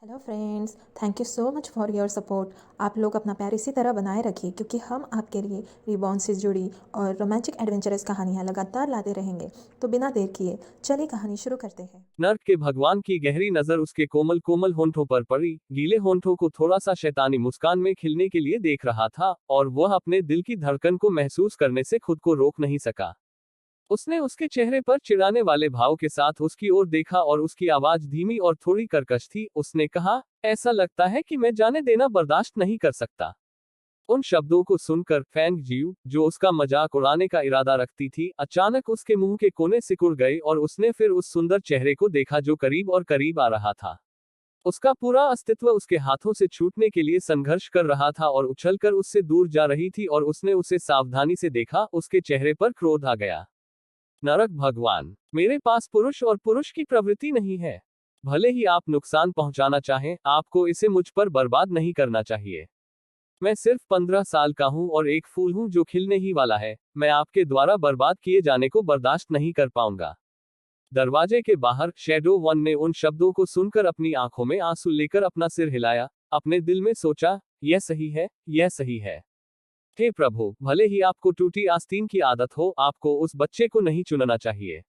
Hello friends, thank you so much for your support. आप लोग अपना प्यार इसी तरह बनाए रखिए क्योंकि हम आपके लिए रिबॉर्न से जुड़ी और रोमांटिक एडवेंचरस कहानियाँ लगातार लाते रहेंगे। तो बिना देर किए चलिए कहानी शुरू करते हैं। नर्क के भगवान की गहरी नजर उसके कोमल कोमल होंठों पर पड़ी, गीले होंठों को थोड़ा सा शैतानी मुस्कान में खिलने के लिए देख रहा था, और वह अपने दिल की धड़कन को महसूस करने से खुद को रोक नहीं सका। उसने उसके चेहरे पर चिढ़ाने वाले भाव के साथ उसकी ओर देखा और उसकी आवाज धीमी और थोड़ी कर्कश थी। उसने कहा, ऐसा लगता है कि मैं जाने देना बर्दाश्त नहीं कर सकता। उन शब्दों को सुनकर फैंग जियू, जो उसका मजाक उड़ाने का इरादा रखती थी, अचानक उसके मुंह के कोने सिकुड़ गए और उसने फिर उस सुंदर चेहरे को देखा जो करीब और करीब आ रहा था। उसका पूरा अस्तित्व उसके हाथों से छूटने के लिए संघर्ष कर रहा था और उछलकर उससे दूर जा रही थी, और उसने उसे सावधानी से देखा। उसके चेहरे पर क्रोध आ गया। नरक भगवान, मेरे पास पुरुष और पुरुष की प्रवृत्ति नहीं है। भले ही आप नुकसान पहुंचाना चाहें, आपको इसे मुझ पर बर्बाद नहीं करना चाहिए। मैं सिर्फ 15 साल का हूं और एक फूल हूं जो खिलने ही वाला है। मैं आपके द्वारा बर्बाद किए जाने को बर्दाश्त नहीं कर पाऊंगा। दरवाजे के बाहर शैडो वन ने उन शब्दों को सुनकर अपनी आंखों में आंसू लेकर अपना सिर हिलाया। अपने दिल में सोचा, यह सही है, यह सही है। हे प्रभु, भले ही आपको टूटी आस्तीन की आदत हो, आपको उस बच्चे को नहीं चुनना चाहिए।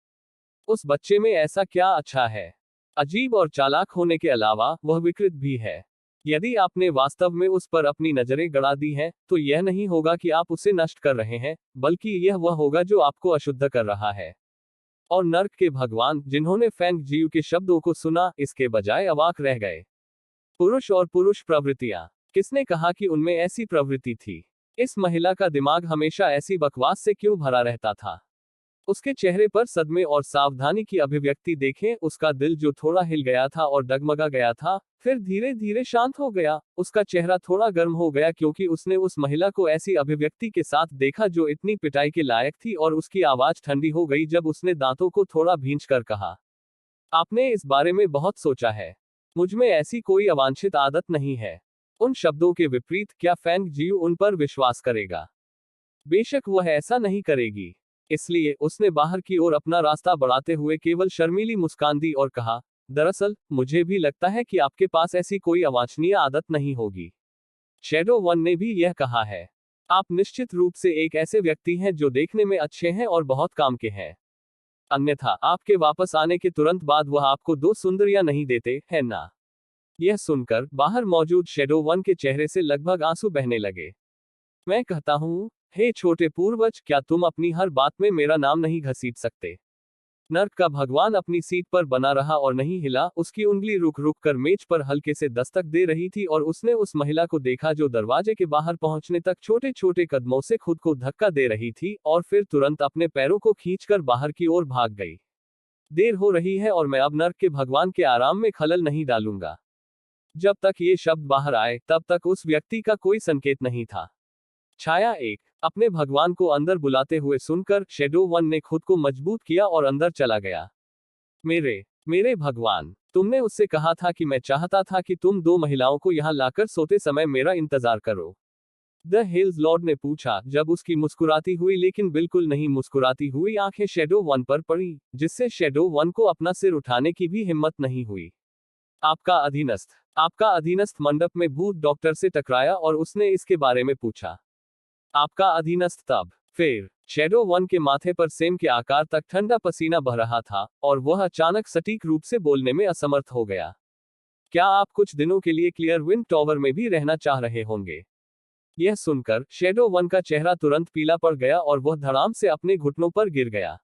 उस बच्चे में ऐसा क्या अच्छा है? अजीब और चालाक होने के अलावा वह विकृत भी है। यदि आपने वास्तव में उस पर अपनी नजरें गड़ा दी हैं, तो यह नहीं होगा कि आप उसे नष्ट कर रहे हैं, बल्कि यह वह होगा जो आपको अशुद्ध कर रहा है। और नर्क के भगवान, जिन्होंने फैंग जियू के शब्दों को सुना, इसके बजाय अवाक रह गए। पुरुष और पुरुष प्रवृत्तियां, किसने कहा कि उनमें ऐसी प्रवृत्ति थी? इस महिला का दिमाग हमेशा ऐसी बकवास से क्यों भरा रहता था? उसके चेहरे पर सदमे और सावधानी की अभिव्यक्ति देखें। उसका दिल जो थोड़ा हिल गया था और डगमगा गया था, फिर धीरे धीरे शांत हो गया। उसका चेहरा थोड़ा गर्म हो गया क्योंकि उसने उस महिला को ऐसी अभिव्यक्ति के साथ देखा जो इतनी पिटाई के लायक थी, और उसकी आवाज ठंडी हो गई जब उसने दांतों को थोड़ा भींच कर कहा, आपने इस बारे में बहुत सोचा है। मुझ में ऐसी कोई अवांछित आदत नहीं है। उन शब्दों के विपरीत क्या फैंग जियू उन पर विश्वास करेगा? बेशक वह ऐसा नहीं करेगी। इसलिए उसने बाहर की ओर अपना रास्ता बढ़ाते हुए केवल शर्मीली मुस्कान दी और कहा, दरअसल मुझे भी लगता है कि आपके पास ऐसी कोई अवांछनीय आदत नहीं होगी। शैडो वन ने भी यह कहा है। आप निश्चित रूप से एक ऐसे व्यक्ति हैं जो देखने में अच्छे हैं और बहुत काम के हैं। अन्यथा आपके वापस आने के तुरंत बाद वह आपको दो सुंदरियां नहीं देते, है ना? यह सुनकर बाहर मौजूद शैडो वन के चेहरे से लगभग आंसू बहने लगे। मैं कहता हूँ, हे छोटे पूर्वज, क्या तुम अपनी हर बात में मेरा नाम नहीं घसीट सकते? नर्क का भगवान अपनी सीट पर बना रहा और नहीं हिला। उसकी उंगली रुक रुक कर मेज पर हल्के से दस्तक दे रही थी, और उसने उस महिला को देखा जो दरवाजे के बाहर पहुंचने तक छोटे छोटे कदमों से खुद को धक्का दे रही थी, और फिर तुरंत अपने पैरों को खींचकर बाहर की ओर भाग गई। देर हो रही है और मैं अब नर्क के भगवान के आराम में खलल नहीं डालूंगा। जब तक ये शब्द बाहर आए, तब तक उस व्यक्ति का कोई संकेत नहीं था। छाया एक, अपने भगवान को अंदर बुलाते हुए सुनकर शैडो वन ने खुद को मजबूत किया और अंदर चला गया। मेरे मेरे भगवान, तुमने उससे कहा था कि मैं चाहता था कि तुम दो महिलाओं को यहां लाकर सोते समय मेरा इंतजार करो। द हिल्स लॉर्ड ने पूछा, जब उसकी मुस्कुराती हुई लेकिन बिल्कुल नहीं मुस्कुराती हुई आंखें शैडो वन पर पड़ी, जिससे शैडो वन को अपना सिर उठाने की भी हिम्मत नहीं हुई। आपका अधीनस्थ मंडप में भूत डॉक्टर से टकराया और उसने इसके बारे में पूछा। आपका अधीनस्थ तब? फिर शैडो वन के माथे पर सेम के आकार तक ठंडा पसीना बह रहा था, और वह अचानक सटीक रूप से बोलने में असमर्थ हो गया। क्या आप कुछ दिनों के लिए क्लियर विंड टॉवर में भी रहना चाह रहे होंगे? यह सुनकर शैडो वन का चेहरा तुरंत पीला पड़ गया और वह धड़ाम से अपने घुटनों पर गिर गया।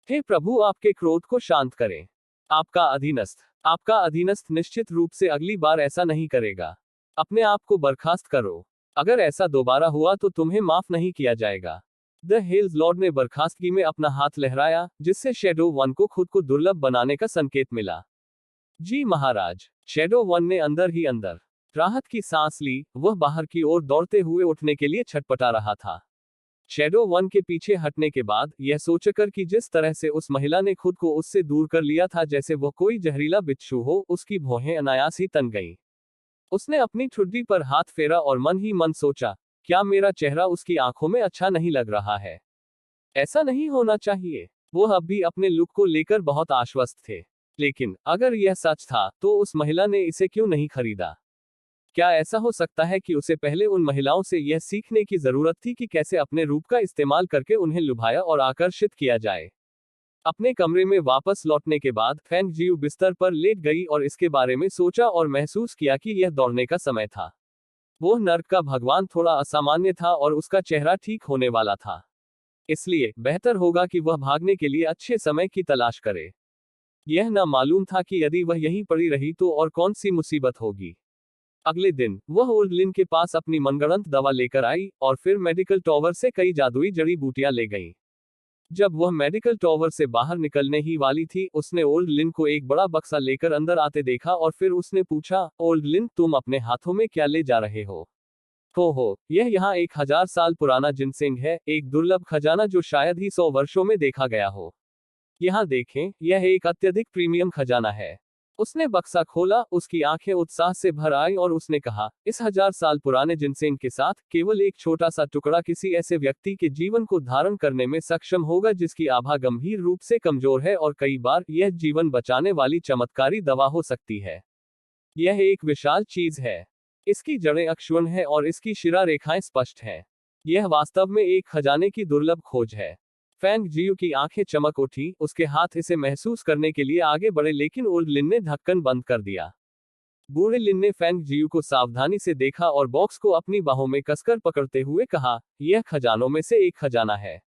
हे प्रभु, आपके क्रोध को शांत करें। आपका अधीनस्थ निश्चित रूप से अगली बार ऐसा नहीं करेगा। अपने आप को बर्खास्त करो। अगर ऐसा दोबारा हुआ तो तुम्हें माफ नहीं किया जाएगा। द हिल्स लॉर्ड ने बर्खास्तगी में अपना हाथ लहराया, जिससे शैडो वन को खुद को दुर्लभ बनाने का संकेत मिला। जी महाराज। शैडो वन ने अंदर ही अंदर राहत की सांस ली। वह बाहर की ओर दौड़ते हुए उठने के लिए छटपटा रहा था। शैडो वन के पीछे हटने के बाद, यह सोचकर कि जिस तरह से उस महिला ने खुद को उससे दूर कर लिया था जैसे वह कोई जहरीला बिच्छू हो, उसकी भौहें अनायास ही तन गईं। उसने अपनी ठुड्डी पर हाथ फेरा और मन ही मन सोचा, क्या मेरा चेहरा उसकी आंखों में अच्छा नहीं लग रहा है? ऐसा नहीं होना चाहिए। वह अब भी अपने लुक को लेकर बहुत आश्वस्त थे। लेकिन अगर यह सच था, तो उस महिला ने इसे क्यों नहीं खरीदा? क्या ऐसा हो सकता है कि उसे पहले उन महिलाओं से यह सीखने की जरूरत थी कि कैसे अपने रूप का इस्तेमाल करके उन्हें लुभाया और आकर्षित किया जाए? अपने कमरे में वापस लौटने के बाद फैंग जियू बिस्तर पर लेट गई और इसके बारे में सोचा और महसूस किया कि यह दौड़ने का समय था। वो नर्क का भगवान थोड़ा असामान्य था और उसका चेहरा ठीक होने वाला था। इसलिए बेहतर होगा कि वह भागने के लिए अच्छे समय की तलाश करे। यह ना मालूम था कि यदि वह यहीं पड़ी रही तो और कौन सी मुसीबत होगी। अगले दिन वह ओल्ड लिन के पास अपनी मनगढ़ंत दवा लेकर आई और फिर मेडिकल टॉवर से कई जादुई जड़ी बूटियां ले गई। जब वह मेडिकल टॉवर से बाहर निकलने ही वाली थी, उसने ओल्ड लिन को एक बड़ा बक्सा लेकर अंदर आते देखा और फिर उसने पूछा, ओल्ड लिन, तुम अपने हाथों में क्या ले जा रहे हो? हो, यह यहाँ 1000 साल पुराना जिनसेंग है, एक दुर्लभ खजाना जो शायद ही 100 वर्षों में देखा गया हो। यहाँ देखें, यह एक अत्यधिक प्रीमियम खजाना है। उसने बक्सा खोला, उसकी आंखें उत्साह से भर आई और उसने कहा, इस 1000 साल पुराने जिनसेंग के साथ केवल एक छोटा सा टुकड़ा किसी ऐसे व्यक्ति के जीवन को धारण करने में सक्षम होगा जिसकी आभा गंभीर रूप से कमजोर है और कई बार यह जीवन बचाने वाली चमत्कारी दवा हो सकती है। यह एक विशाल चीज है। इसकी जड़ें अक्षुण्ण है और इसकी शिरा रेखाएं स्पष्ट हैं। यह वास्तव में एक खजाने की दुर्लभ खोज है। फैंग जियू की आंखें चमक उठी, उसके हाथ इसे महसूस करने के लिए आगे बढ़े लेकिन ओल्ड लिन ने ढक्कन बंद कर दिया। बूढ़े लिन ने फैंग जियू को सावधानी से देखा और बॉक्स को अपनी बाहों में कसकर पकड़ते हुए कहा, यह खजानों में से एक खजाना है।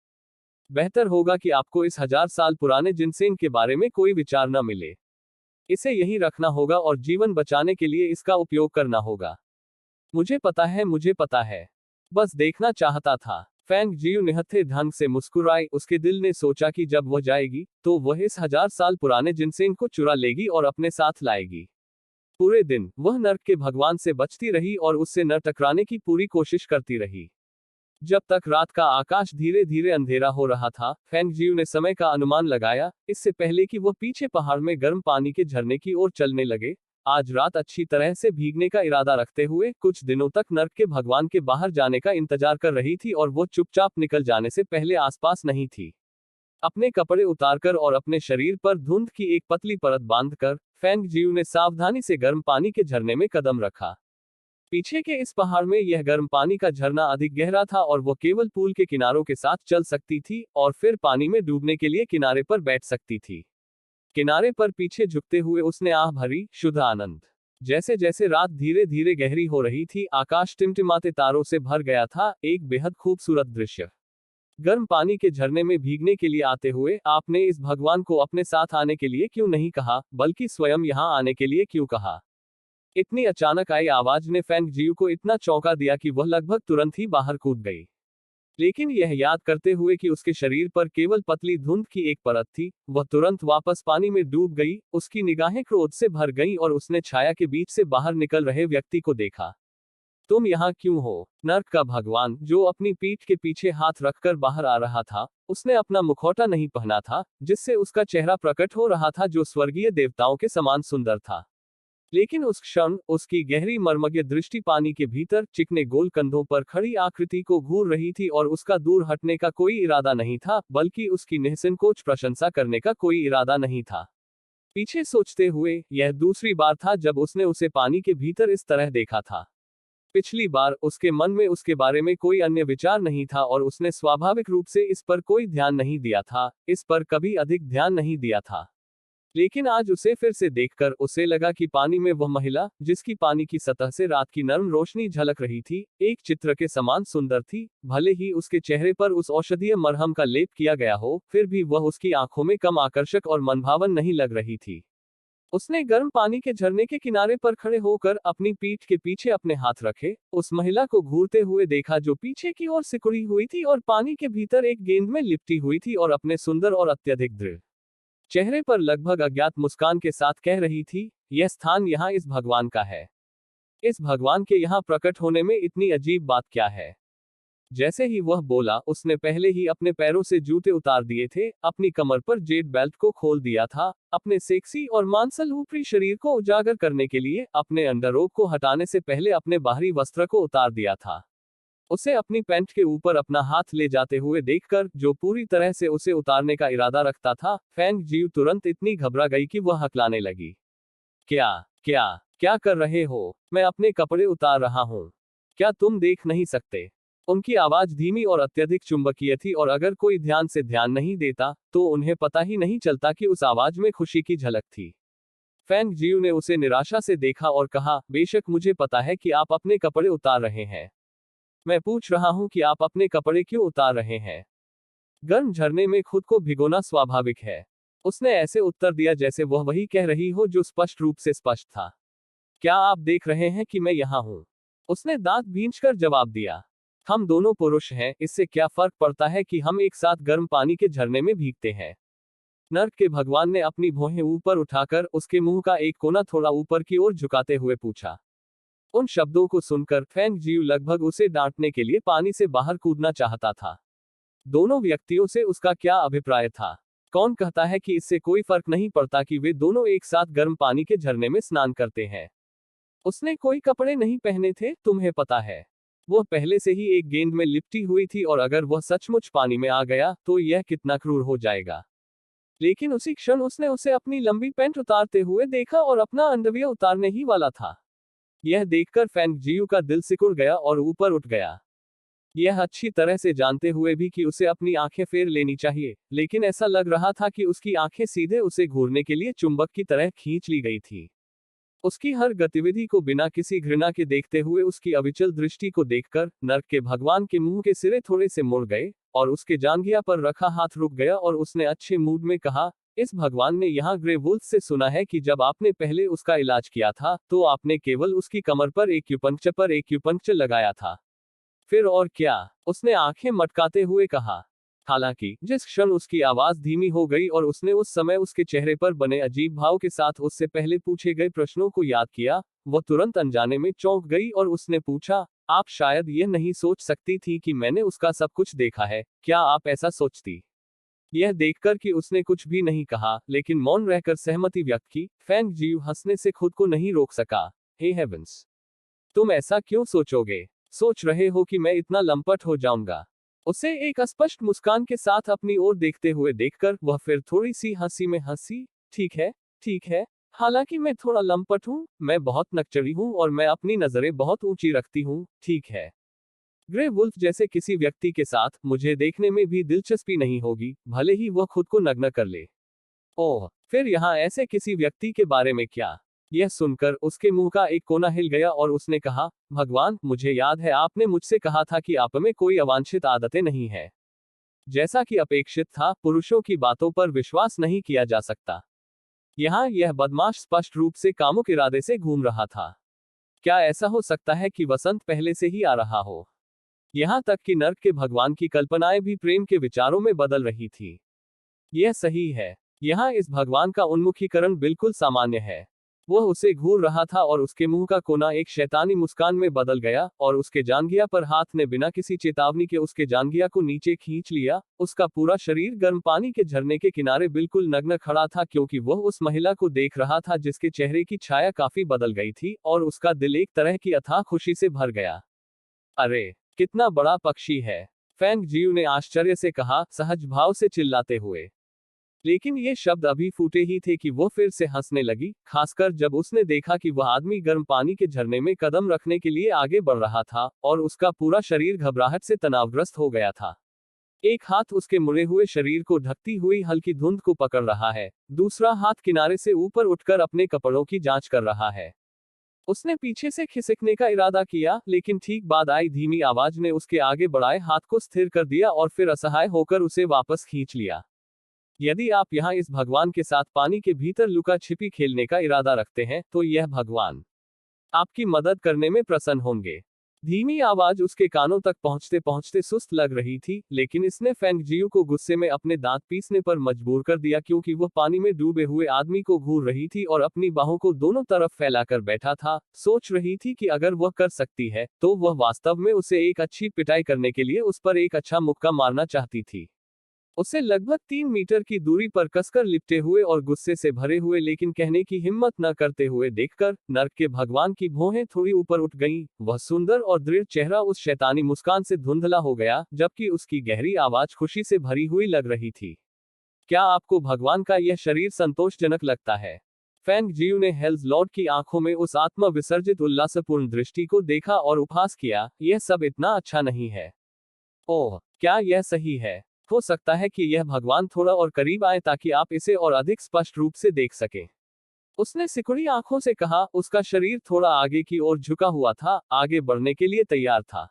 बेहतर होगा कि आपको इस 1000 साल पुराने जिनसेंग के बारे में कोई विचार न मिले। इसे यहीं रखना होगा और जीवन बचाने के लिए इसका उपयोग करना होगा। मुझे पता है। बस देखना चाहता था। फैंग जियू निहत्थे ढंग से मुस्कुराई, उसके दिल ने सोचा कि जब वह जाएगी, तो वह इस 1000 साल पुराने जिनसेंग को चुरा लेगी और अपने साथ लाएगी। पूरे दिन वह नर्क के भगवान से बचती रही और उससे न टकराने की पूरी कोशिश करती रही। जब तक रात का आकाश धीरे धीरे अंधेरा हो रहा था, फैंग जियू ने समय का अनुमान लगाया, इससे पहले कि वह पीछे पहाड़ में गर्म पानी के झरने की ओर चलने लगे। आज रात अच्छी तरह से भीगने का इरादा रखते हुए कुछ दिनों तक नर्क के भगवान के बाहर जाने का इंतजार कर रही थी और वो चुपचाप निकल जाने से पहले आसपास नहीं थी। अपने कपड़े उतारकर और अपने शरीर पर धुंध की एक पतली परत बांधकर फैंग जियू ने सावधानी से गर्म पानी के झरने में कदम रखा। पीछे के इस पहाड़ में यह गर्म पानी का झरना अधिक गहरा था और वो केवल पूल के किनारों के साथ चल सकती थी और फिर पानी में डूबने के लिए किनारे पर बैठ सकती थी। किनारे पर पीछे झुकते हुए उसने आह भरी, शुद्ध आनंद। जैसे जैसे रात धीरे धीरे गहरी हो रही थी, आकाश टिमटिमाते तारों से भर गया था, एक बेहद खूबसूरत दृश्य। गर्म पानी के झरने में भीगने के लिए आते हुए आपने इस भगवान को अपने साथ आने के लिए क्यों नहीं कहा, बल्कि स्वयं यहाँ आने के लिए क्यों कहा? इतनी अचानक आई आवाज ने फैंग जियू को इतना चौंका दिया कि वह लगभग तुरंत ही बाहर कूद गई। लेकिन यह याद करते हुए कि उसके शरीर पर केवल पतली धुंध की एक परत थी, वह तुरंत वापस पानी में डूब गई। उसकी निगाहें क्रोध से भर गईं और उसने छाया के बीच से बाहर निकल रहे व्यक्ति को देखा। तुम यहाँ क्यों हो? नर्क का भगवान, जो अपनी पीठ के पीछे हाथ रखकर बाहर आ रहा था, उसने अपना मुखौटा नहीं पहना था, जिससे उसका चेहरा प्रकट हो रहा था जो स्वर्गीय देवताओं के समान सुंदर था। लेकिन उस क्षण उसकी गहरी मर्मज्ञ दृष्टि पानी के भीतर चिकने गोल कंधों पर खड़ी आकृति को घूर रही थी और उसका दूर हटने का कोई इरादा नहीं था, बल्कि उसकी निःसंकोच प्रशंसा करने का कोई इरादा नहीं था। पीछे सोचते हुए यह दूसरी बार था जब उसने उसे पानी के भीतर इस तरह देखा था। पिछली बार उसके मन में उसके बारे में कोई अन्य विचार नहीं था और उसने स्वाभाविक रूप से इस पर कोई ध्यान नहीं दिया था, इस पर कभी अधिक ध्यान नहीं दिया था। लेकिन आज उसे फिर से देखकर उसे लगा कि पानी में वह महिला, जिसकी पानी की सतह से रात की नर्म रोशनी झलक रही थी, एक चित्र के समान सुंदर थी। भले ही उसके चेहरे पर उस औषधीय मरहम का लेप किया गया हो, फिर भी वह उसकी आंखों में कम आकर्षक और मनभावन नहीं लग रही थी। उसने गर्म पानी के झरने के किनारे पर खड़े होकर अपनी पीठ के पीछे अपने हाथ रखे, उस महिला को घूरते हुए देखा जो पीछे की ओर सिकुड़ी हुई थी और पानी के भीतर एक गेंद में लिपटी हुई थी और अपने सुंदर और अत्यधिक दृढ़ चेहरे पर लगभग अज्ञात मुस्कान के साथ कह रही थी, यह स्थान यहाँ इस भगवान का है। इस भगवान के यहाँ प्रकट होने में इतनी अजीब बात क्या है? जैसे ही वह बोला, उसने पहले ही अपने पैरों से जूते उतार दिए थे, अपनी कमर पर जेड बेल्ट को खोल दिया था, अपने सेक्सी और मांसल ऊपरी शरीर को उजागर करने के लिए अपने अंडररोब को हटाने से पहले अपने बाहरी वस्त्र को उतार दिया था। उसे अपनी पैंट के ऊपर अपना हाथ ले जाते हुए देखकर, जो पूरी तरह से उसे उतारने का इरादा रखता था, फेंग जियू तुरंत इतनी घबरा गई कि वह हकलाने लगी। क्या क्या क्या कर रहे हो? मैं अपने कपड़े उतार रहा हूँ। क्या तुम देख नहीं सकते? उनकी आवाज धीमी और अत्यधिक चुंबकीय थी और अगर कोई ध्यान नहीं देता, तो उन्हें पता ही नहीं चलता कि उस आवाज में खुशी की झलक थी। फेंग जियू ने उसे निराशा से देखा और कहा, बेशक मुझे पता है कि आप अपने कपड़े उतार रहे हैं। मैं पूछ रहा हूं कि आप अपने कपड़े क्यों उतार रहे हैं? गर्म झरने में खुद को भिगोना स्वाभाविक है। उसने ऐसे उत्तर दिया जैसे वह वही कह रही हो जो स्पष्ट रूप से स्पष्ट था। क्या आप देख रहे हैं कि मैं यहाँ हूँ? उसने दांत भींचकर जवाब दिया। हम दोनों पुरुष हैं, इससे क्या फर्क पड़ता है कि हम एक साथ गर्म पानी के झरने में भीगते हैं? नर्क के भगवान ने अपनी भौहें ऊपर उठाकर उसके मुंह का एक कोना थोड़ा ऊपर की ओर झुकाते हुए पूछा। उन शब्दों को सुनकर फेंग जियू लगभग उसे डांटने के लिए पानी से बाहर कूदना चाहता था। दोनों व्यक्तियों से उसका क्या अभिप्राय था? कौन कहता है कि इससे कोई फर्क नहीं पड़ता कि वे दोनों एक साथ गर्म पानी के झरने में स्नान करते हैं? उसने कोई कपड़े नहीं पहने थे, तुम्हें पता है। वह पहले से ही एक गेंद में लिपटी हुई थी और अगर वह सचमुच पानी में आ गया तो यह कितना क्रूर हो जाएगा। लेकिन उसी क्षण उसने उसे अपनी लंबी पैंट उतारते हुए देखा और अपना अंडरवियर उतारने ही वाला था। यह देखकर फेंग जियू का दिल सिकुड़ गया और ऊपर उठ गया। यह अच्छी तरह से जानते हुए भी कि उसे अपनी आंखें फेर लेनी चाहिए, लेकिन ऐसा लग रहा था कि उसकी आंखें सीधे उसे घूरने के लिए चुंबक की तरह खींच ली गई थी। उसकी हर गतिविधि को बिना किसी घृणा के देखते हुए उसकी अविचल दृष्टि को देखकर नर्क के भगवान के मुंह के सिरे थोड़े से मुड़ गए और उसके जांघिया पर रखा हाथ रुक गया और उसने अच्छे मूड में कहा, इस भगवान ने यहाँ ग्रे वुल्फ से सुना है कि जब आपने पहले उसका इलाज किया था तो आपने केवल उसकी कमर पर एक्यूपंक्चर लगाया था। फिर और क्या? उसने आंखें मटकाते हुए कहा। हालांकि जिस क्षण उसकी आवाज धीमी हो गई और उसने उस समय उसके चेहरे पर बने अजीब भाव के साथ उससे पहले पूछे गए प्रश्नों को याद किया, वह तुरंत अनजाने में चौंक गई और उसने पूछा, आप शायद यह नहीं सोच सकती थी कि मैंने उसका सब कुछ देखा है, क्या आप ऐसा सोचती? यह देखकर कि उसने कुछ भी नहीं कहा, लेकिन मौन रहकर सहमति व्यक्त की, फेंग जियू हंसने से खुद को नहीं रोक सका। हे हेवंस! तुम ऐसा क्यों सोचोगे? सोच रहे हो कि मैं इतना लंपट हो जाऊंगा? उसे एक अस्पष्ट मुस्कान के साथ अपनी ओर देखते हुए देखकर वह फिर थोड़ी सी हंसी में हंसी। ठीक है, हालांकि मैं थोड़ा लंपट हूँ, मैं बहुत नकचरी हूँ और मैं अपनी नजरें बहुत ऊंची रखती हूँ, ठीक है। ग्रे वुल्फ जैसे किसी व्यक्ति के साथ मुझे देखने में भी दिलचस्पी नहीं होगी, भले ही वह खुद को नग्न कर ले। ओह, फिर यहाँ ऐसे किसी व्यक्ति के बारे में क्या? यह सुनकर उसके मुंह का एक कोना हिल गया और उसने कहा, भगवान, मुझे याद है आपने मुझसे कहा था कि आप में कोई अवांछित आदतें नहीं है। जैसा कि अपेक्षित था, पुरुषों की बातों पर विश्वास नहीं किया जा सकता। यहाँ यह बदमाश स्पष्ट रूप से कामुक इरादे से घूम रहा था। क्या ऐसा हो सकता है कि वसंत पहले से ही आ रहा हो? यहाँ तक कि नर्क के भगवान की कल्पनाएं भी प्रेम के विचारों में बदल रही थी। यह सही है। यहाँ इस भगवान का उन्मुखीकरण बिल्कुल सामान्य है। वह उसे घूर रहा था और उसके मुंह का कोना एक शैतानी मुस्कान में बदल गया और उसके जांघिया पर हाथ ने बिना किसी चेतावनी के उसके जांघिया को नीचे खींच लिया। उसका पूरा शरीर गर्म पानी के झरने के किनारे बिल्कुल नग्न खड़ा था क्योंकि वह उस महिला को देख रहा था जिसके चेहरे की छाया काफी बदल गई थी और उसका दिल एक तरह की अथाह खुशी से भर गया। अरे, कितना बड़ा पक्षी है! फेंग जियू ने आश्चर्य से कहा, सहज भाव से चिल्लाते हुए। लेकिन ये शब्द अभी फूटे ही थे कि वो फिर से हंसने लगी, खासकर जब उसने देखा कि वह आदमी गर्म पानी के झरने में कदम रखने के लिए आगे बढ़ रहा था और उसका पूरा शरीर घबराहट से तनावग्रस्त हो गया था। एक हाथ उसके मुड़े हुए शरीर को ढकती हुई हल्की धुंध को पकड़ रहा है, दूसरा हाथ किनारे से ऊपर उठकर अपने कपड़ों की जांच कर रहा है। उसने पीछे से खिसकने का इरादा किया, लेकिन ठीक बाद आई धीमी आवाज ने उसके आगे बढ़ाए हाथ को स्थिर कर दिया और फिर असहाय होकर उसे वापस खींच लिया। यदि आप यहाँ इस भगवान के साथ पानी के भीतर लुका छिपी खेलने का इरादा रखते हैं, तो यह भगवान आपकी मदद करने में प्रसन्न होंगे। धीमी आवाज उसके कानों तक पहुंचते पहुंचते सुस्त लग रही थी, लेकिन इसने फेंग जियू को गुस्से में अपने दांत पीसने पर मजबूर कर दिया क्योंकि वह पानी में डूबे हुए आदमी को घूर रही थी और अपनी बाहों को दोनों तरफ फैलाकर बैठा था। सोच रही थी कि अगर वह कर सकती है, तो वह वास्तव में उसे एक अच्छी पिटाई करने के लिए उस पर एक अच्छा मुक्का मारना चाहती थी। उसे लगभग 3 मीटर की दूरी पर कसकर लिपटे हुए और गुस्से से भरे हुए लेकिन कहने की हिम्मत न करते हुए देखकर नर्क के भगवान की भौहें थोड़ी ऊपर उठ गईं। वह सुंदर और दृढ़ चेहरा उस शैतानी मुस्कान से धुंधला हो गया, जबकि उसकी गहरी आवाज खुशी से भरी हुई लग रही थी। क्या आपको भगवान का यह शरीर संतोषजनक लगता है? फैंग जियू ने हेल्स लॉर्ड की आंखों में उस आत्मा विसर्जित उल्लासपूर्ण दृष्टि को देखा और उपहास किया, यह सब इतना अच्छा नहीं है। ओह, क्या यह सही है? हो सकता है कि यह भगवान थोड़ा और करीब आए ताकि आप इसे और अधिक स्पष्ट रूप से देख सकें। उसने सिकुड़ी आंखों से कहा। उसका शरीर थोड़ा आगे की ओर झुका हुआ था, आगे बढ़ने के लिए तैयार था।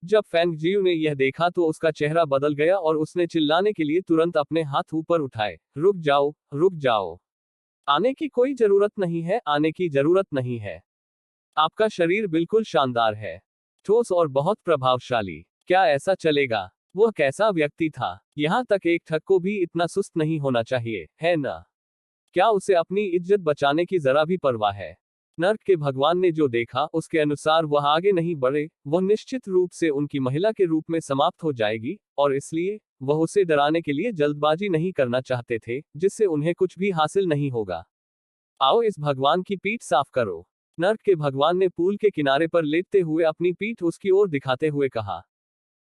जब फैंग जियू ने यह देखा तो उसका चेहरा बदल गया और उसने चिल्लाने के लिए तुरंत अपने हाथ ऊपर उठाए। रुक जाओ, रुक जाओ। आने की कोई जरूरत नहीं है, आने की जरूरत नहीं है। आपका शरीर बिल्कुल शानदार है, ठोस और बहुत प्रभावशाली। क्या ऐसा चलेगा? वह कैसा व्यक्ति था? यहाँ तक एक ठग को भी इतना सुस्त नहीं होना चाहिए, है ना? क्या उसे अपनी इज्जत बचाने की जरा भी परवाह है? नर्क के भगवान ने जो देखा उसके अनुसार वह आगे नहीं बढ़े, वह निश्चित रूप से उनकी महिला के रूप में समाप्त हो जाएगी, और इसलिए वह उसे डराने के लिए जल्दबाजी नहीं करना चाहते थे, जिससे उन्हें कुछ भी हासिल नहीं होगा। आओ इस भगवान की पीठ साफ करो। नर्क के भगवान ने पूल के किनारे पर लेटते हुए अपनी पीठ उसकी ओर दिखाते हुए कहा।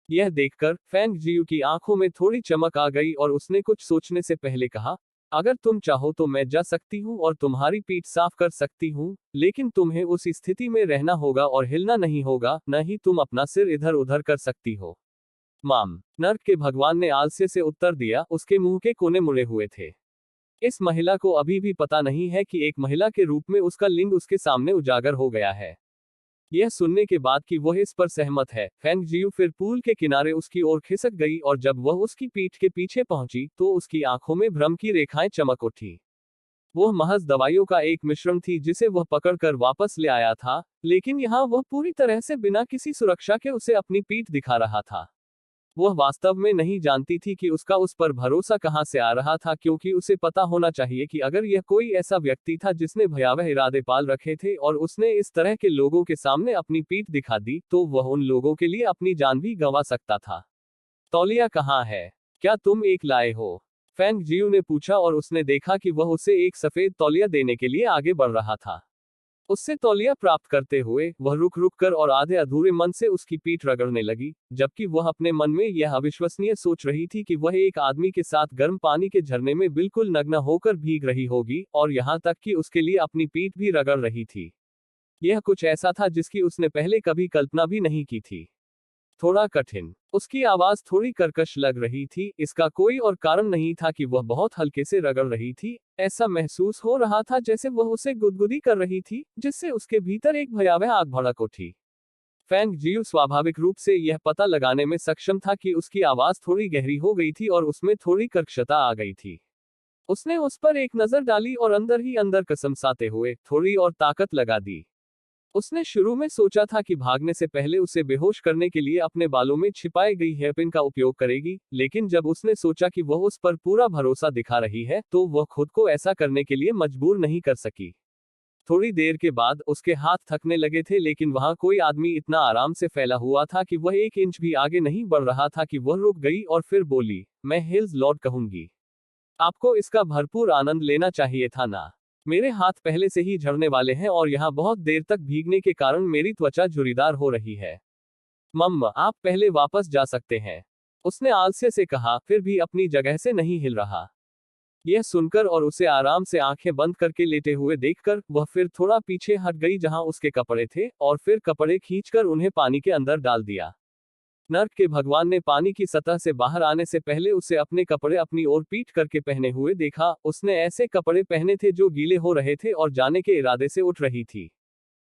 यह देखकर फैंग जियू की आंखों में थोड़ी चमक आ गई और उसने कुछ सोचने से पहले कहा, अगर तुम चाहो तो मैं जा सकती हूँ और तुम्हारी पीठ साफ कर सकती हूँ, लेकिन तुम्हें उस स्थिति में रहना होगा और हिलना नहीं होगा, न ही तुम अपना सिर इधर उधर कर सकती हो। माम, नर्क के भगवान ने आलस्य से उत्तर दिया, उसके मुंह के कोने मुड़े हुए थे। इस महिला को अभी भी पता नहीं है कि एक महिला के रूप में उसका लिंग उसके सामने उजागर हो गया है। यह सुनने के बाद कि वह इस पर सहमत है, फैंग जियू फिर पूल के किनारे उसकी ओर खिसक गई और जब वह उसकी पीठ के पीछे पहुंची तो उसकी आंखों में भ्रम की रेखाएं चमक उठी। वह महज दवाइयों का एक मिश्रण थी जिसे वह पकड़कर वापस ले आया था, लेकिन यहाँ वह पूरी तरह से बिना किसी सुरक्षा के उसे अपनी पीठ दिखा रहा था। वह वास्तव में नहीं जानती थी कि उसका उस पर भरोसा कहां से आ रहा था, क्योंकि उसे पता होना चाहिए कि अगर यह कोई ऐसा व्यक्ति था जिसने भयावह इरादे पाल रखे थे और उसने इस तरह के लोगों के सामने अपनी पीठ दिखा दी, तो वह उन लोगों के लिए अपनी जान भी गंवा सकता था। तौलिया कहाँ है? क्या तुम एक लाए हो? फैंग जियू ने पूछा और उसने देखा कि वह उसे एक सफेद तौलिया देने के लिए आगे बढ़ रहा था। उससे तौलिया प्राप्त करते हुए वह रुक रुक कर और आधे अधूरे मन से उसकी पीठ रगड़ने लगी, जबकि वह अपने मन में यह अविश्वसनीय सोच रही थी कि वह एक आदमी के साथ गर्म पानी के झरने में बिल्कुल नग्न होकर भीग रही होगी, और यहाँ तक कि उसके लिए अपनी पीठ भी रगड़ रही थी। यह कुछ ऐसा था जिसकी उसने पहले कभी कल्पना भी नहीं की थी। थोड़ा कठिन। उसकी आवाज थोड़ी कर्कश लग रही थी, इसका कोई और कारण नहीं था कि वह बहुत हल्के से रगड़ रही थी। ऐसा महसूस हो रहा था जैसे वह उसे गुदगुदी कर रही थी, जिससे उसके भीतर एक भयावह आग भड़क उठी। फैंग जियू स्वाभाविक रूप से यह पता लगाने में सक्षम था कि उसकी आवाज थोड़ी गहरी हो गई थी और उसमें थोड़ी कर्कशता आ गई थी। उसने उस पर एक नजर डाली और अंदर ही अंदर कसमसाते हुए थोड़ी और ताकत लगा दी। उसने शुरू में सोचा था कि भागने से पहले उसे बेहोश करने के लिए अपने बालों में छिपाई गई हेयरपिन का उपयोग करेगी, लेकिन जब उसने सोचा कि वह उस पर पूरा भरोसा दिखा रही है, तो वह खुद को ऐसा करने के लिए मजबूर नहीं कर सकी। थोड़ी देर के बाद उसके हाथ थकने लगे थे, लेकिन वहां कोई आदमी इतना आराम से फैला हुआ था कि वह 1 इंच भी आगे नहीं बढ़ रहा था कि वह रुक गई और फिर बोली, मैं हिल्स लॉर्ड कहूंगी। आपको इसका भरपूर आनंद लेना चाहिए था ना? मेरे हाथ पहले से ही झड़ने वाले हैं और यहाँ बहुत देर तक भीगने के कारण मेरी त्वचा झुर्रीदार हो रही है। मम्मा, आप पहले वापस जा सकते हैं, उसने आलस्य से कहा, फिर भी अपनी जगह से नहीं हिल रहा। यह सुनकर और उसे आराम से आंखें बंद करके लेटे हुए देखकर वह फिर थोड़ा पीछे हट गई जहां उसके कपड़े थे, और फिर कपड़े खींचकर उन्हें पानी के अंदर डाल दिया। नर्क के भगवान ने पानी की सतह से बाहर आने से पहले उसे अपने कपड़े अपनी ओर पीट करके पहने हुए देखा। उसने ऐसे कपड़े पहने थे जो गीले हो रहे थे और जाने के इरादे से उठ रही थी।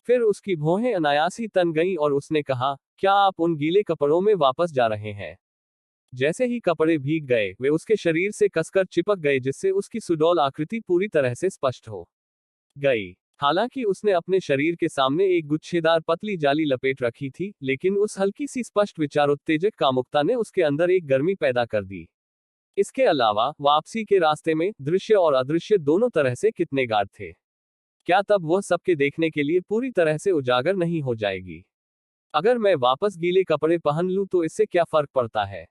फिर उसकी भौहें अनायास ही तन गईं और उसने कहा, क्या आप उन गीले कपड़ों में वापस जा रहे हैं? जैसे ही कपड़े भीग गए वे उसके शरीर से कसकर चिपक गए, जिससे उसकी सुडौल आकृति पूरी तरह से स्पष्ट हो गई। हालांकि उसने अपने शरीर के सामने एक गुच्छेदार पतली जाली लपेट रखी थी, लेकिन उस हल्की सी स्पष्ट विचारोत्तेजक कामुकता ने उसके अंदर एक गर्मी पैदा कर दी। इसके अलावा वापसी के रास्ते में दृश्य और अदृश्य दोनों तरह से कितने गाढ़ थे। क्या तब वह सबके देखने के लिए पूरी तरह से उजागर नहीं हो जाएगी? अगर मैं वापस गीले कपड़े पहन लूं तो इससे क्या फर्क पड़ता है?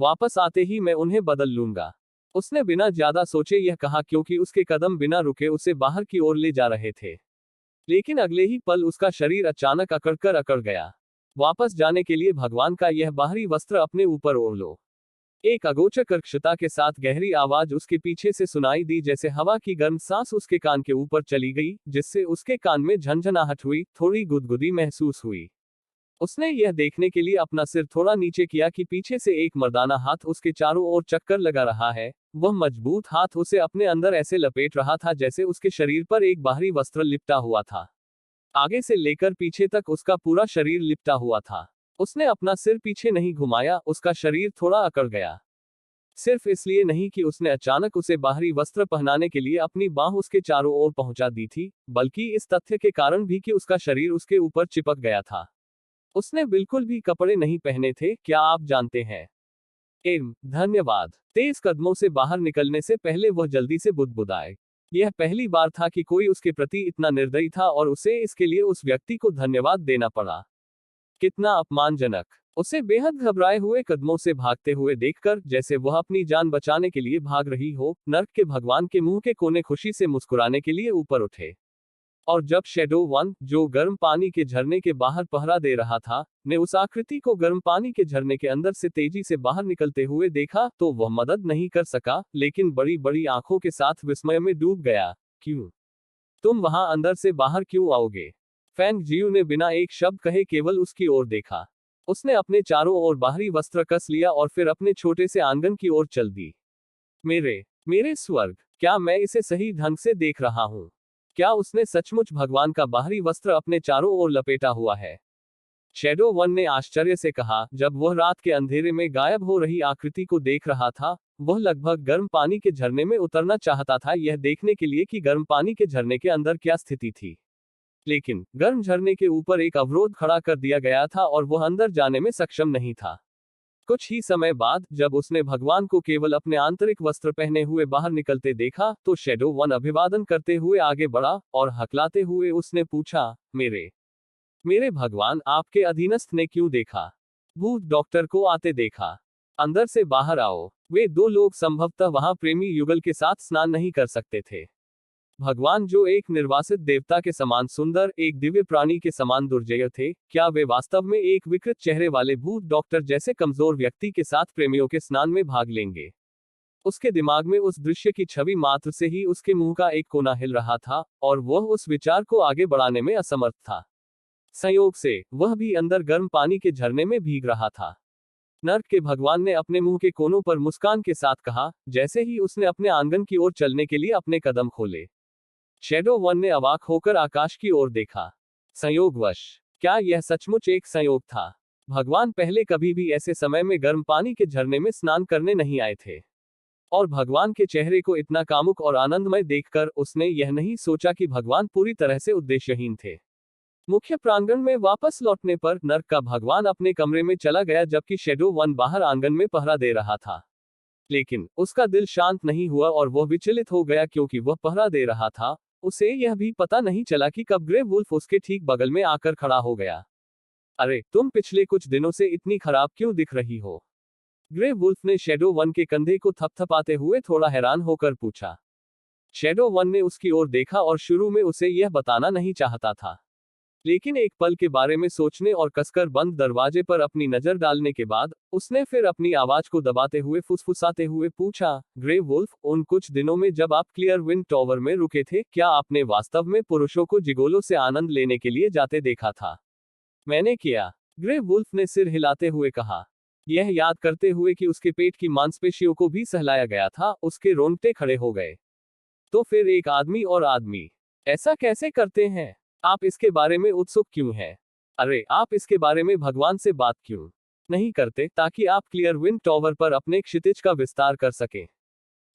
वापस आते ही मैं उन्हें बदल लूंगा। उसने बिना ज्यादा सोचे यह कहा क्योंकि उसके कदम बिना रुके उसे बाहर की ओर ले जा रहे थे। लेकिन अगले ही पल उसका शरीर अचानक अकड़ गया। वापस जाने के लिए भगवान का यह बाहरी वस्त्र अपने ऊपर ओढ़ लो। एक अगोचर अक्षता के साथ गहरी आवाज उसके पीछे से सुनाई दी, जैसे हवा की गर्म सांस उसके कान के ऊपर चली गई, जिससे उसके कान में झंझनाहट हुई, थोड़ी गुदगुदी महसूस हुई। उसने यह देखने के लिए अपना सिर थोड़ा नीचे किया कि पीछे से एक मर्दाना हाथ उसके चारों ओर चक्कर लगा रहा है। वह मजबूत हाथ उसे अपने अंदर ऐसे लपेट रहा था जैसे उसके शरीर पर एक बाहरी वस्त्र लिपटा हुआ था। आगे से लेकर पीछे तक उसका पूरा शरीर लिपटा हुआ था। उसने अपना सिर पीछे नहीं घुमाया, उसका शरीर थोड़ा अकड़ गया। सिर्फ इसलिए नहीं कि उसने अचानक उसे बाहरी वस्त्र पहनाने के लिए अपनी बांह उसके चारों ओर पहुंचा दी थी, बल्कि इस तथ्य के कारण भी कि उसका शरीर उसके ऊपर चिपक गया था। उसने बिल्कुल भी कपड़े नहीं पहने थे, क्या आप जानते हैं? धन्यवाद। तेज कदमों से बाहर निकलने से पहले वह जल्दी से बुदबुदाए। यह पहली बार था कि कोई उसके प्रति इतना निर्दयी था और उसे इसके लिए उस व्यक्ति को धन्यवाद देना पड़ा। कितना अपमानजनक! उसे बेहद घबराए हुए कदमों से भागते हुए देखकर, जैसे वह अपनी जान बचाने के लिए भाग रही हो, नर्क के भगवान के मुंह के कोने खुशी से मुस्कुराने के लिए ऊपर उठे। और जब शैडो वन, जो गर्म पानी के झरने के बाहर पहरा दे रहा था, ने उस आकृति को गर्म पानी के झरने के अंदर से तेजी से बाहर निकलते हुए देखा, तो वह मदद नहीं कर सका, लेकिन बड़ी बड़ी आंखों के साथ विस्मय में डूब गया। क्यों? तुम वहां अंदर से बाहर क्यों आओगे? फैंग जियू ने बिना एक शब्द कहे केवल उसकी ओर देखा। उसने अपने चारों ओर बाहरी वस्त्र कस लिया और फिर अपने छोटे से आंगन की ओर चल दी। मेरे स्वर्ग, क्या मैं इसे सही ढंग से देख रहा हूं? क्या उसने सचमुच भगवान का बाहरी वस्त्र अपने चारों ओर लपेटा हुआ है? शैडो वन ने आश्चर्य से कहा। जब वह रात के अंधेरे में गायब हो रही आकृति को देख रहा था, वह लगभग गर्म पानी के झरने में उतरना चाहता था, यह देखने के लिए कि गर्म पानी के झरने के अंदर क्या स्थिति थी। लेकिन गर्म झरने के ऊपर एक अवरोध खड़ा कर दिया गया था और वह अंदर जाने में सक्षम नहीं था। कुछ ही समय बाद, जब उसने भगवान को केवल अपने आंतरिक वस्त्र पहने हुए बाहर निकलते देखा, तो शैडो वन अभिवादन करते हुए आगे बढ़ा और हकलाते हुए उसने पूछा, मेरे भगवान, आपके अधीनस्थ ने क्यों देखा? भूत डॉक्टर को आते देखा। अंदर से बाहर आओ। वे दो लोग संभवतः वहां प्रेमी युगल के साथ स्नान नहीं कर सकते थे। भगवान, जो एक निर्वासित देवता के समान सुंदर, एक दिव्य प्राणी के समान दुर्जय थे, क्या वे वास्तव में एक विकृत चेहरे वाले भूत डॉक्टर जैसे कमजोर व्यक्ति के साथ प्रेमियों के स्नान में भाग लेंगे? उसके दिमाग में उस दृश्य की छवि मात्र से ही उसके मुंह का एक कोना हिल रहा था, और वह उस विचार को आगे बढ़ाने में असमर्थ था। संयोग से, वह भी अंदर गर्म पानी के झरने में भीग रहा था। नर्क के भगवान ने अपने मुंह के कोनों पर मुस्कान के साथ कहा, जैसे ही उसने अपने आंगन की ओर चलने के लिए अपने कदम खोले। शैडो वन ने अवाक होकर आकाश की ओर देखा। संयोगवश? क्या यह सचमुच एक संयोग था? भगवान पहले कभी भी ऐसे समय में गर्म पानी के झरने में स्नान करने नहीं आए थे। और भगवान के चेहरे को इतना कामुक और आनंदमय देखकर उसने यह नहीं सोचा कि भगवान पूरी तरह से उद्देश्यहीन थे। मुख्य प्रांगण में वापस लौटने पर नर्क का भगवान अपने कमरे में चला गया, जबकि शैडो वन बाहर आंगन में पहरा दे रहा था। लेकिन उसका दिल शांत नहीं हुआ और वह विचलित हो गया, क्योंकि वह पहरा दे रहा था। उसे यह भी पता नहीं चला कि कब ग्रे वुल्फ उसके ठीक बगल में आकर खड़ा हो गया। अरे, तुम पिछले कुछ दिनों से इतनी खराब क्यों दिख रही हो? ग्रे वुल्फ ने शैडो वन के कंधे को थपथपाते हुए थोड़ा हैरान होकर पूछा। शैडो वन ने उसकी ओर देखा और शुरू में उसे यह बताना नहीं चाहता था। लेकिन एक पल के बारे में सोचने और कसकर बंद दरवाजे पर अपनी नजर डालने के बाद, उसने फिर अपनी आवाज को दबाते हुए फुसफुसाते हुए पूछा, ग्रे वुल्फ, उन कुछ दिनों में जब आप क्लियर विंड टॉवर में रुके थे, क्या आपने वास्तव में पुरुषों को जिगोलों से आनंद लेने के लिए जाते देखा था? मैंने किया, ग्रे वुल्फ ने सिर हिलाते हुए कहा। यह याद करते हुए कि उसके पेट की मांसपेशियों को भी सहलाया गया था, उसके रोंगटे खड़े हो गए। तो फिर एक आदमी और आदमी ऐसा कैसे करते हैं? आप इसके बारे में उत्सुक क्यों हैं? अरे, आप इसके बारे में भगवान से बात क्यों नहीं करते, ताकि आप क्लियर विंड टॉवर पर अपने क्षितिज का विस्तार कर सकें?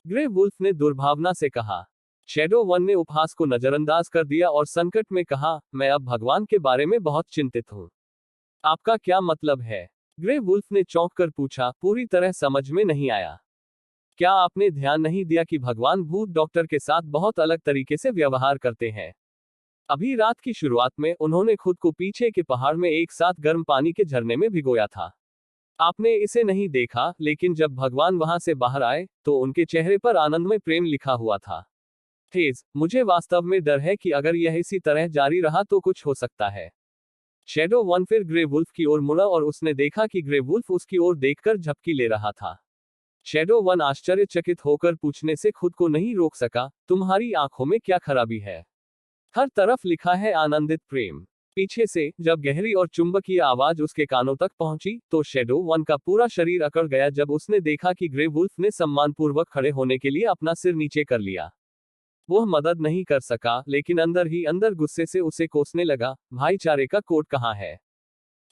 ग्रे वुल्फ ने दुर्भावना से कहा। शैडो वन ने उपहास को नजरअंदाज कर दिया और संकट में कहा, मैं अब भगवान के बारे में बहुत चिंतित हूं। आपका क्या मतलब है? ग्रे वुल्फ ने चौंक कर पूछा, पूरी तरह समझ में नहीं आया। क्या आपने ध्यान नहीं दिया कि भगवान भूत डॉक्टर के साथ बहुत अलग तरीके से व्यवहार करते हैं? अभी रात की शुरुआत में उन्होंने खुद को पीछे के पहाड़ में एक साथ गर्म पानी के झरने में भिगोया था। आपने इसे नहीं देखा, लेकिन जब भगवान वहां से बाहर आए तो उनके चेहरे पर आनंदमय प्रेम लिखा हुआ था। तेज, मुझे वास्तव में डर है कि अगर यह इसी तरह जारी रहा तो कुछ हो सकता है। शैडो वन फिर ग्रे वुल्फ की ओर मुड़ा और उसने देखा कि ग्रे वुल्फ उसकी ओर देखकर झपकी ले रहा था। शैडो वन आश्चर्यचकित होकर पूछने से खुद को नहीं रोक सका, तुम्हारी आंखों में क्या खराबी है? हर तरफ लिखा है आनंदित प्रेम। पीछे से जब गहरी और चुंबकीय आवाज उसके कानों तक पहुंची तो शैडो वन का पूरा शरीर अकड़ गया जब उसने देखा कि ग्रे वुल्फ ने सम्मानपूर्वक खड़े होने के लिए अपना सिर नीचे कर लिया। वह मदद नहीं कर सका, लेकिन अंदर ही अंदर गुस्से से उसे कोसने लगा, भाईचारे का कोड कहाँ है?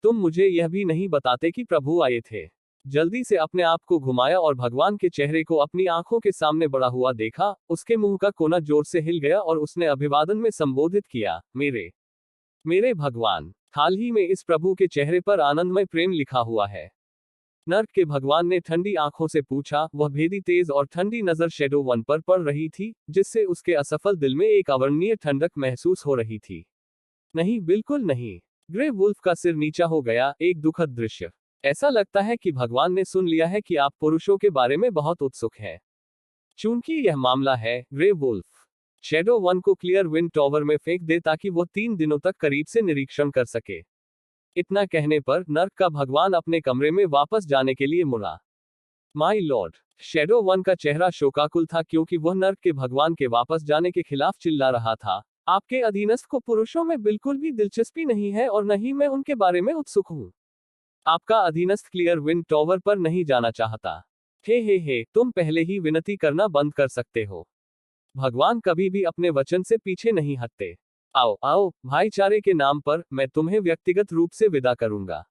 तुम मुझे यह भी नहीं बताते कि प्रभु आए थे। जल्दी से अपने आप को घुमाया और भगवान के चेहरे को अपनी आंखों के सामने बड़ा हुआ देखा। उसके मुंह का कोना जोर से हिल गया और उसने अभिवादन में संबोधित किया, मेरे मेरे भगवान। हाल ही में इस प्रभु के चेहरे पर आनंदमय प्रेम लिखा हुआ है। नर्क के भगवान ने ठंडी आंखों से पूछा। वह भेदी तेज और ठंडी नजर शैडो वन पर पड़ रही थी, जिससे उसके असफल दिल में एक अवर्णनीय ठंडक महसूस हो रही थी। नहीं, बिल्कुल नहीं। ग्रे वुल्फ का सिर नीचा हो गया, एक दुखद दृश्य। ऐसा लगता है कि भगवान ने सुन लिया है कि आप पुरुषों के बारे में बहुत उत्सुक हैं। चूंकि यह मामला है, ग्रे वुल्फ शैडो वन को क्लियर विंड टॉवर में फेंक दे ताकि वो 3 दिनों तक करीब से निरीक्षण कर सके। इतना कहने पर नर्क का भगवान अपने कमरे में वापस जाने के लिए मुड़ा। माई लॉर्ड, शैडो वन का चेहरा शोकाकुल था क्योंकि वह नर्क के भगवान के वापस जाने के खिलाफ चिल्ला रहा था। आपके अधीनस्थ को पुरुषों में बिल्कुल भी दिलचस्पी नहीं है और न ही मैं उनके बारे में उत्सुक हूँ। आपका अधीनस्थ क्लियर विंड टॉवर पर नहीं जाना चाहता। हे, तुम पहले ही विनती करना बंद कर सकते हो। भगवान कभी भी अपने वचन से पीछे नहीं हटते। आओ आओ, भाईचारे के नाम पर मैं तुम्हें व्यक्तिगत रूप से विदा करूंगा।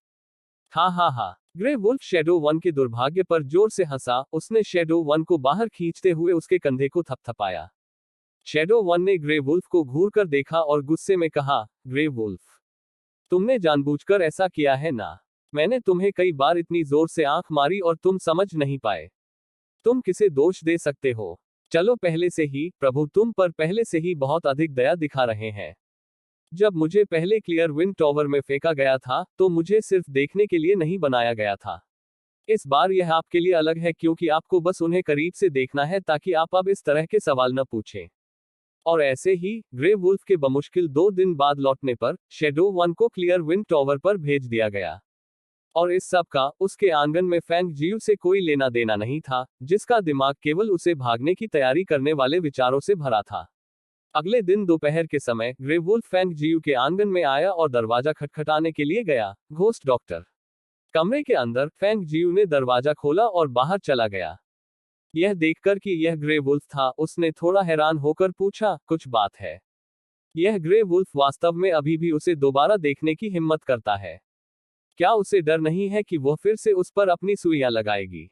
हा। ग्रे वुल्फ शैडो वन के दुर्भाग्य पर जोर से हंसा। उसने शैडो वन को बाहर खींचते हुए उसके कंधे को थपथपाया। शैडो वन ने ग्रे वुल्फ को घूर कर देखा और गुस्से में कहा, ग्रे वुल्फ, तुमने जानबूझकर ऐसा किया है ना? मैंने तुम्हें कई बार इतनी जोर से आंख मारी और तुम समझ नहीं पाए। तुम किसे दोष दे सकते हो? चलो, पहले से ही प्रभु तुम पर पहले से ही बहुत अधिक दया दिखा रहे हैं। जब मुझे पहले क्लियर विंड टॉवर में फेंका गया था तो मुझे सिर्फ देखने के लिए नहीं बनाया गया था। इस बार यह आपके लिए अलग है क्योंकि आपको बस उन्हें करीब से देखना है ताकि आप अब इस तरह के सवाल न पूछें। और ऐसे ही ग्रे वुल्फ के बमुश्किल 2 दिन बाद लौटने पर शैडो वन को क्लियर विंड टॉवर पर भेज दिया गया। और इस सब का उसके आंगन में फैंग जियू से कोई लेना देना नहीं था, जिसका दिमाग केवल उसे भागने की तैयारी करने वाले विचारों से भरा था। अगले दिन दोपहर के समय ग्रे वुल्फ फैंग जियू के आंगन में आया और दरवाजा खटखटाने के लिए गया। Ghost doctor. कमरे के अंदर फैंग जियू ने दरवाजा खोला और बाहर चला गया। यह देखकर कि यह ग्रे वुल्फ था, उसने थोड़ा हैरान होकर पूछा, कुछ बात है? यह ग्रे वुल्फ वास्तव में अभी भी उसे दोबारा देखने की हिम्मत करता है। क्या उसे डर नहीं है कि वह फिर से उस पर अपनी सुइयां लगाएगी?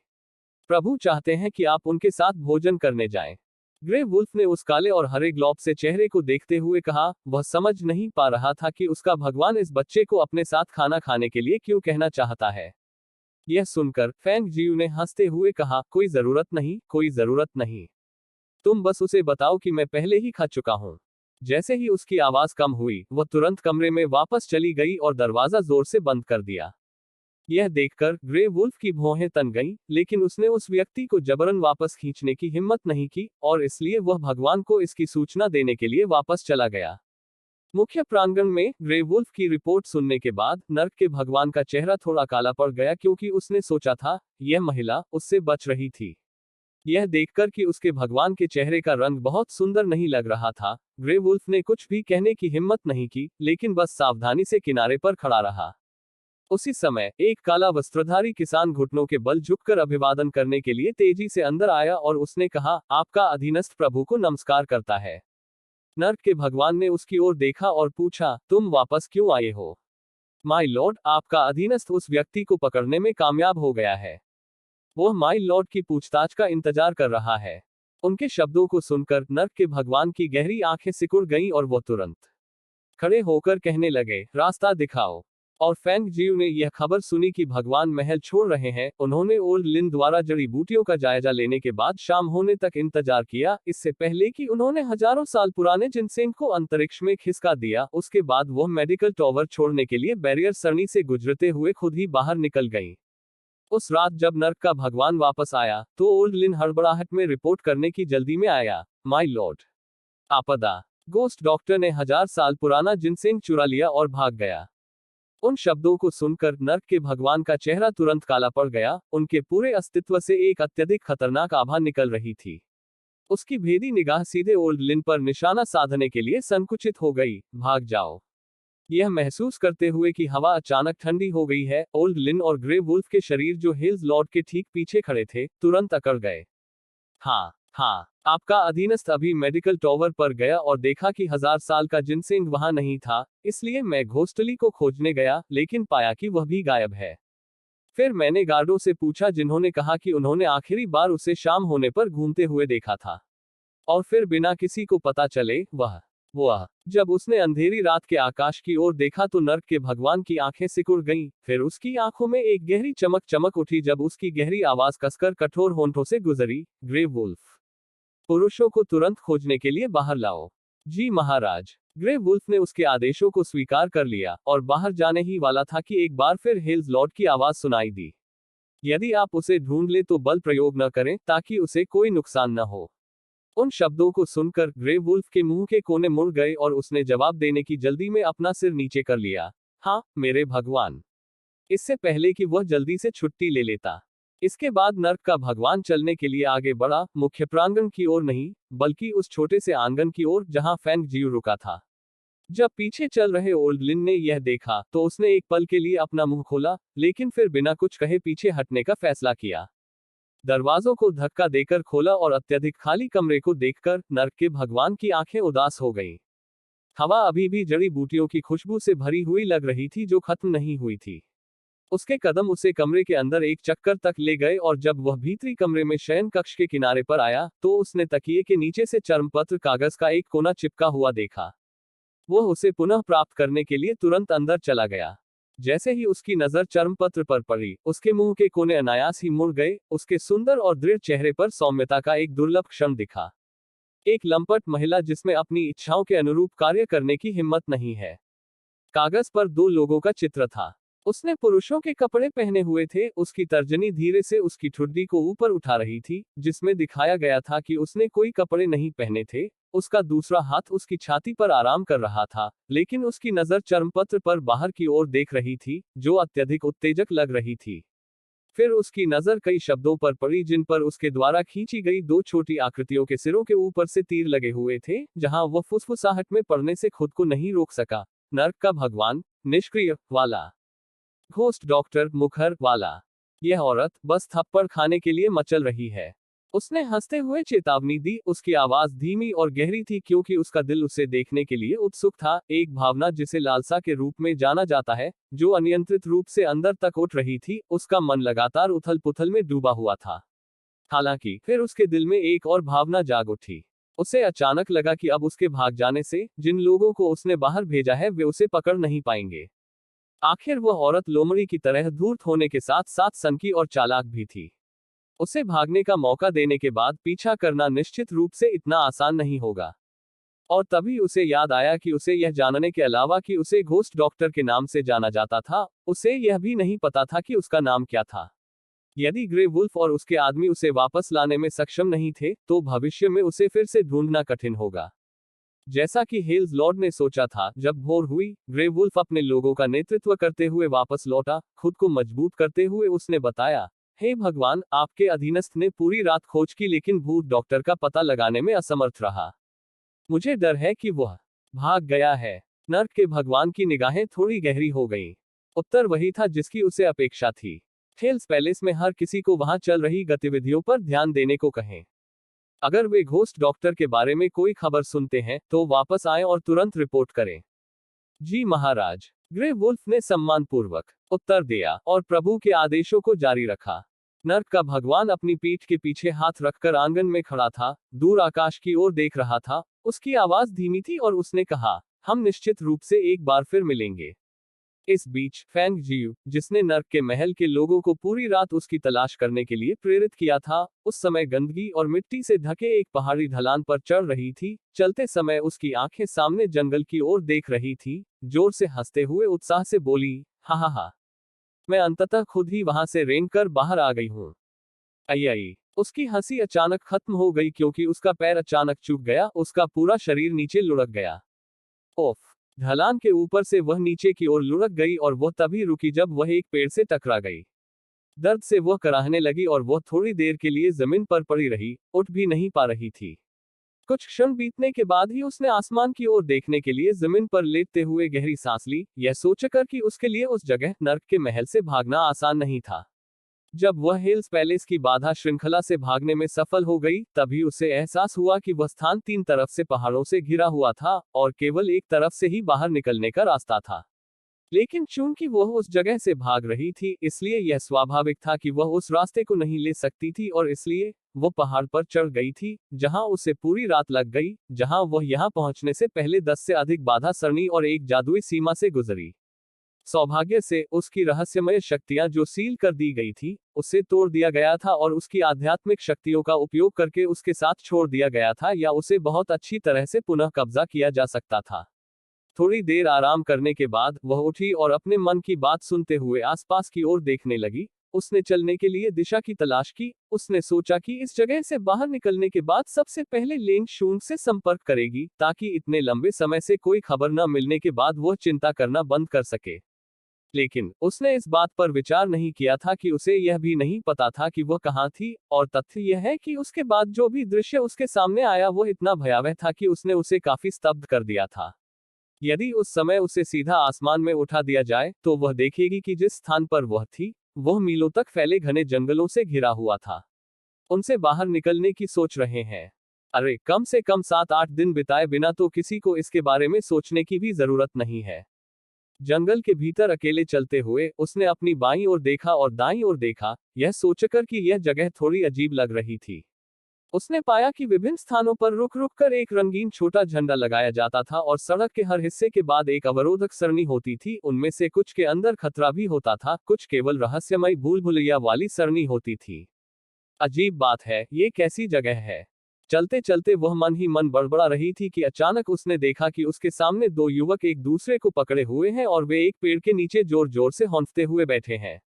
प्रभु चाहते हैं कि आप उनके साथ भोजन करने जाएं। ग्रे वुल्फ ने उस काले और हरे ग्लोब से चेहरे को देखते हुए कहा। वह समझ नहीं पा रहा था कि उसका भगवान इस बच्चे को अपने साथ खाना खाने के लिए क्यों कहना चाहता है। यह सुनकर फैंग जियू ने हंसते हुए कहा, कोई जरूरत नहीं, कोई जरूरत नहीं। तुम बस उसे बताओ कि मैं पहले ही खा चुका हूं। जैसे ही उसकी आवाज कम हुई, वह तुरंत कमरे में वापस चली गई और दरवाजा जोर से बंद कर दिया। यह देखकर ग्रे वुल्फ की भौहें तन गईं, लेकिन उसने उस व्यक्ति को जबरन वापस खींचने की हिम्मत नहीं की और इसलिए वह भगवान को इसकी सूचना देने के लिए वापस चला गया। मुख्य प्रांगण में ग्रे वुल्फ की रिपोर्ट सुनने के बाद नर्क के भगवान का चेहरा थोड़ा काला पड़ गया क्योंकि उसने सोचा था यह महिला उससे बच रही थी। यह देखकर कि उसके भगवान के चेहरे का रंग बहुत सुंदर नहीं लग रहा था, ग्रे वुल्फ ने कुछ भी कहने की हिम्मत नहीं की, लेकिन बस सावधानी से किनारे पर खड़ा रहा। उसी समय एक काला वस्त्रधारी किसान घुटनों के बल झुककर अभिवादन करने के लिए तेजी से अंदर आया और उसने कहा, आपका अधीनस्थ प्रभु को नमस्कार करता है। नर्क के भगवान ने उसकी ओर देखा और पूछा, तुम वापस क्यों आए हो? माय लॉर्ड, आपका अधीनस्थ उस व्यक्ति को पकड़ने में कामयाब हो गया है। वह माय लॉर्ड की पूछताछ का इंतजार कर रहा है। उनके शब्दों को सुनकर नर्क के भगवान की गहरी आंखें सिकुड़ गईं और वो तुरंत खड़े होकर कहने लगे, रास्ता दिखाओ। और फैंग जियू ने यह खबर सुनी कि भगवान महल छोड़ रहे हैं। उन्होंने ओल्ड लिन द्वारा जड़ी बूटियों का जायजा लेने के बाद शाम होने तक इंतजार किया, इससे पहले कि उन्होंने हजारों साल पुराने जिनसेंग को अंतरिक्ष में खिसका दिया। उसके बाद वह मेडिकल टॉवर छोड़ने के लिए बैरियर सरणी से गुजरते हुए खुद ही बाहर निकल गई। उस रात जब नर्क का भगवान वापस आया तो ओल्ड लिन हड़बड़ाहट में रिपोर्ट करने की जल्दी में आया, माय लॉर्ड, आपदा। गोस्ट डॉक्टर ने 1000 साल पुराना जिनसेंग चुरा लिया और भाग गया। उन शब्दों को सुनकर नर्क के भगवान का चेहरा तुरंत काला पड़ गया, उनके पूरे अस्तित्व से एक अत्यधिक खतरनाक आभा निकल रही थी। उसकी भेदी निगाह सीधे ओल्ड लिन पर निशाना साधने के लिए संकुचित हो गई, भाग जाओ। यह महसूस करते हुए कि हवा अचानक ठंडी हो गई है, ओल्ड लिन और ग्रे वुल्फ के शरीर जो हिल्स लॉर्ड के ठीक पीछे खड़े थे, तुरंत अकड़ गए। हाँ हाँ, आपका अधीनस्थ अभी मेडिकल टॉवर पर गया और देखा कि 1000 साल का जिनसेंग वहां नहीं था, इसलिए मैं घोस्टली को खोजने गया, लेकिन पाया कि वह भी गायब है। फिर मैंने गार्डों से पूछा जिन्होंने कहा कि उन्होंने आखिरी बार उसे शाम होने पर घूमते हुए देखा था। और फिर बिना किसी को पता चले वह जब उसने अंधेरी रात के आकाश की ओर देखा तो नर्क के भगवान की आंखें सिकुड़ गईं, फिर उसकी आंखों में एक गहरी चमक चमक उठी जब उसकी गहरी आवाज कसकर कठोर होंठों से गुजरी, ग्रे वुल्फ, पुरुषों को तुरंत खोजने के लिए बाहर लाओ। जी महाराज। ग्रे वुल्फ ने उसके आदेशों को स्वीकार कर लिया और बाहर जाने ही वाला था कि एक बार फिर हिल्स लॉर्ड की आवाज सुनाई दी। यदि आप उसे ढूंढ ले तो बल प्रयोग न करें ताकि उसे कोई नुकसान न हो। उन शब्दों को सुनकर ग्रे वुल्फ के मुंह के कोने मुड़ गए और उसने जवाब देने की जल्दी में अपना सिर नीचे कर लिया, हाँ मेरे भगवान। इससे पहले कि वह जल्दी से छुट्टी ले लेता। इसके बाद नर्क का भगवान चलने के लिए आगे बढ़ा, मुख्य प्रांगण की ओर नहीं, बल्कि उस छोटे से आंगन की ओर जहां फैंग जियू रुका था। जब पीछे चल रहे ओल्ड लिन ने यह देखा तो उसने एक पल के लिए अपना मुंह खोला, लेकिन फिर बिना कुछ कहे पीछे हटने का फैसला किया। दरवाजों को धक्का देकर खोला और अत्यधिक खाली कमरे को देखकर नर्क के भगवान की आंखें उदास हो गईं। हवा अभी भी जड़ी बूटियों की खुशबू से भरी हुई लग रही थी जो खत्म नहीं हुई थी। उसके कदम उसे कमरे के अंदर एक चक्कर तक ले गए और जब वह भीतरी कमरे में शयन कक्ष के किनारे पर आया तो उसने तकिए के नीचे से चर्मपत्र कागज का एक कोना चिपका हुआ देखा। वह उसे पुनः प्राप्त करने के लिए तुरंत अंदर चला गया। जैसे ही उसकी नजर चर्मपत्र पर पड़ी, उसके मुंह के कोने अनायास ही मुड़ गए, उसके सुंदर और दृढ़ चेहरे पर सौम्यता का एक दुर्लभ क्षण दिखा। एक लंपट महिला जिसमें अपनी इच्छाओं के अनुरूप कार्य करने की हिम्मत नहीं है। कागज पर 2 लोगों का चित्र था। उसने पुरुषों के कपड़े पहने हुए थे, उसकी तर्जनी धीरे से उसकी ठुड्डी को ऊपर उठा रही थी, जिसमें दिखाया गया था कि उसने कोई कपड़े नहीं पहने थे। उसका दूसरा हाथ उसकी छाती पर आराम कर रहा था, लेकिन उसकी नजर चर्मपत्र पर बाहर की ओर देख रही थी, जो अत्यधिक उत्तेजक लग रही थी। फिर उसकी नजर कई शब्दों पर पड़ी जिन पर उसके द्वारा खींची गई 2 छोटी आकृतियों के सिरों के ऊपर से तीर लगे हुए थे, जहां वह फुसफुसाहट में पड़ने से खुद को नहीं रोक सका। नर्क का भगवान, निष्क्रिय वाला, घोस्ट डॉक्टर, मुखर वाला। यह औरत बस थप्पड़ खाने के लिए मचल रही है। उसने हंसते हुए चेतावनी दी, उसकी आवाज धीमी और गहरी थी क्योंकि उसका दिल उसे देखने के लिए उत्सुक था, एक भावना जिसे लालसा के रूप में जाना जाता है, जो अनियंत्रित रूप से अंदर तक उठ रही थी। उसका मन लगातार उथल पुथल में डूबा हुआ था। हालांकि फिर उसके दिल में एक और भावना जाग उठी। उसे अचानक लगा कि अब उसके भाग जाने से जिन लोगों को उसने बाहर भेजा है वे उसे पकड़ नहीं पाएंगे। आखिर वह औरत लोमड़ी की तरह धूर्त होने के साथ साथ सनकी और चालाक भी थी। उसे भागने का मौका देने के बाद पीछा करना निश्चित रूप से इतना आसान नहीं होगा। और तभी उसे याद आया कि उसे यह जानने के अलावा कि उसे घोस्ट डॉक्टर के नाम से जाना जाता था, उसे यह भी नहीं पता था कि उसका नाम क्या था। यदि ग्रे वुल्फ और उसके आदमी उसे वापस लाने में सक्षम नहीं थे, तो भविष्य में उसे फिर से ढूंढना कठिन होगा। जैसा कि हेल्स लॉर्ड ने सोचा था, जब भोर हुई, ग्रे वुल्फ अपने लोगों का नेतृत्व करते हुए वापस लौटा। खुद को मजबूत करते हुए उसने बताया, हे भगवान, आपके अधीनस्थ ने पूरी रात खोज की लेकिन भूत डॉक्टर का पता लगाने में असमर्थ रहा। मुझे डर है कि वह भाग गया है। नर्क के भगवान की निगाहें थोड़ी गहरी हो गईं। उत्तर वही था जिसकी उसे अपेक्षा थी। हेल्स पैलेस में हर किसी को वहां चल रही गतिविधियों पर ध्यान देने को कहें। अगर वे घोस्ट डॉक्टर के बारे में कोई खबर सुनते हैं तो वापस आएं और तुरंत रिपोर्ट करें। जी महाराज, ग्रे वुल्फ ने सम्मानपूर्वक उत्तर दिया और प्रभु के आदेशों को जारी रखा। नर्क का भगवान अपनी पीठ के पीछे हाथ रखकर आंगन में खड़ा था, दूर आकाश की ओर देख रहा था। उसकी आवाज धीमी थी और उसने कहा, हम निश्चित रूप से एक बार फिर मिलेंगे। इस बीच फैंग जियू, जिसने नर्क के महल के लोगों को पूरी रात उसकी तलाश करने के लिए प्रेरित किया था, उस समय गंदगी और मिट्टी से ढके एक पहाड़ी ढलान पर चढ़ रही थी। चलते समय उसकी आंखें सामने जंगल की ओर देख रही थी। जोर से हंसते हुए उत्साह से बोली, हा हा हा, मैं अंततः खुद ही वहां से रेंग कर बाहर आ गई हूँ। आई। उसकी हंसी अचानक खत्म हो गई क्योंकि उसका पैर अचानक चूक गया, उसका पूरा शरीर नीचे लुढ़क गया। ओफ! ढलान के ऊपर से वह नीचे की ओर लुढ़क गई और वह तभी रुकी जब वह एक पेड़ से टकरा गई। दर्द से वह कराहने लगी और वह थोड़ी देर के लिए जमीन पर पड़ी रही, उठ भी नहीं पा रही थी। कुछ क्षण बीतने के बाद ही उसने आसमान की ओर देखने के लिए जमीन पर लेटते हुए गहरी सांस ली, यह सोचकर कि उसके लिए उस जगह नर्क के महल से भागना आसान नहीं था। जब वह हिल्स पैलेस की बाधा श्रृंखला से भागने में सफल हो गई, तभी उसे एहसास हुआ कि वह स्थान 3 तरफ से पहाड़ों से घिरा हुआ था और केवल एक तरफ से ही बाहर निकलने का रास्ता था। लेकिन चूंकि वह उस जगह से भाग रही थी, इसलिए यह स्वाभाविक था कि वह उस रास्ते को नहीं ले सकती थी और इसलिए वो पहाड़ पर चढ़ गई थी, जहां उसे पूरी रात लग गई, जहां वह यहां पहुंचने से पहले 10 से अधिक बाधा सरणी और एक जादुई सीमा से गुजरी। सौभाग्य से उसकी रहस्यमय शक्तियां जो सील कर दी गई थी, उसे तोड़ दिया गया था और उसकी आध्यात्मिक शक्तियों का उपयोग करके उसके साथ छोड़ दिया गया था या उसे बहुत अच्छी तरह से पुनः कब्जा किया जा सकता था। थोड़ी देर आराम करने के बाद वह उठी और अपने मन की बात सुनते हुए आसपास की ओर देखने लगी। उसने चलने के लिए दिशा की तलाश की। उसने सोचा कि इस जगह से बाहर निकलने के बाद सबसे पहले लेंग शूंग से संपर्क करेगी, ताकि इतने लंबे समय से कोई खबर न मिलने के बाद वह चिंता करना बंद कर सके। लेकिन उसने इस बात पर विचार नहीं किया था कि उसे यह भी नहीं पता था कि वह कहाँ थी, और तथ्य यह है कि उसके बाद जो भी दृश्य उसके सामने आया वह इतना भयावह था कि उसने उसे काफी स्तब्ध कर दिया था। यदि उस समय उसे सीधा आसमान में उठा दिया जाए, तो वह देखेगी कि जिस स्थान पर वह थी, वह मीलों तक फैले घने जंगलों से घिरा हुआ था। उनसे बाहर निकलने की सोच रहे हैं। अरे, कम से कम 7-8 दिन बिताए बिना तो किसी को इसके बारे में सोचने की भी जरूरत नहीं है। जंगल के भीतर अकेले चलते हुए उसने अपनी बाईं ओर देखा और दाईं ओर देखा, यह सोचकर कि यह जगह थोड़ी अजीब लग रही थी। उसने पाया कि विभिन्न स्थानों पर रुक रुक कर एक रंगीन छोटा झंडा लगाया जाता था और सड़क के हर हिस्से के बाद एक अवरोधक सरणी होती थी। उनमें से कुछ के अंदर खतरा भी होता था, कुछ केवल रहस्यमय भूल भुलैया वाली सरणी होती थी। अजीब बात है, ये कैसी जगह है। चलते चलते वह मन ही मन बड़बड़ा रही थी कि अचानक उसने देखा कि उसके सामने 2 युवक एक दूसरे को पकड़े हुए हैं और वे एक पेड़ के नीचे जोर जोर से हौंफते हुए बैठे हैं।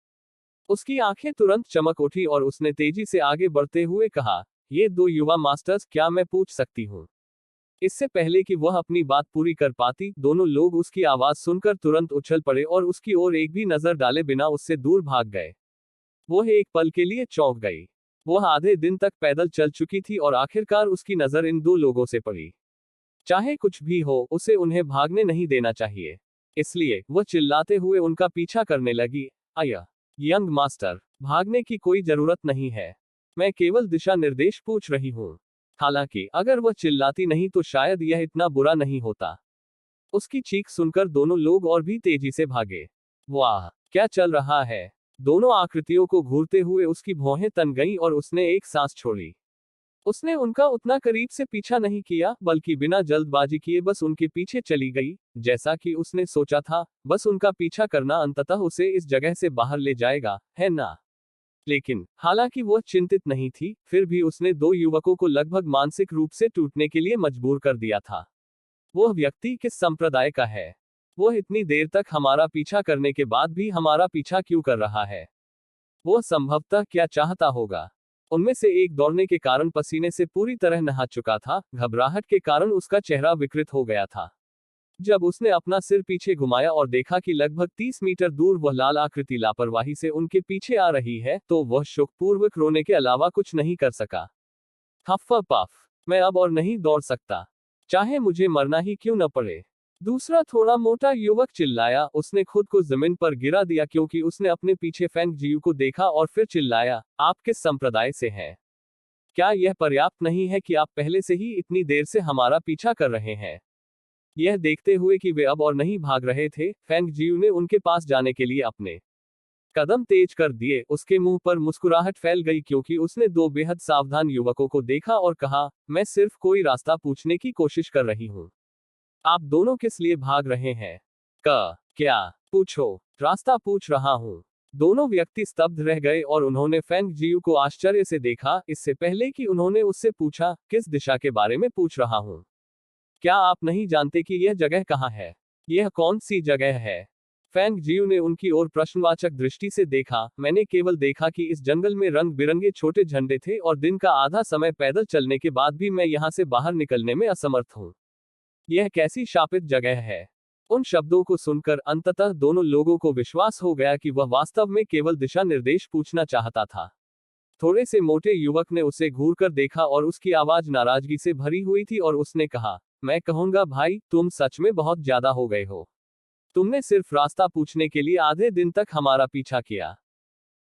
उसकी आंखें तुरंत चमक उठी और उसने तेजी से आगे बढ़ते हुए कहा, ये 2 युवा मास्टर्स, क्या मैं पूछ सकती हूँ? इससे पहले कि वह अपनी बात पूरी कर पाती, दोनों लोग उसकी आवाज सुनकर तुरंत उछल पड़े और उसकी ओर एक भी नजर डाले बिना उससे दूर भाग गए। वह एक पल के लिए चौंक गई। वह आधे दिन तक पैदल चल चुकी थी और आखिरकार उसकी नजर इन 2 लोगों से पड़ी। चाहे कुछ भी हो, उसे उन्हें भागने नहीं देना चाहिए। इसलिए वह चिल्लाते हुए उनका पीछा करने लगी। आया, यंग मास्टर, भागने की कोई जरूरत नहीं है। मैं केवल दिशा निर्देश पूछ रही हूँ। हालांकि अगर वह चिल्लाती नहीं तो शायद यह इतना बुरा नहीं होता। उसकी चीख सुनकर दोनों लोग और भी तेजी से भागे। वाह, क्या चल रहा है। दोनों आकृतियों को घूरते हुए उसकी भौहें तन गईं और उसने एक सांस छोड़ी। उसने उनका उतना करीब से पीछा नहीं किया, बल्कि बिना जल्दबाजी किए बस उनके पीछे चली गई। जैसा कि उसने सोचा था, बस उनका पीछा करना अंततः उसे इस जगह से बाहर ले जाएगा, है ना? लेकिन हालांकि वह चिंतित नहीं थी, फिर भी उसने 2 युवकों को लगभग मानसिक रूप से टूटने के लिए मजबूर कर दिया था। वह व्यक्ति किस संप्रदाय का है? वह इतनी देर तक हमारा पीछा करने के बाद भी हमारा पीछा क्यों कर रहा है? वह संभवतः क्या चाहता होगा? उनमें से एक दौड़ने के कारण पसीने से पूरी तरह नहा चुका था, घबराहट के कारण उसका चेहरा विकृत हो गया था। जब उसने अपना सिर पीछे घुमाया और देखा कि लगभग 30 मीटर दूर वह लाल आकृति लापरवाही से उनके पीछे आ रही है, तो वह शोकपूर्वक रोने के अलावा कुछ नहीं कर सका। हफ्फ पफ, मैं अब और नहीं दौड़ सकता, चाहे मुझे मरना ही क्यों न पड़े। दूसरा थोड़ा मोटा युवक चिल्लाया। उसने खुद को जमीन पर गिरा दिया क्योंकि उसने अपने पीछे फेंग जियू को देखा और फिर चिल्लाया, आप किस संप्रदाय से हैं? क्या यह पर्याप्त नहीं है कि आप पहले से ही इतनी देर से हमारा पीछा कर रहे हैं? यह देखते हुए कि वे अब और नहीं भाग रहे थे, फेंग जियू ने उनके पास जाने के लिए अपने कदम तेज कर दिए। उसके मुंह पर मुस्कुराहट फैल गई क्योंकि उसने 2 बेहद सावधान युवकों को देखा और कहा, मैं सिर्फ कोई रास्ता पूछने की कोशिश कर रही हूँ। आप दोनों किस लिए भाग रहे हैं? क्या पूछो, रास्ता पूछ रहा हूँ। दोनों व्यक्ति स्तब्ध रह गए और उन्होंने फेंग जियू को आश्चर्य से देखा, इससे पहले कि उन्होंने उससे पूछा, किस दिशा के बारे में पूछ रहा हूँ? क्या आप नहीं जानते कि यह जगह कहाँ है? यह कौन सी जगह है? फैंग जियू ने उनकी ओर प्रश्नवाचक दृष्टि से देखा। मैंने केवल देखा कि इस जंगल में रंग बिरंगे छोटे झंडे थे और दिन का आधा समय पैदल चलने के बाद भी मैं यहाँ से बाहर निकलने में असमर्थ हूँ। यह कैसी शापित जगह है। उन शब्दों को सुनकर अंततः दोनों लोगों को विश्वास हो गया कि वह वास्तव में केवल दिशा निर्देश पूछना चाहता था। थोड़े से मोटे युवक ने उसे घूरकर देखा और उसकी आवाज नाराजगी से भरी हुई थी और उसने कहा, मैं कहूंगा भाई, तुम सच में बहुत ज्यादा हो गए हो। तुमने सिर्फ रास्ता पूछने के लिए आधे दिन तक हमारा पीछा किया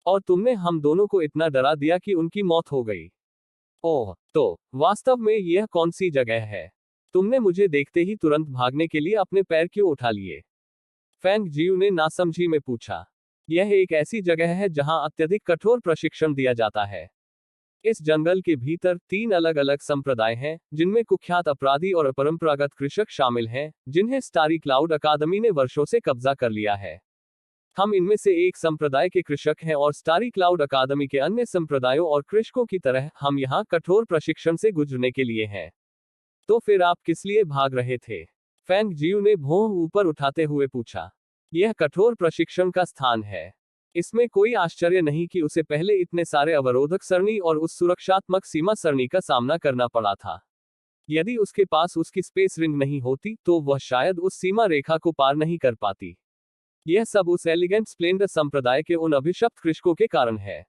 और तुमने हम दोनों को इतना डरा दिया कि उनकी मौत हो गई। ओह, तो वास्तव में यह कौन सी जगह है? तुमने मुझे देखते ही तुरंत भागने के लिए अपने पैर क्यों उठा लिए? फैंग जियू ने नासमझी में पूछा। यह एक ऐसी जगह है जहां अत्यधिक कठोर प्रशिक्षण दिया जाता है। इस जंगल के भीतर 3 अलग अलग संप्रदाय हैं, जिनमें कुख्यात अपराधी और अपरंपरागत कृषक शामिल हैं, जिन्हें स्टारी क्लाउड अकादमी ने वर्षों से कब्जा कर लिया है। हम इनमें से एक संप्रदाय के कृषक हैं और स्टारी क्लाउड अकादमी के अन्य संप्रदायों और कृषकों की तरह हम यहाँ कठोर प्रशिक्षण से गुजरने के लिए हैं। तो फिर आप किस लिए भाग रहे थे? फैंग जियू ने भौं ऊपर उठाते हुए पूछा। यह कठोर प्रशिक्षण का स्थान है। इसमें कोई आश्चर्य नहीं कि उसे पहले इतने सारे अवरोधक सरणी और उस सुरक्षात्मक सीमा सरणी का सामना करना पड़ा था। यदि उसके पास उसकी स्पेस रिंग नहीं होती तो वह शायद उस सीमा रेखा को पार नहीं कर पाती। यह सब उस एलिगेंट स्प्लेंडर संप्रदाय के उन अभिशप्त कृषकों के कारण है।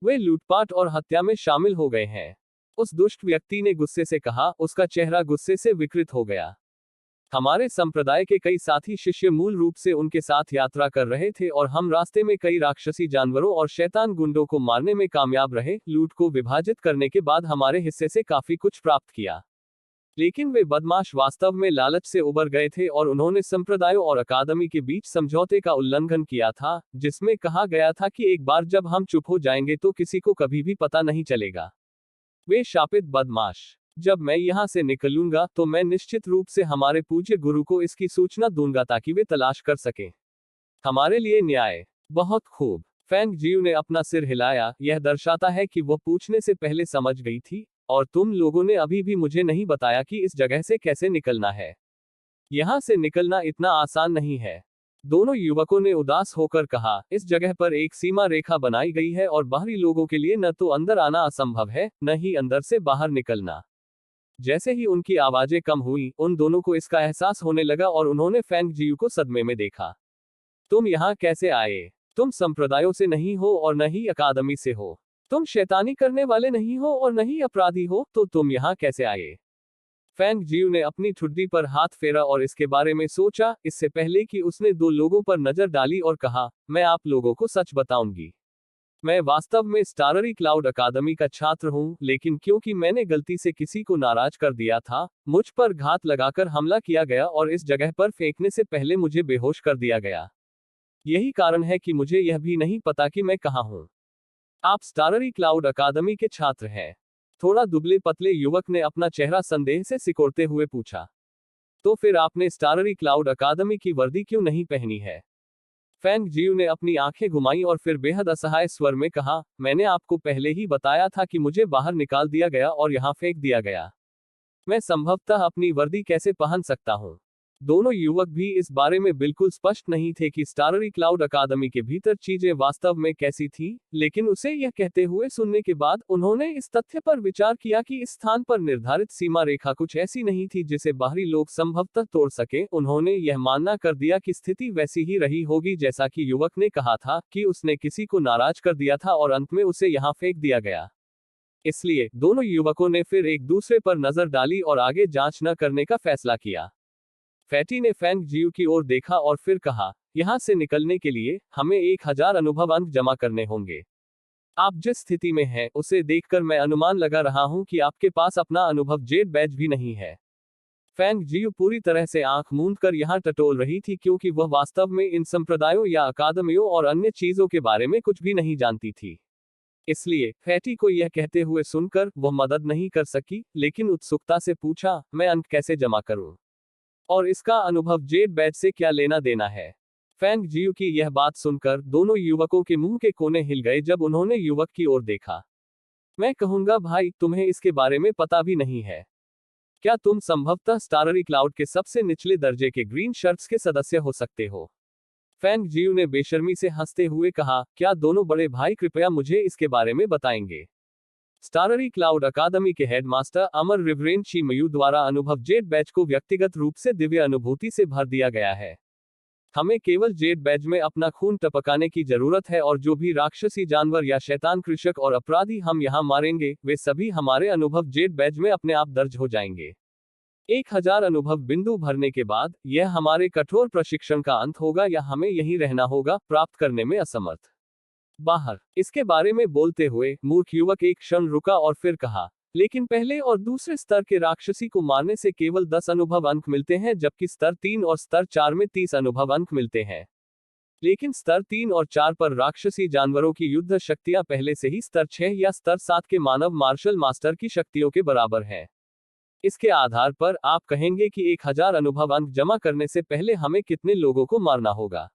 वे लूटपाट और हत्या में शामिल हो गए हैं। उस दुष्ट व्यक्ति ने गुस्से से कहा, उसका चेहरा गुस्से से विकृत हो गया। हमारे संप्रदाय के कई साथी शिष्य मूल रूप से उनके साथ यात्रा कर रहे थे और हम रास्ते में कई राक्षसी जानवरों और शैतान गुंडों को मारने में कामयाब रहे। लूट को विभाजित करने के बाद हमारे हिस्से से काफी कुछ प्राप्त किया, लेकिन वे बदमाश वास्तव में लालच से उबर गए थे और उन्होंने संप्रदायों और अकादमी के बीच समझौते का उल्लंघन किया था, जिसमें कहा गया था कि एक बार जब हम चुप हो जाएंगे तो किसी को कभी भी पता नहीं चलेगा। वे शापित बदमाश। जब मैं यहाँ से निकलूंगा तो मैं निश्चित रूप से हमारे पूज्य गुरु को इसकी सूचना दूंगा ताकि वे तलाश कर सकें हमारे लिए न्याय। बहुत खूब। फैंग जियू ने अपना सिर हिलाया। यह दर्शाता है कि वह पूछने से पहले समझ गई थी, और तुम लोगों ने अभी भी मुझे नहीं बताया कि इस जगह से कैसे निकलना है। यहाँ से निकलना इतना आसान नहीं है। दोनों युवकों ने उदास होकर कहा, इस जगह पर एक सीमा रेखा बनाई गई है और बाहरी लोगों के लिए न तो अंदर आना असंभव है, न ही अंदर से बाहर निकलना। जैसे ही उनकी आवाजें कम हुई, उन दोनों को इसका एहसास होने लगा और उन्होंने फैंग जियू को सदमे में देखा। तुम यहाँ कैसे आए? तुम संप्रदायों से नहीं हो और न ही अकादमी से हो। तुम शैतानी करने वाले नहीं हो और न ही अपराधी हो, तो तुम यहाँ कैसे आए? फैंग जियू ने अपनी ठुड्डी पर हाथ फेरा और इसके बारे में सोचा, इससे पहले कि उसने 2 लोगों पर नजर डाली और कहा, मैं आप लोगों को सच बताऊंगी। मैं वास्तव में स्टाररी क्लाउड अकादमी का छात्र हूं, लेकिन क्योंकि मैंने गलती से किसी को नाराज कर दिया था, मुझ पर घात लगाकर हमला किया गया और इस जगह पर फेंकने से पहले मुझे बेहोश कर दिया गया। यही कारण है कि मुझे यह भी नहीं पता कि मैं कहाँ हूँ। आप स्टाररी क्लाउड अकादमी के छात्र हैं? थोड़ा दुबले पतले युवक ने अपना चेहरा संदेह से सिकोड़ते हुए पूछा। तो फिर आपने स्टाररी क्लाउड अकादमी की वर्दी क्यों नहीं पहनी है? फैंग जियू ने अपनी आंखें घुमाई और फिर बेहद असहाय स्वर में कहा, मैंने आपको पहले ही बताया था कि मुझे बाहर निकाल दिया गया और यहाँ फेंक दिया गया। मैं संभवतः अपनी वर्दी कैसे पहन सकता हूँ? दोनों युवक भी इस बारे में बिल्कुल स्पष्ट नहीं थे कि स्टाररी क्लाउड अकादमी के भीतर चीजें वास्तव में कैसी थी, लेकिन उसे यह कहते हुए सुनने के बाद उन्होंने इस तथ्य पर विचार किया कि इस स्थान पर निर्धारित सीमा रेखा कुछ ऐसी नहीं थी जिसे बाहरी लोग संभवतः तोड़ सके। उन्होंने यह मानना कर दिया कि स्थिति वैसी ही रही होगी जैसा कि युवक ने कहा था कि उसने किसी को नाराज कर दिया था और अंत में उसे यहाँ फेंक दिया गया। इसलिए दोनों युवकों ने फिर एक दूसरे पर नजर डाली और आगे जांच न करने का फैसला किया। फैटी ने फैंग जियू की ओर देखा और फिर कहा, यहाँ से निकलने के लिए हमें 1000 अनुभव अंक जमा करने होंगे। आप जिस स्थिति में हैं उसे देखकर मैं अनुमान लगा रहा हूं कि आपके पास अपना अनुभव जेड बैज भी नहीं है। फैंग जियू पूरी तरह से आंख मूंद कर यहाँ टटोल रही थी क्योंकि वह वास्तव में इन संप्रदायों या अकादमियों और अन्य चीजों के बारे में कुछ भी नहीं जानती थी। इसलिए फैटी को यह कहते हुए सुनकर वह मदद नहीं कर सकी, लेकिन उत्सुकता से पूछा, मैं अंक कैसे जमा करूं? और इसका अनुभव जेड बैज से क्या लेना देना है? फैंग जियू की यह बात सुनकर दोनों युवकों के मुंह के कोने हिल गए जब उन्होंने युवक की ओर देखा। मैं कहूंगा भाई, तुम्हें इसके बारे में पता भी नहीं है। क्या तुम संभवतः स्टाररी क्लाउड के सबसे निचले दर्जे के ग्रीन शर्ट्स के सदस्य हो सकते हो? फैंग जियू ने बेशर्मी से हंसते हुए कहा, क्या दोनों बड़े भाई कृपया मुझे इसके बारे में बताएंगे। स्टाररी क्लाउड अकादमी के हेडमास्टर अमर रिवरेंड शी मयू द्वारा अनुभव जेड बैच को व्यक्तिगत रूप से दिव्य अनुभूति से भर दिया गया है। हमें केवल जेड बैच में अपना खून टपकाने की जरूरत है और जो भी राक्षसी जानवर या शैतान कृषक और अपराधी हम यहाँ मारेंगे वे सभी हमारे अनुभव जेड बैच में अपने आप दर्ज हो जाएंगे। 1000 अनुभव बिंदु भरने के बाद यह हमारे कठोर प्रशिक्षण का अंत होगा या हमें यहीं रहना होगा, प्राप्त करने में असमर्थ। बाहर। इसके बारे में बोलते हुए मूर्ख युवक एक क्षण रुका और फिर कहा, लेकिन पहले और दूसरे स्तर के राक्षसी को मारने से केवल 10 अनुभव अंक मिलते हैं, जबकि स्तर 3 और स्तर 4 में 30 अनुभव अंक मिलते हैं। लेकिन स्तर 3 और 4 पर राक्षसी जानवरों की युद्ध शक्तियां पहले से ही स्तर 6 या स्तर 7 के मानव मार्शल मास्टर की शक्तियों के बराबर है। इसके आधार पर आप कहेंगे कि 1000 अनुभव अंक जमा करने से पहले हमें कितने लोगों को मारना होगा।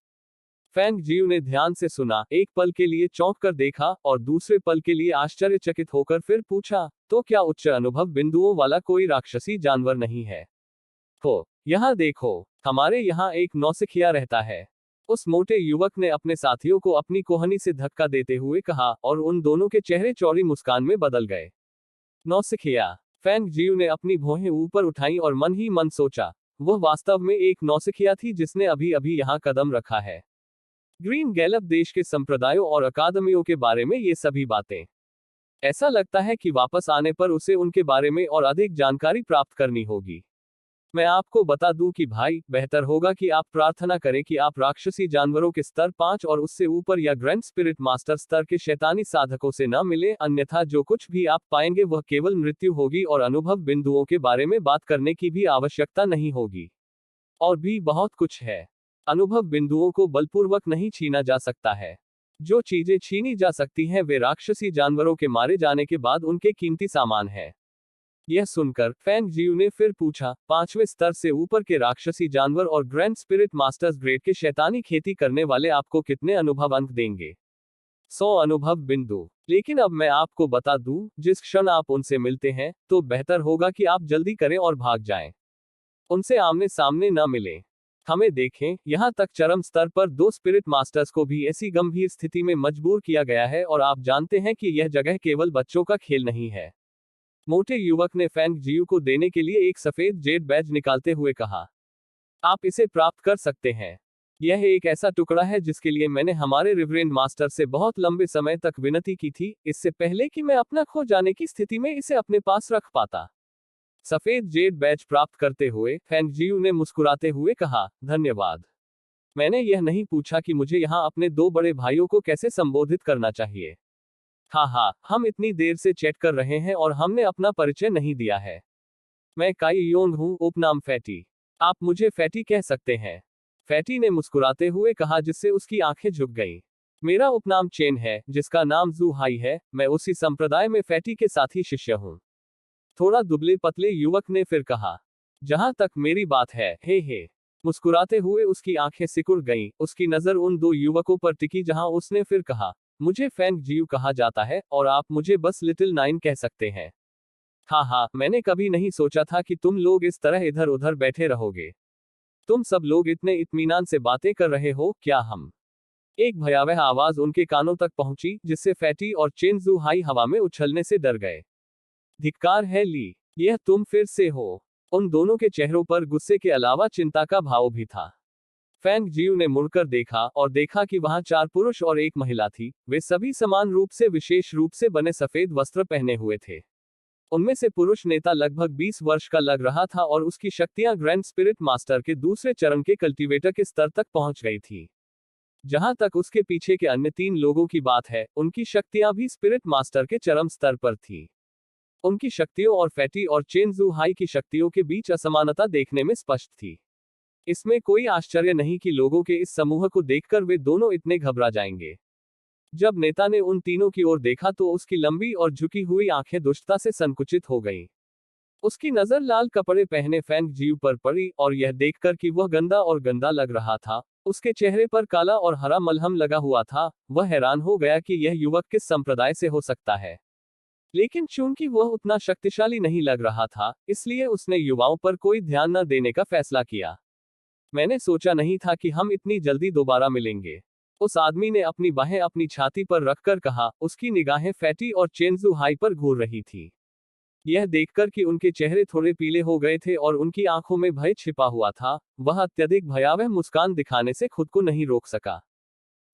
फैंग जियू ने ध्यान से सुना, एक पल के लिए चौंक कर देखा और दूसरे पल के लिए आश्चर्यचकित होकर फिर पूछा, तो क्या उच्च अनुभव बिंदुओं वाला कोई राक्षसी जानवर नहीं है? हो, यहाँ देखो, हमारे यहाँ एक नौसिखिया रहता है। उस मोटे युवक ने अपने साथियों को अपनी कोहनी से धक्का देते हुए कहा और उन दोनों के चेहरे चौड़ी मुस्कान में बदल गए। नौसिखिया। फैंग जियू ने अपनी भौहें ऊपर उठाई और मन ही मन सोचा, वह वास्तव में एक नौसिखिया थी जिसने अभी अभी यहाँ कदम रखा है। ग्रीन गैलप देश के संप्रदायों और अकादमियों के बारे में ये सभी बातें। ऐसा लगता है कि वापस आने पर उसे उनके बारे में और अधिक जानकारी प्राप्त करनी होगी। मैं आपको बता दूं कि भाई, बेहतर होगा कि आप प्रार्थना करें कि आप राक्षसी जानवरों के स्तर 5 और उससे ऊपर या ग्रैंड स्पिरिट मास्टर स्तर के शैतानी साधकों से न मिलें, अन्यथा जो कुछ भी आप पाएंगे वह केवल मृत्यु होगी और अनुभव बिंदुओं के बारे में बात करने की भी आवश्यकता नहीं होगी। और भी बहुत कुछ है। अनुभव बिंदुओं को बलपूर्वक नहीं छीना जा सकता है। जो चीजें छीनी जा सकती हैं वे राक्षसी जानवरों के मारे जाने के बाद उनके कीमती सामान है। यह सुनकर फैंग जियू ने फिर पूछा, 5वें स्तर से ऊपर के राक्षसी जानवर और ग्रैंड स्पिरिट मास्टर्स ग्रेड के शैतानी खेती करने वाले आपको कितने अनुभव अंक देंगे? 100 अनुभव बिंदु। लेकिन अब मैं आपको बता दूं, जिस क्षण आप उनसे मिलते हैं तो बेहतर होगा कि आप जल्दी करें और भाग जाएं। उनसे आमने सामने न मिलें। हमें देखें, यहाँ तक चरम स्तर पर 2 स्पिरिट मास्टर्स को भी ऐसी गंभीर स्थिति में मजबूर किया गया है और आप जानते हैं कि यह जगह केवल बच्चों का खेल नहीं है। मोटे युवक ने फैंग जियू को देने के लिए एक सफेद जेड बैज निकालते हुए कहा, आप इसे प्राप्त कर सकते हैं। यह एक ऐसा टुकड़ा है जिसके लिए मैंने हमारे रिवरेंड मास्टर से बहुत लंबे समय तक विनती की थी, इससे पहले कि मैं अपना खो जाने की स्थिति में इसे अपने पास रख पाता। सफेद जेड बैज प्राप्त करते हुए फैंग जियू ने मुस्कुराते हुए कहा, धन्यवाद। मैंने यह नहीं पूछा कि मुझे यहाँ अपने 2 बड़े भाइयों को कैसे संबोधित करना चाहिए। हाँ, हम इतनी देर से चैट कर रहे हैं और हमने अपना परिचय नहीं दिया है। मैं काई योंग हूँ, उपनाम फैटी। आप मुझे फैटी कह सकते हैं। फैटी ने मुस्कुराते हुए कहा जिससे उसकी आंखें झुक गईं। मेरा उपनाम चेन है, जिसका नाम जू हाई है। मैं उसी संप्रदाय में फैटी के साथी शिष्य हूँ। थोड़ा दुबले पतले युवक ने फिर कहा, जहां तक मेरी बात है, हे। मुस्कुराते हुए उसकी आंखें सिकुड़ गईं। उसकी नजर उन 2 युवकों पर टिकी जहां उसने फिर कहा, मुझे फैंग जियू कहा जाता है और आप मुझे बस लिटिल नाइन कह सकते हैं। हाँ, मैंने कभी नहीं सोचा था कि तुम लोग इस तरह इधर उधर बैठे रहोगे। तुम सब लोग इतने इत्मीनान से बातें कर रहे हो, क्या हम? एक भयावह आवाज उनके कानों तक पहुंची जिससे फैटी और चेन जू हाई हवा में उछलने से डर गए। धिक्कार है ली, यह तुम फिर से हो। उन दोनों के चेहरों पर गुस्से के अलावा चिंता का भाव भी था। फैंग जियू ने मुड़कर देखा और देखा कि वहां 4 पुरुष और एक महिला थी। वे सभी समान रूप से विशेष रूप से बने सफेद वस्त्र पहने हुए थे। उनमें से पुरुष नेता लगभग 20 वर्ष का लग रहा था और उसकी शक्तियां ग्रैंड स्पिरिट मास्टर के दूसरे चरण के कल्टीवेटर के स्तर तक पहुंच गई थी। जहां तक उसके पीछे के अन्य 3 लोगों की बात है, उनकी शक्तियां भी स्पिरिट मास्टर के चरम स्तर पर थी। उनकी शक्तियों और फैटी और चेन जू हाई की शक्तियों के बीच असमानता देखने में स्पष्ट थी। इसमें कोई आश्चर्य नहीं कि लोगों के इस समूह को देखकर वे दोनों इतने घबरा जाएंगे। जब नेता ने उन तीनों की ओर देखा तो उसकी लंबी और झुकी हुई आंखें दुष्टता से संकुचित हो गईं। उसकी नजर लाल कपड़े पहने फैंग जियू पर पड़ी और यह देखकर कि वह गंदा लग रहा था, उसके चेहरे पर काला और हरा मलहम लगा हुआ था, वह हैरान हो गया कि यह युवक किस संप्रदाय से हो सकता है। लेकिन चूंकि वह उतना शक्तिशाली नहीं लग रहा था, इसलिए उसने युवाओं पर कोई ध्यान न देने का फैसला किया। मैंने सोचा नहीं था कि हम इतनी जल्दी दोबारा मिलेंगे। उस आदमी ने अपनी बाहें अपनी छाती पर रखकर कहा, उसकी निगाहें फैटी और चेंजू हाई पर घूर रही थी। यह देखकर कि उनके चेहरे थोड़े पीले हो गए थे और उनकी आंखों में भय छिपा हुआ था, वह अत्यधिक भयावह मुस्कान दिखाने से खुद को नहीं रोक सका।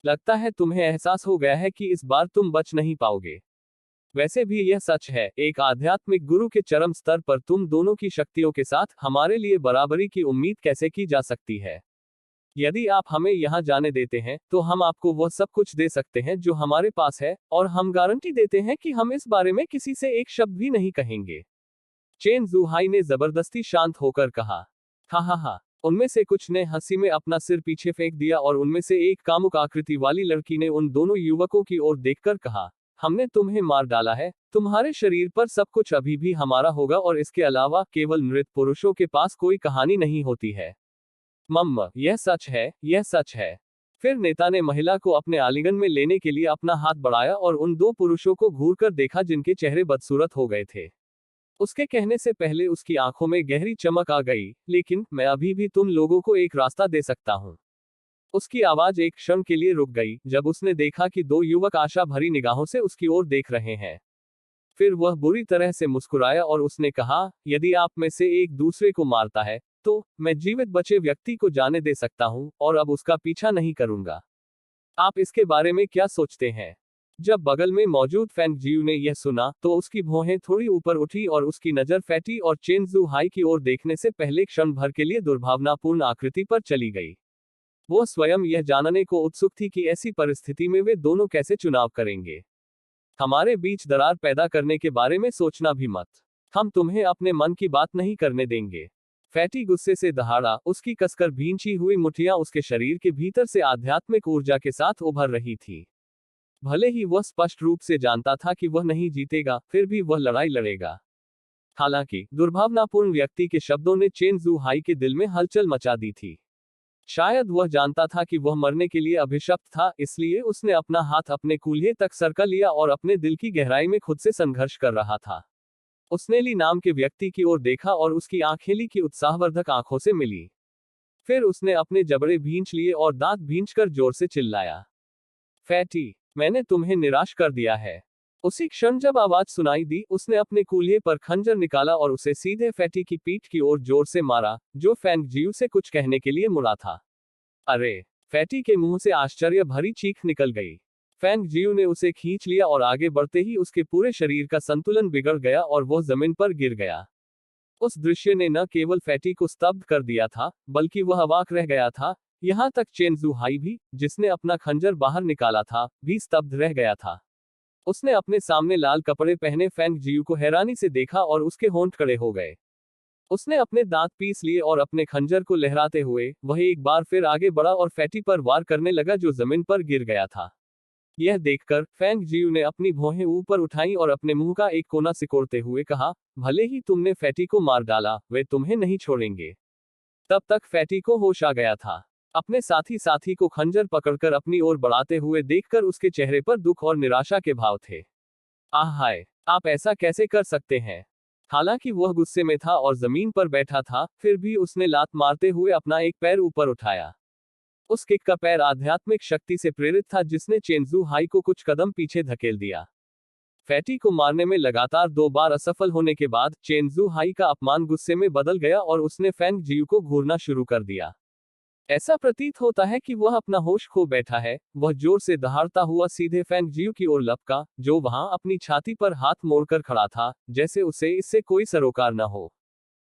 लगता है तुम्हें एहसास हो गया है कि इस बार तुम बच नहीं पाओगे। वैसे भी यह सच है, एक आध्यात्मिक गुरु के चरम स्तर पर तुम दोनों की शक्तियों के साथ हमारे लिए बराबरी की उम्मीद कैसे की जा सकती है। यदि आप हमें यहाँ जाने देते हैं तो हम आपको वह सब कुछ दे सकते हैं जो हमारे पास है, और हम गारंटी देते हैं कि हम इस बारे में किसी से एक शब्द भी नहीं कहेंगे। चेन जुहाई ने जबरदस्ती शांत होकर कहा। हा हा हा। उनमें से कुछ ने हंसी में अपना सिर पीछे फेंक दिया और उनमें से एक कामुक आकृति वाली लड़की ने उन दोनों युवकों की ओर देखकर कहा, हमने तुम्हें मार डाला है, तुम्हारे शरीर पर सब कुछ अभी भी हमारा होगा और इसके अलावा केवल मृत पुरुषों के पास कोई कहानी नहीं होती है। मम्मा, यह सच है, यह सच है। फिर नेता ने महिला को अपने आलिंगन में लेने के लिए अपना हाथ बढ़ाया और उन दो पुरुषों को घूरकर देखा जिनके चेहरे बदसूरत हो गए थे। उसके कहने से पहले उसकी आंखों में गहरी चमक आ गई, लेकिन मैं अभी भी तुम लोगों को एक रास्ता दे सकता हूँ। उसकी आवाज एक क्षण के लिए रुक गई जब उसने देखा कि दो युवक आशा भरी निगाहों से उसकी ओर देख रहे हैं। फिर वह बुरी तरह से मुस्कुराया और उसने कहा, यदि आप में से एक दूसरे को मारता है तो मैं जीवित बचे व्यक्ति को जाने दे सकता हूं और अब उसका पीछा नहीं करूंगा। आप इसके बारे में क्या सोचते हैं? जब बगल में मौजूद फैंग जियू ने यह सुना तो उसकी भौहें थोड़ी ऊपर उठी और उसकी नजर फैटी और चेन हाई की ओर देखने से पहले क्षण भर के लिए दुर्भावनापूर्ण आकृति पर चली गई। वो स्वयं यह जानने को उत्सुक थी कि ऐसी परिस्थिति में वे दोनों कैसे चुनाव करेंगे। हमारे बीच दरार पैदा करने के बारे में सोचना भी मत। हम तुम्हें अपने मन की बात नहीं करने देंगे। फैटी गुस्से से दहाड़ा, उसकी कसकर भींची हुई मुठियां उसके शरीर के भीतर से आध्यात्मिक ऊर्जा के साथ उभर रही थी। भले ही वह स्पष्ट रूप से जानता था कि वह नहीं जीतेगा, फिर भी वह लड़ाई लड़ेगा। हालांकि दुर्भावनापूर्ण व्यक्ति के शब्दों ने चेन हाई के दिल में हलचल मचा दी थी। शायद वह जानता था कि वह मरने के लिए अभिशप्त था, इसलिए उसने अपना हाथ अपने कूल्हे तक सरका लिया और अपने दिल की गहराई में खुद से संघर्ष कर रहा था। उसने ली नाम के व्यक्ति की ओर देखा और उसकी आंखें ली की उत्साहवर्धक आंखों से मिली। फिर उसने अपने जबड़े भींच लिए और दांत भींचकर जोर से चिल्लाया, फैटी, मैंने तुम्हें निराश कर दिया है। उसी क्षण जब आवाज सुनाई दी, उसने अपने कूल्हे पर खंजर निकाला और उसे सीधे फैटी की पीठ की ओर जोर से मारा, जो फैंग जियू से कुछ कहने के लिए मुड़ा था। अरे! फैटी के मुंह से आश्चर्य भरी चीख निकल गई। फैंग जियू ने उसे खींच लिया और आगे बढ़ते ही उसके पूरे शरीर का संतुलन बिगड़ गया और वह जमीन पर गिर गया। उस दृश्य ने न केवल फैटी को स्तब्ध कर दिया था, बल्कि वह अवाक रह गया था। यहां तक चेन हाई भी, जिसने अपना खंजर बाहर निकाला था, भी स्तब्ध रह गया था। उसने अपने सामने लाल कपड़े पहने फैंग जियू को हैरानी से देखा और उसके होंठ खड़े हो गए। उसने अपने दांत पीस लिए और अपने खंजर को लहराते हुए वह एक बार फिर आगे बढ़ा और फैटी पर वार करने लगा, जो जमीन पर गिर गया था। यह देखकर फैंग जियू ने अपनी भौहें ऊपर उठाई और अपने मुंह का एक कोना सिकोड़ते हुए कहा, भले ही तुमने फैटी को मार डाला, वे तुम्हें नहीं छोड़ेंगे। तब तक फैटी को होश आ गया था। अपने साथी को खंजर पकड़कर अपनी ओर बढ़ाते हुए देखकर उसके चेहरे पर दुख और निराशा के भाव थे। आह हाय, आप ऐसा कैसे कर सकते हैं? हालांकि वह गुस्से में था और जमीन पर बैठा था, फिर भी उसने लात मारते हुए अपना एक पैर ऊपर उठाया। उस किक का पैर आध्यात्मिक शक्ति से प्रेरित था, जिसने चेन हाई को कुछ कदम पीछे धकेल दिया। फैटी को मारने में लगातार 2 बार असफल होने के बाद चेन हाई का अपमान गुस्से में बदल गया और उसने फैंग जियू को घूरना शुरू कर दिया। ऐसा प्रतीत होता है कि वह अपना होश खो बैठा है। वह जोर से दहाड़ता हुआ सीधे फैंग जियू की ओर लपका, जो वहां अपनी छाती पर हाथ मोड़कर खड़ा था, जैसे उसे इससे कोई सरोकार न हो।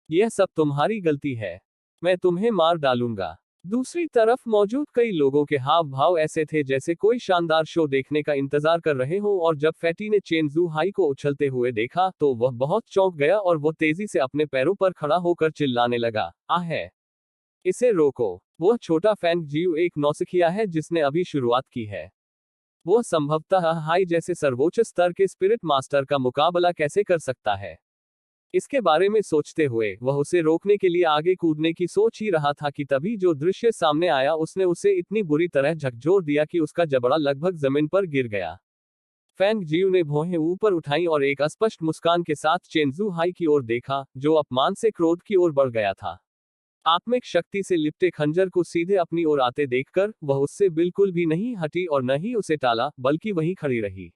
यह सब तुम्हारी गलती है। मैं तुम्हें मार डालूंगा। दूसरी तरफ मौजूद कई लोगों के हाव भाव ऐसे थे जैसे कोई शानदार शो देखने का इंतजार कर रहे हो, और जब फैटी ने चेन हाई को उछलते हुए देखा तो वह बहुत चौंक गया और वह तेजी से अपने पैरों पर खड़ा होकर चिल्लाने लगा, है इसे रोको। वह छोटा फैंग जियू एक नौसिखिया है जिसने अभी शुरुआत की है। वह संभवतः हाई जैसे सर्वोच्च स्तर के स्पिरिट मास्टर का मुकाबला कैसे कर सकता है। इसके बारे में सोचते हुए वह उसे रोकने के लिए आगे कूदने की सोच ही रहा था कि तभी जो दृश्य सामने आया उसने उसे इतनी बुरी तरह झकझोर दिया कि उसका जबड़ा लगभग जमीन पर गिर गया। फैंग जियू ने भौहें ऊपर उठाई और एक अस्पष्ट मुस्कान के साथ चेन हाई की ओर देखा, जो अपमान से क्रोध की ओर बढ़ गया था। आत्मिक शक्ति से लिपटे खंजर को सीधे अपनी ओर आते देखकर वह उससे बिल्कुल भी नहीं हटी और न ही उसे टाला, बल्कि वहीं खड़ी रही।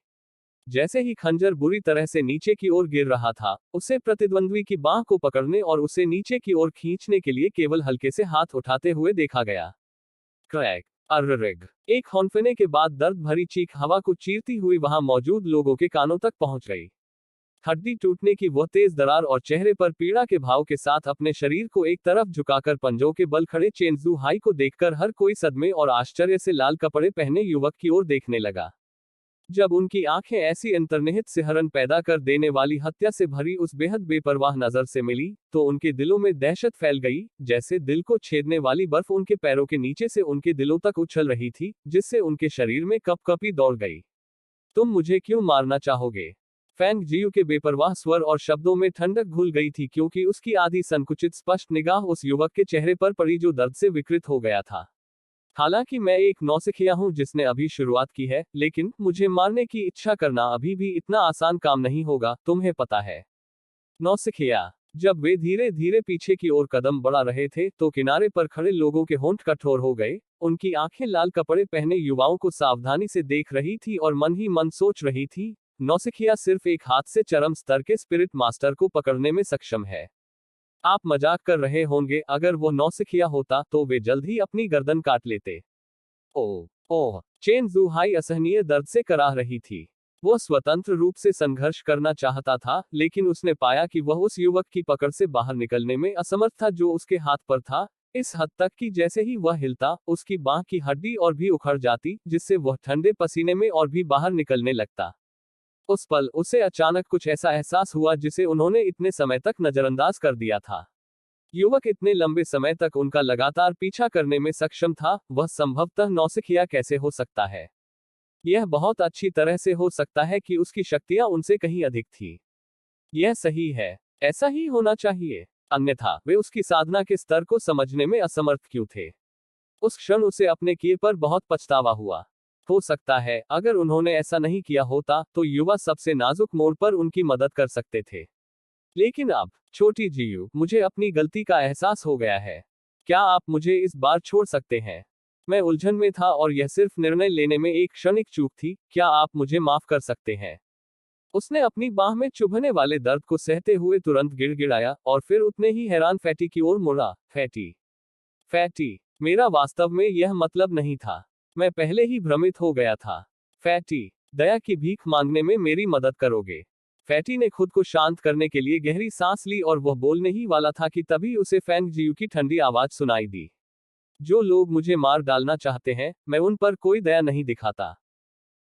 जैसे ही खंजर बुरी तरह से नीचे की ओर गिर रहा था, उसे प्रतिद्वंद्वी की बांह को पकड़ने और उसे नीचे की ओर खींचने के लिए केवल हल्के से हाथ उठाते हुए देखा गया। क्रैक, अर्ररेग, एक हौंफने के बाद दर्द भरी चीख हवा को चीरती हुई वहां मौजूद लोगों के कानों तक पहुंच गई। हड्डी टूटने की वह तेज दरार और चेहरे पर पीड़ा के भाव के साथ अपने शरीर को एक तरफ झुकाकर पंजों के बल खड़े चेन जू हाई को देखकर हर कोई सदमे और आश्चर्य से लाल कपड़े पहने युवक की ओर देखने लगा। जब उनकी आंखें ऐसी अंतर्निहित सिहरन पैदा कर देने वाली हत्या से भरी उस बेहद बेपरवाह नजर से मिली, तो उनके दिलों में दहशत फैल गई, जैसे दिल को छेदने वाली बर्फ उनके पैरों के नीचे से उनके दिलों तक उछल रही थी, जिससे उनके शरीर में कपकपी दौड़ गई। तुम मुझे क्यों मारना चाहोगे? फैंग जियू के बेपरवाह स्वर और शब्दों में ठंडक घुल गई थी, क्योंकि उसकी आधी संकुचित स्पष्ट निगाह उस युवक के चेहरे पर पड़ी जो दर्द से विकृत हो गया था। हालांकि मैं एक नौसिखिया हूं जिसने अभी शुरुआत की है, लेकिन मुझे मारने की इच्छा करना अभी भी इतना आसान काम नहीं होगा, तुम्हें पता है। नौसिखिया। जब वे धीरे धीरे पीछे की ओर कदम बढ़ा रहे थे, तो किनारे पर खड़े लोगों के होंठ कठोर हो गए। उनकी आंखें लाल कपड़े पहने युवाओं को सावधानी से देख रही थी और मन ही मन सोच रही थी, नौसिखिया सिर्फ एक हाथ से चरम स्तर के स्पिरिट मास्टर को पकड़ने में सक्षम है। आप मजाक कर रहे होंगे, अगर वो नौसिखिया होता तो वे जल्द ही अपनी गर्दन काट लेते। ओह ओह, चेन जू हाई असहनीय दर्द से कराह रही थी। वो स्वतंत्र रूप से संघर्ष करना चाहता था, लेकिन उसने पाया कि वह उस युवक की पकड़ से बाहर निकलने में असमर्थ था जो उसके हाथ पर था, इस हद तक कि जैसे ही वह हिलता, उसकी बांह की हड्डी और भी उखड़ जाती, जिससे वह ठंडे पसीने में और भी बाहर निकलने लगता। उस पल उसे अचानक कुछ ऐसा एहसास हुआ जिसे उन्होंने इतने समय तक नजरअंदाज कर दिया था। युवक इतने लंबे समय तक उनका लगातार पीछा करने में सक्षम था, वह संभवतः नौसिखिया कैसे हो सकता है? यह बहुत अच्छी तरह से हो सकता है कि उसकी शक्तियां उनसे कहीं अधिक थी। यह सही है, ऐसा ही होना चाहिए, अन्यथा वे उसकी साधना के स्तर को समझने में असमर्थ क्यों थे? उस क्षण उसे अपने किए पर बहुत पछतावा हुआ। हो सकता है अगर उन्होंने ऐसा नहीं किया होता, तो युवा सबसे नाजुक मोड़ पर उनकी मदद कर सकते थे। लेकिन अब, छोटी जियू, मुझे अपनी गलती का एहसास हो गया है। क्या आप मुझे इस बार छोड़ सकते हैं? मैं उलझन में था और यह सिर्फ निर्णय लेने में एक क्षणिक चूक थी, क्या आप मुझे माफ कर सकते हैं? उसने अपनी बांह में चुभने वाले दर्द को सहते हुए तुरंत गिड़गिड़ाया और फिर उतने ही हैरान फैटी की ओर मुड़ा। फैटी, फैटी, मेरा वास्तव में यह मतलब नहीं था। मैं पहले ही भ्रमित हो गया था। फैटी, दया की भीख मांगने में मेरी मदद करोगे? फैटी ने खुद को शांत करने के लिए गहरी सांस ली और वह बोलने ही वाला था कि तभी उसे फैंग जियू की ठंडी आवाज सुनाई दी। जो लोग मुझे मार डालना चाहते हैं, मैं उन पर कोई दया नहीं दिखाता।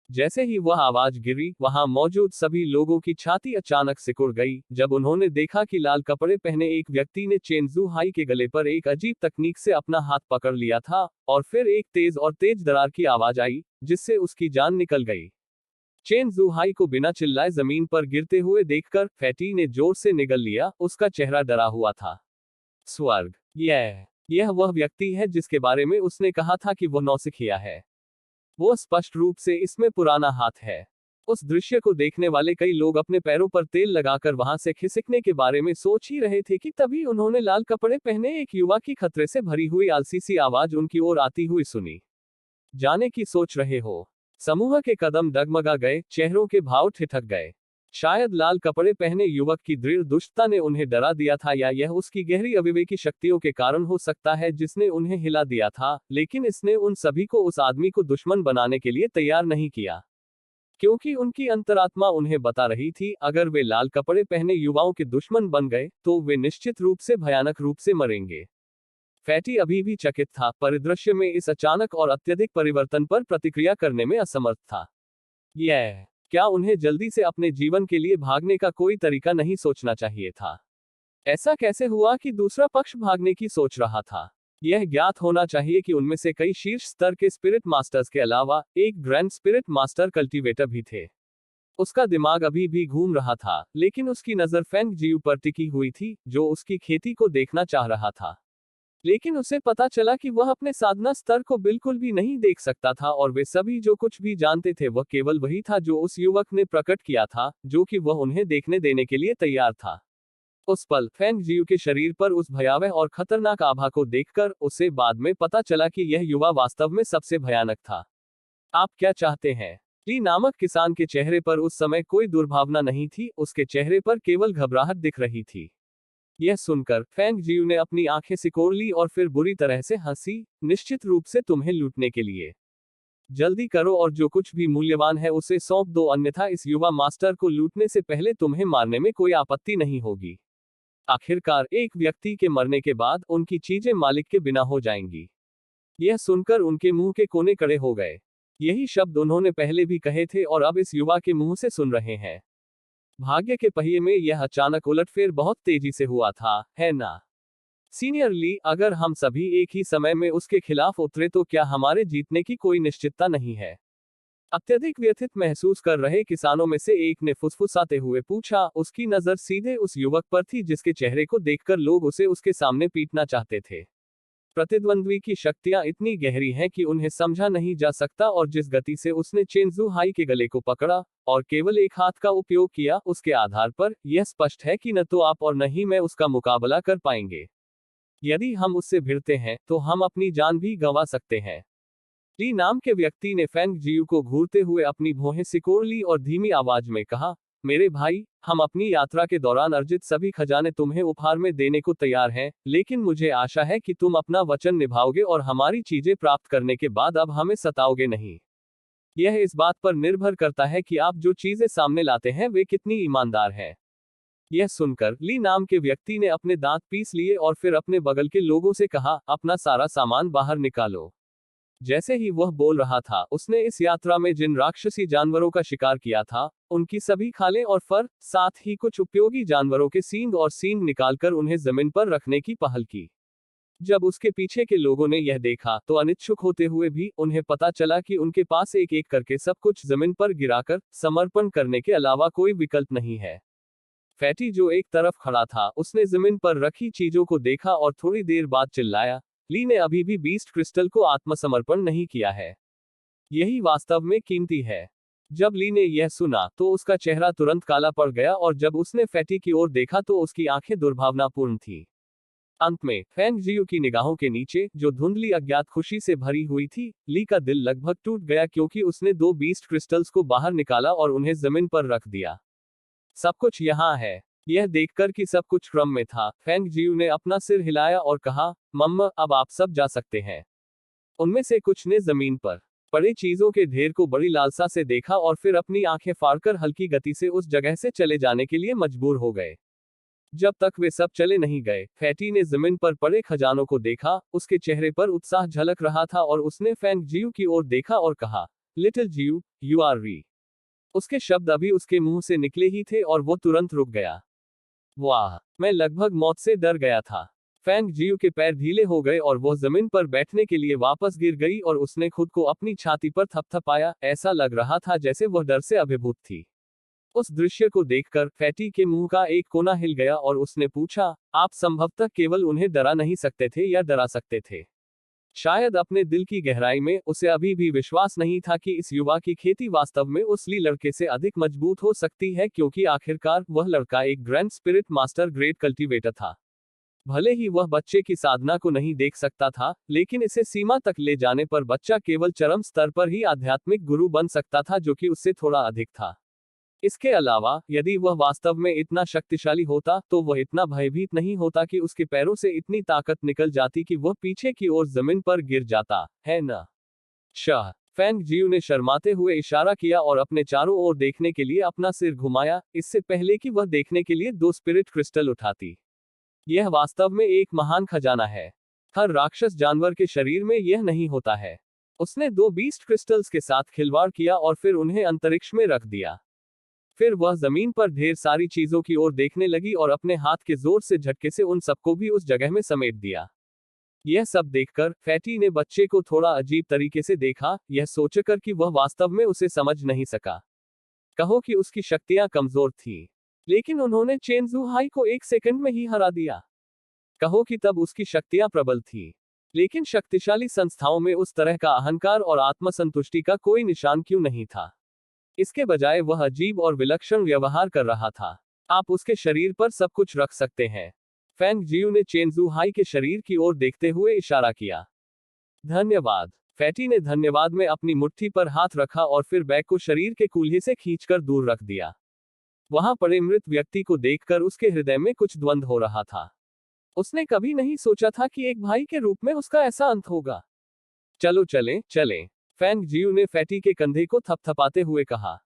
जैसे ही वह आवाज गिरी, वहां मौजूद सभी लोगों की छाती अचानक सिकुड़ गई, जब उन्होंने देखा कि लाल कपड़े पहने एक व्यक्ति ने चेन जू हाई के गले पर एक अजीब तकनीक से अपना हाथ पकड़ लिया था, और फिर एक तेज दरार की आवाज आई, जिससे उसकी जान निकल गई। चेन जू हाई को बिना चिल्लाए जमीन पर गिरते हुए देखकर फैटी ने जोर से निगल लिया, उसका चेहरा डरा हुआ था। स्वर्ग, यह वह व्यक्ति है जिसके बारे में उसने कहा था कि वह नौसिखिया है। वो स्पष्ट रूप से इसमें पुराना हाथ है। उस दृश्य को देखने वाले कई लोग अपने पैरों पर तेल लगाकर वहां से खिसकने के बारे में सोच ही रहे थे कि तभी उन्होंने लाल कपड़े पहने एक युवा की खतरे से भरी हुई आलसी सी आवाज उनकी ओर आती हुई सुनी। जाने की सोच रहे हो? समूह के कदम डगमगा गए, चेहरों के भाव ठिठक गए। शायद लाल कपड़े पहने युवक की दृढ़ दुष्टता ने उन्हें डरा दिया था, या यह उसकी गहरी अविवेकी शक्तियों के कारण हो सकता है जिसने उन्हें हिला दिया था, लेकिन इसने उन सभी को उस आदमी को दुश्मन बनाने के लिए तैयार नहीं किया। क्योंकि उनकी अंतरात्मा उन्हें बता रही थी, अगर वे लाल कपड़े पहने युवाओं के दुश्मन बन गए, तो वे निश्चित रूप से भयानक रूप से मरेंगे। फैटी अभी भी चकित था, परिदृश्य में इस अचानक और अत्यधिक परिवर्तन पर प्रतिक्रिया करने में असमर्थ था। क्या उन्हें जल्दी से अपने जीवन के लिए भागने का कोई तरीका नहीं सोचना चाहिए था? ऐसा कैसे हुआ कि दूसरा पक्ष भागने की सोच रहा था? यह ज्ञात होना चाहिए कि उनमें से कई शीर्ष स्तर के स्पिरिट मास्टर्स के अलावा एक ग्रैंड स्पिरिट मास्टर कल्टीवेटर भी थे। उसका दिमाग अभी भी घूम रहा था, लेकिन उसकी नजर फैंग जियू पर टिकी हुई थी, जो उसकी खेती को देखना चाह रहा था। लेकिन उसे पता चला कि वह अपने साधना स्तर को बिल्कुल भी नहीं देख सकता था, और वे सभी जो कुछ भी जानते थे वह केवल वही था जो उस युवक ने प्रकट किया था, जो कि वह उन्हें देखने देने के लिए तैयार था। उस पल फेंग जियू के शरीर पर उस भयावह और खतरनाक आभा को देखकर उसे बाद में पता चला कि यह युवा वास्तव में सबसे भयानक था। आप क्या चाहते हैं? ली नामक किसान के चेहरे पर उस समय कोई दुर्भावना नहीं थी, उसके चेहरे पर केवल घबराहट दिख रही थी। यह सुनकर फेंग जियू ने अपनी आंखें सिकोड़ ली और फिर बुरी तरह से हंसी, निश्चित रूप से तुम्हें लूटने के लिए। जल्दी करो और जो कुछ भी मूल्यवान है उसे सौंप दो, अन्यथा इस युवा मास्टर को लूटने से पहले तुम्हें मारने में कोई आपत्ति नहीं होगी। आखिरकार एक व्यक्ति के मरने के बाद उनकी चीजें मालिक के बिना हो जाएंगी। यह सुनकर उनके मुंह के कोने खड़े हो गए। यही शब्द उन्होंने पहले भी कहे थे और अब इस युवा के मुंह से सुन रहे हैं। भाग्य के पहिए में यह अचानक उलटफेर बहुत तेजी से हुआ था, है ना? सीनियर ली, अगर हम सभी एक ही समय में उसके खिलाफ उतरे तो क्या हमारे जीतने की कोई निश्चितता नहीं है? अत्यधिक व्यथित महसूस कर रहे किसानों में से एक ने फुसफुसाते हुए पूछा। उसकी नजर सीधे उस युवक पर थी जिसके चेहरे को देखकर लोग उसे उसके सामने पीटना चाहते थे। प्रतिद्वंद्वी की शक्तियां इतनी गहरी हैं कि उन्हें समझा नहीं जा सकता, और जिस गति से उसने चेंजू हाई के गले को पकड़ा और केवल एक हाथ का उपयोग किया, उसके आधार पर यह स्पष्ट है कि न तो आप और न ही मैं उसका मुकाबला कर पाएंगे। यदि हम उससे भिड़ते हैं तो हम अपनी जान भी गंवा सकते हैं। ली नाम के व्यक्ति ने फेंग जियू को घूरते हुए अपनी भौहें सिकोड़ ली और धीमी आवाज में कहा, मेरे भाई, हम अपनी यात्रा के दौरान अर्जित सभी खजाने तुम्हें उपहार में देने को तैयार हैं, लेकिन मुझे आशा है कि तुम अपना वचन निभाओगे और हमारी चीजें प्राप्त करने के बाद अब हमें सताओगे नहीं। यह इस बात पर निर्भर करता है कि आप जो चीजें सामने लाते हैं वे कितनी ईमानदार हैं। यह सुनकर ली नाम के व्यक्ति ने अपने दांत पीस लिए और फिर अपने बगल के लोगों से कहा, अपना सारा सामान बाहर निकालो। जैसे ही वह बोल रहा था, उसने इस यात्रा में जिन राक्षसी जानवरों का शिकार किया था, उनकी सभी खालें और फर, साथ ही कुछ उपयोगी जानवरों के सींग और सींग निकालकर उन्हें जमीन पर रखने की पहल की। जब उसके पीछे के लोगों ने यह देखा तो अनिच्छुक होते हुए भी उन्हें पता चला कि उनके पास एक एक करके सब कुछ जमीन पर गिराकर समर्पण करने के अलावा कोई विकल्प नहीं है। फैटी जो एक तरफ खड़ा था, उसने जमीन पर रखी चीजों को देखा और थोड़ी देर बाद चिल्लाया, ली ने अभी भी बीस्ट क्रिस्टल को आत्मसमर्पण नहीं किया है। यही वास्तव में कीमती है। जब ली ने यह सुना तो उसका चेहरा तुरंत काला पड़ गया और जब उसने फैटी की ओर देखा तो उसकी आंखें दुर्भावनापूर्ण थीं। अंत में फेंग जियू की निगाहों के नीचे, जो धुंधली अज्ञात खुशी से भरी हुई थी, ली का दिल लगभग टूट गया क्योंकि उसने 2 बीस्ट क्रिस्टल्स को बाहर निकाला और उन्हें जमीन पर रख दिया। सब कुछ यहाँ है। यह देखकर कि सब कुछ क्रम में था, फेंग जियू ने अपना सिर हिलाया और कहा, मम्मा, अब आप सब जा सकते हैं। उनमें से कुछ ने जमीन पर पड़ी चीजों के ढेर को बड़ी लालसा से देखा और फिर अपनी आंखें फाड़कर हल्की गति से उस जगह से चले जाने के लिए मजबूर हो गए। जब तक वे सब चले नहीं गए, फैटी ने जमीन पर पड़े खजानों को देखा। उसके चेहरे पर उत्साह झलक रहा था और उसने फेंग जियू की ओर देखा और कहा, लिटिल जियू, यू आर री। उसके शब्द अभी उसके मुंह से निकले ही थे और वो तुरंत रुक गया। वाह, मैं लगभग मौत से डर गया था। फेंग जियू के पैर ढीले हो गए और वह जमीन पर बैठने के लिए वापस गिर गई और उसने खुद को अपनी छाती पर थपथपाया। ऐसा लग रहा था जैसे वह डर से अभिभूत थी। उस दृश्य को देखकर फैटी के मुंह का एक कोना हिल गया और उसने पूछा, आप संभवतः केवल उन्हें डरा नहीं सकते थे या डरा सकते थे? शायद अपने दिल की गहराई में उसे अभी भी विश्वास नहीं था कि इस युवा की खेती वास्तव में उस ली लड़के से अधिक मजबूत हो सकती है, क्योंकि आखिरकार वह लड़का एक grand spirit master grade cultivator था। भले ही वह बच्चे की साधना को नहीं देख सकता था, लेकिन इसे सीमा तक ले जाने पर बच्चा केवल चरम स्तर पर ही आध्यात्मिक गुरु बन सकता था, जो कि उससे थोड़ा अधिक था। इसके अलावा, यदि वह वास्तव में इतना शक्तिशाली होता तो वह इतना भयभीत नहीं होता कि उसके पैरों से इतनी ताकत निकल जाती कि वह पीछे की ओर जमीन पर गिर जाता, है ना? शाह, फेंग जियू ने शर्माते हुए इशारा किया और अपने चारों ओर देखने के लिए अपना सिर घुमाया, इससे पहले कि वह देखने के लिए 2 स्पिरिट क्रिस्टल उठाती। यह वास्तव में एक महान खजाना है। हर राक्षस जानवर के शरीर में यह नहीं होता है। उसने 2 बीस्ट क्रिस्टल्स के साथ खिलवाड़ किया और फिर उन्हें अंतरिक्ष में रख दिया। फिर वह जमीन पर ढेर सारी चीजों की ओर देखने लगी और अपने हाथ के जोर से झटके से उन सबको भी उस जगह में समेट दिया। यह सब देखकर फैटी ने बच्चे को थोड़ा अजीब तरीके से देखा, यह सोचकर कि वह वास्तव में उसे समझ नहीं सका। कहो कि उसकी शक्तियां कमजोर थीं, लेकिन उन्होंने चेंजू हाई को 1 सेकंड में ही हरा दिया। कहो कि तब उसकी शक्तियां प्रबल थीं, लेकिन शक्तिशाली संस्थाओं में उस तरह का अहंकार और आत्मसंतुष्टि का कोई निशान क्यों नहीं था? इसके बजाय वह अजीब और विलक्षण व्यवहार कर रहा था। आप उसके शरीर पर सब कुछ रख सकते हैं। फेंग जियू ने चेंजू हाई के शरीर की ओर देखते हुए इशारा किया। धन्यवाद। फैटी ने धन्यवाद में अपनी मुट्ठी पर हाथ रखा और फिर बैग को शरीर के कूल्हे से खींचकर दूर रख दिया। वहां पड़े मृत व्यक्ति को देखकर उसके हृदय में कुछ द्वंद्व हो रहा था। उसने कभी नहीं सोचा था कि एक भाई के रूप में उसका ऐसा अंत होगा। चलो चलें, चलें। फेंग जियू ने फैटी के कंधे को थपथपाते हुए कहा।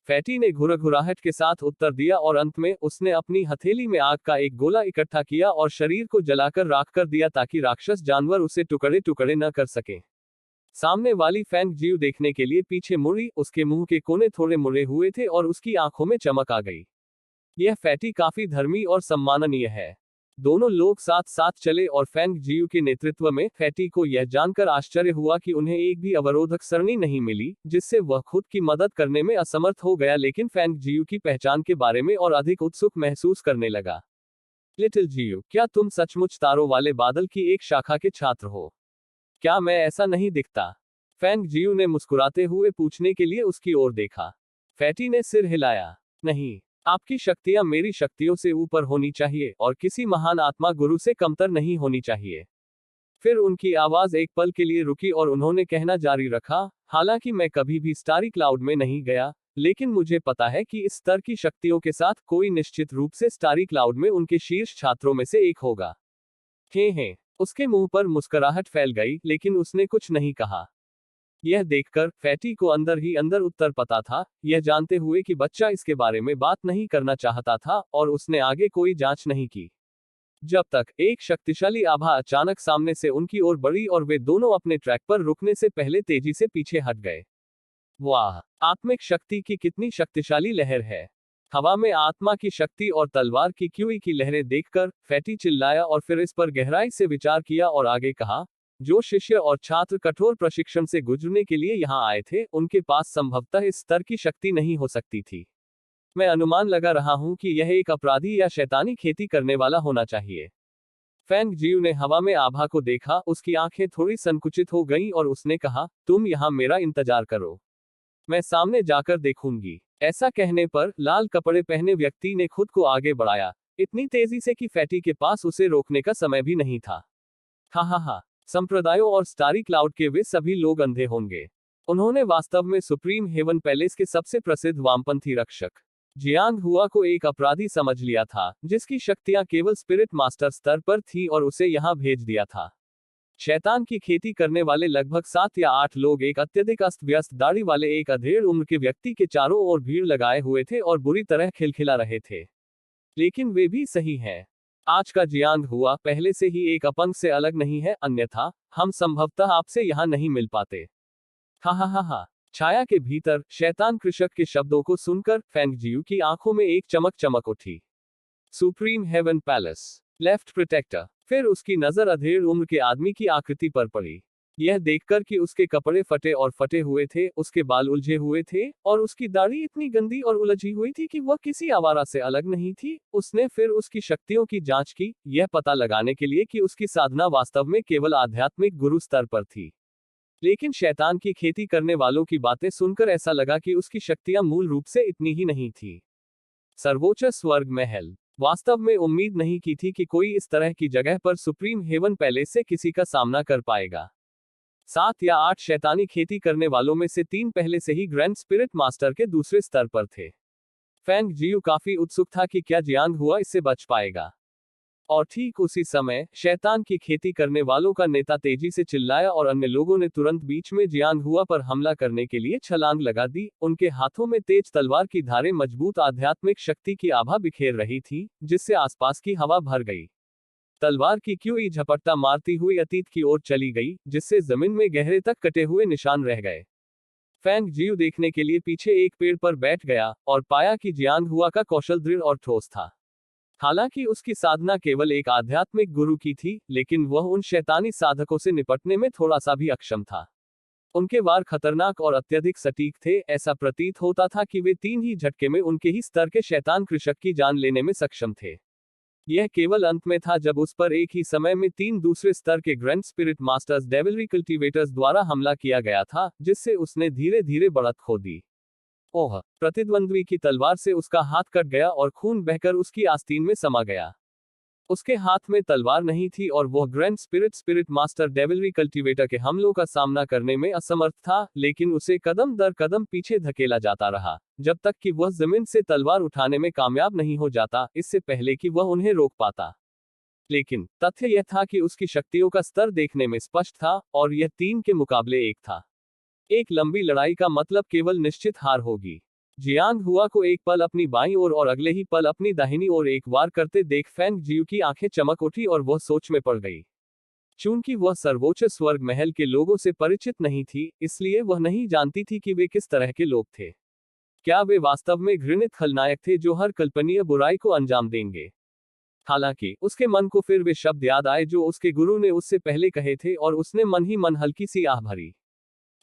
फैटी ने घुरघुराहट के साथ उत्तर दिया और अंत में उसने अपनी हथेली में आग का एक गोला इकट्ठा किया और शरीर को जलाकर राख कर दिया ताकि राक्षस जानवर उसे टुकड़े टुकड़े न कर सके। सामने वाली फेंग जियू देखने के लिए पीछे मुड़ी, उसके मुंह के कोने थोड़े मुड़े हुए थे और उसकी आंखों में चमक आ गई। यह फैटी काफी धर्मी और सम्माननीय है। दोनों लोग साथ साथ चले और फेंग जियू के नेतृत्व में। फैटी को यह जानकर आश्चर्य हुआ कि उन्हें एक भी अवरोधक सरणी नहीं मिली, जिससे वह खुद की मदद करने में असमर्थ हो गया, लेकिन फेंग जियू की पहचान के बारे में और अधिक उत्सुक महसूस करने लगा। लिटिल जियू, क्या तुम सचमुच तारों वाले बादल की एक शाखा के छात्र हो? क्या मैं ऐसा नहीं दिखता? फेंग जियू ने मुस्कुराते हुए पूछने के लिए उसकी ओर देखा। फैटी ने सिर हिलाया। नहीं, आपकी शक्तियां मेरी शक्तियों से ऊपर होनी चाहिए और किसी महान आत्मा गुरु से कमतर नहीं होनी चाहिए। फिर उनकी आवाज एक पल के लिए रुकी और उन्होंने कहना जारी रखा, हालांकि मैं कभी भी स्टारी क्लाउड में नहीं गया, लेकिन मुझे पता है कि इस स्तर की शक्तियों के साथ कोई निश्चित रूप से स्टारी क्लाउड में उनके शीर्ष छात्रों में से एक होगा। हे, उसके मुंह पर मुस्कुराहट फैल गई, लेकिन उसने कुछ नहीं कहा। यह देखकर फैटी को अंदर ही अंदर उत्तर पता था, यह जानते हुए कि बच्चा इसके बारे में बात नहीं करना चाहता था, और उसने आगे कोई जांच नहीं की। जब तक एक शक्तिशाली आभा अचानक सामने से उनकी ओर बढ़ी और वे दोनों अपने ट्रैक पर रुकने से पहले तेजी से पीछे हट गए। वाह, आत्मिक शक्ति की कितनी शक्तिशाली लहर है! हवा में आत्मा की शक्ति और तलवार की क्यूई की लहरें देखकर फैटी चिल्लाया और फिर इस पर गहराई से विचार किया और आगे कहा, जो शिष्य और छात्र कठोर प्रशिक्षण से गुजरने के लिए यहाँ आए थे, उनके पास संभवतः इस स्तर की शक्ति नहीं हो सकती थी। मैं अनुमान लगा रहा हूं कि यह एक अपराधी या शैतानी खेती करने वाला होना चाहिए। फेंग जियू ने हवा में आभा को देखा, उसकी आंखें थोड़ी संकुचित हो गईं और उसने कहा, तुम यहाँ मेरा इंतजार करो, मैं सामने जाकर देखूंगी। ऐसा कहने पर लाल कपड़े पहने व्यक्ति ने खुद को आगे बढ़ाया, इतनी तेजी से कि फैटी के पास उसे रोकने का समय भी नहीं था। हा, संप्रदायों और स्टारी क्लाउड के वे सभी लोग अंधे होंगे। उन्होंने वास्तव में सुप्रीम हेवन पैलेस के सबसे प्रसिद्ध वामपंथी रक्षक जियांग हुआ को एक अपराधी समझ लिया था, जिसकी शक्तियां केवल स्पिरिट मास्टर स्तर पर थी, और उसे यहां भेज दिया था। शैतान की खेती करने वाले लगभग 7 या 8 लोग एक अत्यधिक अस्त व्यस्त दाढ़ी वाले एक अधेड़ उम्र के व्यक्ति के चारों ओर भीड़ लगाए हुए थे और बुरी तरह खिलखिला रहे थे। लेकिन वे भी सही हैं। आज का जियांग हुआ पहले से ही एक अपंग से अलग नहीं है, अन्यथा हम संभवतः आपसे यहां नहीं मिल पाते। हा। छाया के भीतर शैतान कृषक के शब्दों को सुनकर फेंग जियू की आंखों में एक चमक उठी। Supreme heaven palace, left protector. फिर उसकी नजर अधेड़ उम्र के आदमी की आकृति पर पड़ी। यह देखकर कि उसके कपड़े फटे हुए थे, उसके बाल उलझे हुए थे, और उसकी दाढ़ी इतनी गंदी और उलझी हुई थी कि वह किसी आवारा से अलग नहीं थी, उसने फिर उसकी शक्तियों की जांच की, यह पता लगाने के लिए कि उसकी साधना वास्तव में केवल आध्यात्मिक गुरु स्तर पर थी। लेकिन शैतान की खेती करने वालों की बातें सुनकर ऐसा लगा कि उसकी शक्तियां मूल रूप से इतनी ही नहीं थी। सर्वोच्च स्वर्ग महल। वास्तव में उम्मीद नहीं की थी कि कोई इस तरह की जगह पर सुप्रीम हेवन पैलेस से किसी का सामना कर पाएगा। 7 या 8 शैतानी खेती करने वालों में से 3 पहले से ही ग्रैंड स्पिरिट मास्टर के दूसरे स्तर पर थे। फेंग जियू काफी उत्सुक था कि क्या जियांग हुआ इससे बच पाएगा। और ठीक उसी समय शैतान की खेती करने वालों का नेता तेजी से चिल्लाया और अन्य लोगों ने तुरंत बीच में जियांग हुआ पर हमला करने के लिए छलांग लगा दी। उनके हाथों में तेज तलवार की धारें मजबूत आध्यात्मिक शक्ति की आभा बिखेर रही थी, जिससे आसपास की हवा भर गई। तलवार की क्यूई झपट्टा मारती हुई अतीत की ओर चली गई, जिससे जमीन में गहरे तक कटे हुए निशान रह गए। फेंग जियू देखने के लिए पीछे एक पेड़ पर बैठ गया और पाया कि जियांग हुआ का कौशल दृढ़ और ठोस था। हालांकि उसकी साधना केवल एक आध्यात्मिक गुरु की थी, लेकिन वह उन शैतानी साधकों से निपटने में थोड़ा सा भी अक्षम था। उनके वार खतरनाक और अत्यधिक सटीक थे, ऐसा प्रतीत होता था कि वे 3 ही झटके में उनके ही स्तर के शैतान कृषक की जान लेने में सक्षम थे। यह केवल अंत में था जब उस पर एक ही समय में 3 दूसरे स्तर के ग्रैंड स्पिरिट मास्टर्स डेविलरी कल्टीवेटर्स द्वारा हमला किया गया था, जिससे उसने धीरे धीरे बढ़त खो दी। ओह! प्रतिद्वंद्वी की तलवार से उसका हाथ कट गया और खून बहकर उसकी आस्तीन में समा गया। उसके हाथ में तलवार नहीं थी और वह ग्रैंड स्पिरिट मास्टर डेविलरी कल्टीवेटर के हमलों का सामना करने में असमर्थ था, लेकिन उसे कदम दर कदम पीछे धकेला जाता रहा, जब तक कि वह जमीन से तलवार उठाने में कामयाब नहीं हो जाता, इससे पहले कि वह उन्हें रोक पाता। लेकिन तथ्य यह था कि उसकी शक्तियों का स्तर देखने में स्पष्ट था, और यह 3 के मुकाबले 1 था। एक लंबी लड़ाई का मतलब केवल निश्चित हार होगी। जियांग हुआ को एक पल अपनी बाईं ओर और अगले ही पल अपनी दाहिनी ओर एक वार करते देख फैंग जियू की आंखें चमक उठी और वह सोच में पड़ गई। चूंकि वह सर्वोच्च स्वर्ग महल के लोगों से परिचित नहीं थी, इसलिए वह नहीं जानती थी कि वे किस तरह के लोग थे। क्या वे वास्तव में घृणित खलनायक थे जो हर कल्पनीय बुराई को अंजाम देंगे? हालांकि उसके मन को फिर वे शब्द याद आए जो उसके गुरु ने उससे पहले कहे थे, और उसने मन ही मन हल्की सी आह भरी।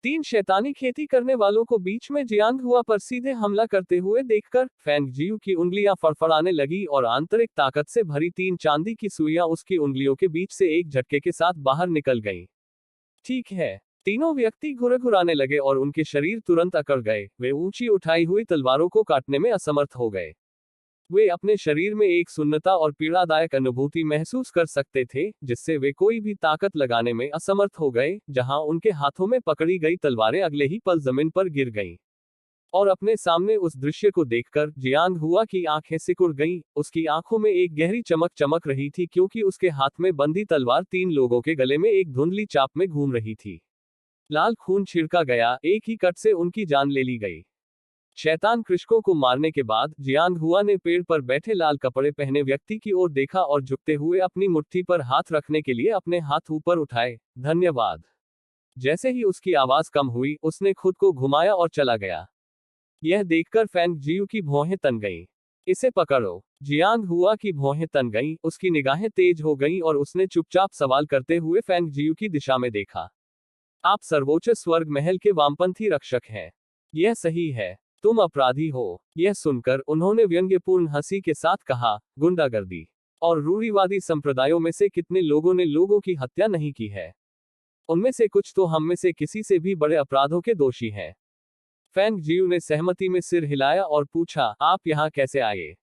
3 शैतानी खेती करने वालों को बीच में जियांग हुआ पर सीधे हमला करते हुए देखकर फैंग जियू की उंगलियां फड़फड़ाने लगी और आंतरिक ताकत से भरी 3 चांदी की सुइयां उसकी उंगलियों के बीच से एक झटके के साथ बाहर निकल गईं। ठीक है। तीनों व्यक्ति घुरघुराने लगे और उनके शरीर तुरंत अकड़ गए, वे ऊंची उठाई हुई तलवारों को काटने में असमर्थ हो गए। वे अपने शरीर में एक सुन्नता और पीड़ादायक अनुभूति महसूस कर सकते थे, जिससे वे कोई भी ताकत लगाने में असमर्थ हो गए, जहां उनके हाथों में पकड़ी गई तलवारें अगले ही पल जमीन पर गिर गईं। और अपने सामने उस दृश्य को देखकर जियांग हुआ की आंखें सिकुड़ गईं, उसकी आंखों में एक गहरी चमक चमक रही थी क्योंकि उसके हाथ में बंधी तलवार 3 लोगों के गले में एक धुंधली चाप में घूम रही थी। लाल खून छिड़का गया, एक ही कट से उनकी जान ले ली गई। शैतान कृषकों को मारने के बाद जियांग हुआ ने पेड़ पर बैठे लाल कपड़े पहने व्यक्ति की ओर देखा और झुकते हुए अपनी मुट्ठी पर हाथ रखने के लिए अपने हाथ ऊपर उठाए। धन्यवाद। जैसे ही उसकी आवाज कम हुई, उसने खुद को घुमाया और चला गया। यह देखकर फैंग जियू की भौहें तन गईं। इसे पकड़ो। जियांग हुआ की भौहें तन गईं, उसकी निगाहें तेज हो गईं और उसने चुपचाप सवाल करते हुए फैंग जियू की दिशा में देखा। आप सर्वोच्च स्वर्ग महल के वामपंथी रक्षक हैं। यह सही है। तुम अपराधी हो। यह सुनकर उन्होंने व्यंग्यपूर्ण हंसी के साथ कहा, गुंडागर्दी और रूढ़िवादी संप्रदायों में से कितने लोगों ने लोगों की हत्या नहीं की है? उनमें से कुछ तो हम में से किसी से भी बड़े अपराधों के दोषी हैं। फैंग जियू ने सहमति में सिर हिलाया और पूछा, आप यहाँ कैसे आए?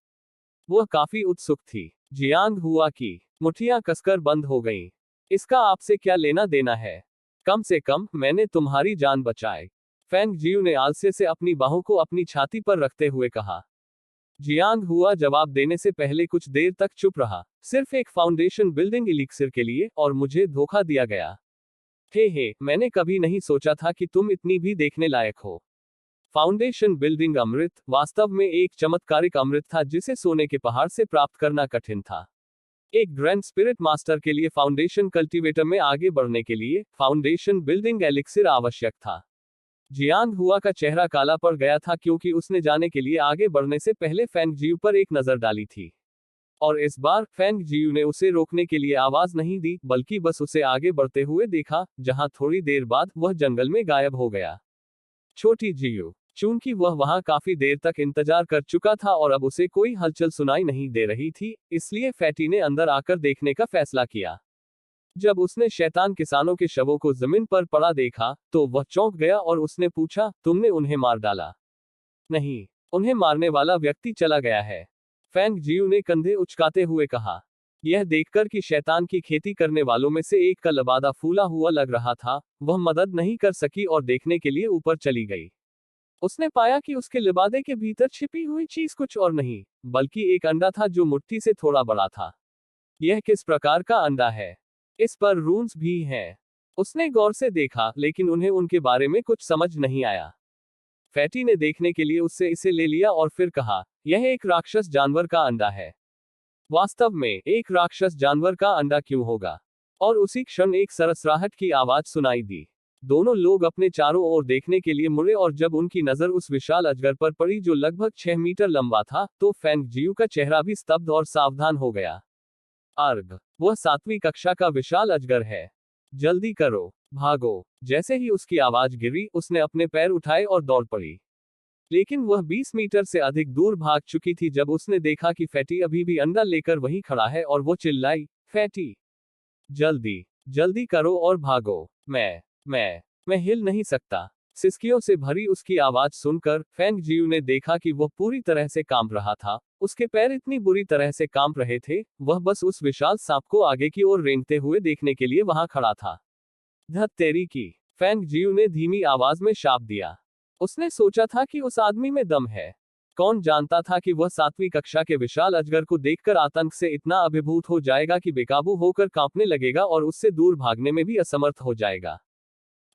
वह काफी उत्सुक थी। जियांग हुआ की मुठ्ठियां कसकर बंद हो गईं। इसका आपसे क्या लेना देना है? कम से कम मैंने तुम्हारी जान बचाई। फैंग जियू ने आलसे से अपनी बाहों को अपनी छाती पर रखते हुए कहा। जियांग हुआ जवाब देने से पहले कुछ देर तक चुप रहा, सिर्फ एक फाउंडेशन बिल्डिंग इलिक्सिर के लिए, और मुझे धोखा दिया गया। हे, मैंने कभी नहीं सोचा था कि तुम इतनी भी देखने लायक हो। फाउंडेशन बिल्डिंग अमृत वास्तव में एक चमत्कारिक अमृत था जिसे सोने के पहाड़ से प्राप्त करना कठिन था। एक ग्रैंड स्पिरिट मास्टर के लिए फाउंडेशन कल्टीवेटर में आगे बढ़ने के लिए फाउंडेशन बिल्डिंग एलिक्सिर आवश्यक था। जियांग हुआ का चेहरा काला पड़ गया था क्योंकि उसने जाने के लिए आगे बढ़ने से पहले फैंग जियू पर एक नजर डाली थी। और इस बार फैंग जियू ने उसे रोकने के लिए आवाज नहीं दी, बल्कि बस उसे आगे बढ़ते हुए देखा, जहां थोड़ी देर बाद वह जंगल में गायब हो गया। छोटी जियू, चूंकि वह वहां काफी देर तक इंतजार कर चुका था और अब उसे कोई हलचल सुनाई नहीं दे रही थी, इसलिए फैटी ने अंदर आकर देखने का फैसला किया। जब उसने शैतान किसानों के शवों को जमीन पर पड़ा देखा, तो वह चौंक गया और उसने पूछा, तुमने उन्हें मार डाला? नहीं, उन्हें मारने वाला व्यक्ति चला गया है। फैंग जियू ने कंधे उचकाते हुए कहा। यह देखकर कि शैतान की खेती करने वालों में से एक का लबादा फूला हुआ लग रहा था, वह मदद नहीं कर सकी और देखने के लिए ऊपर चली गई। उसने पाया कि उसके लिबादे के भीतर छिपी हुई चीज कुछ और नहीं, बल्कि एक अंडा था जो मुट्ठी से थोड़ा बड़ा था। यह किस प्रकार का अंडा है? इस पर रून्स भी हैं। उसने गौर से देखा, लेकिन उन्हें उनके बारे में कुछ समझ नहीं आया। फैटी ने देखने के लिए उससे इसे ले लिया और फिर कहा, यह एक राक्षस जानवर का अंडा है। वास्तव में एक राक्षस जानवर का अंडा क्यों होगा? और उसी क्षण एक सरसराहट की आवाज सुनाई दी। दोनों लोग अपने चारों ओर देखने के लिए मुड़े और जब उनकी नजर उस विशाल अजगर पर पड़ी जो लगभग 6 मीटर लंबा था, तो फैंग जियू का चेहरा भी स्तब्ध और सावधान हो गया। अर्ग, वह 7वीं कक्षा का विशाल अजगर है। जल्दी करो, भागो। जैसे ही उसकी आवाज गिरी, उसने अपने पैर उठाए और दौड़ पड़ी। लेकिन वह 20 मीटर से अधिक दूर भाग चुकी थी जब उसने देखा कि फैटी अभी भी अंडा लेकर वहीं खड़ा है और वो चिल्लाई, फैटी, जल्दी, जल्दी करो और भागो। मैं हिल नहीं सकता। सिसकियों से भरी उसकी आवाज सुनकर फेंग जियू ने देखा कि वह पूरी तरह से कांप रहा था। उसके पैर इतनी बुरी तरह से कांप रहे थे, वह बस उस विशाल सांप को आगे की ओर रेंगते हुए देखने के लिए वहां खड़ा था। धत तेरी की, फेंग जियू ने धीमी आवाज में शाप दिया। उसने सोचा था कि उस आदमी में दम है। कौन जानता था कि वह 7वीं कक्षा के विशाल अजगर को देखकर आतंक से इतना अभिभूत हो जाएगा कि बेकाबू होकर कांपने लगेगा और उससे दूर भागने में भी असमर्थ हो जाएगा।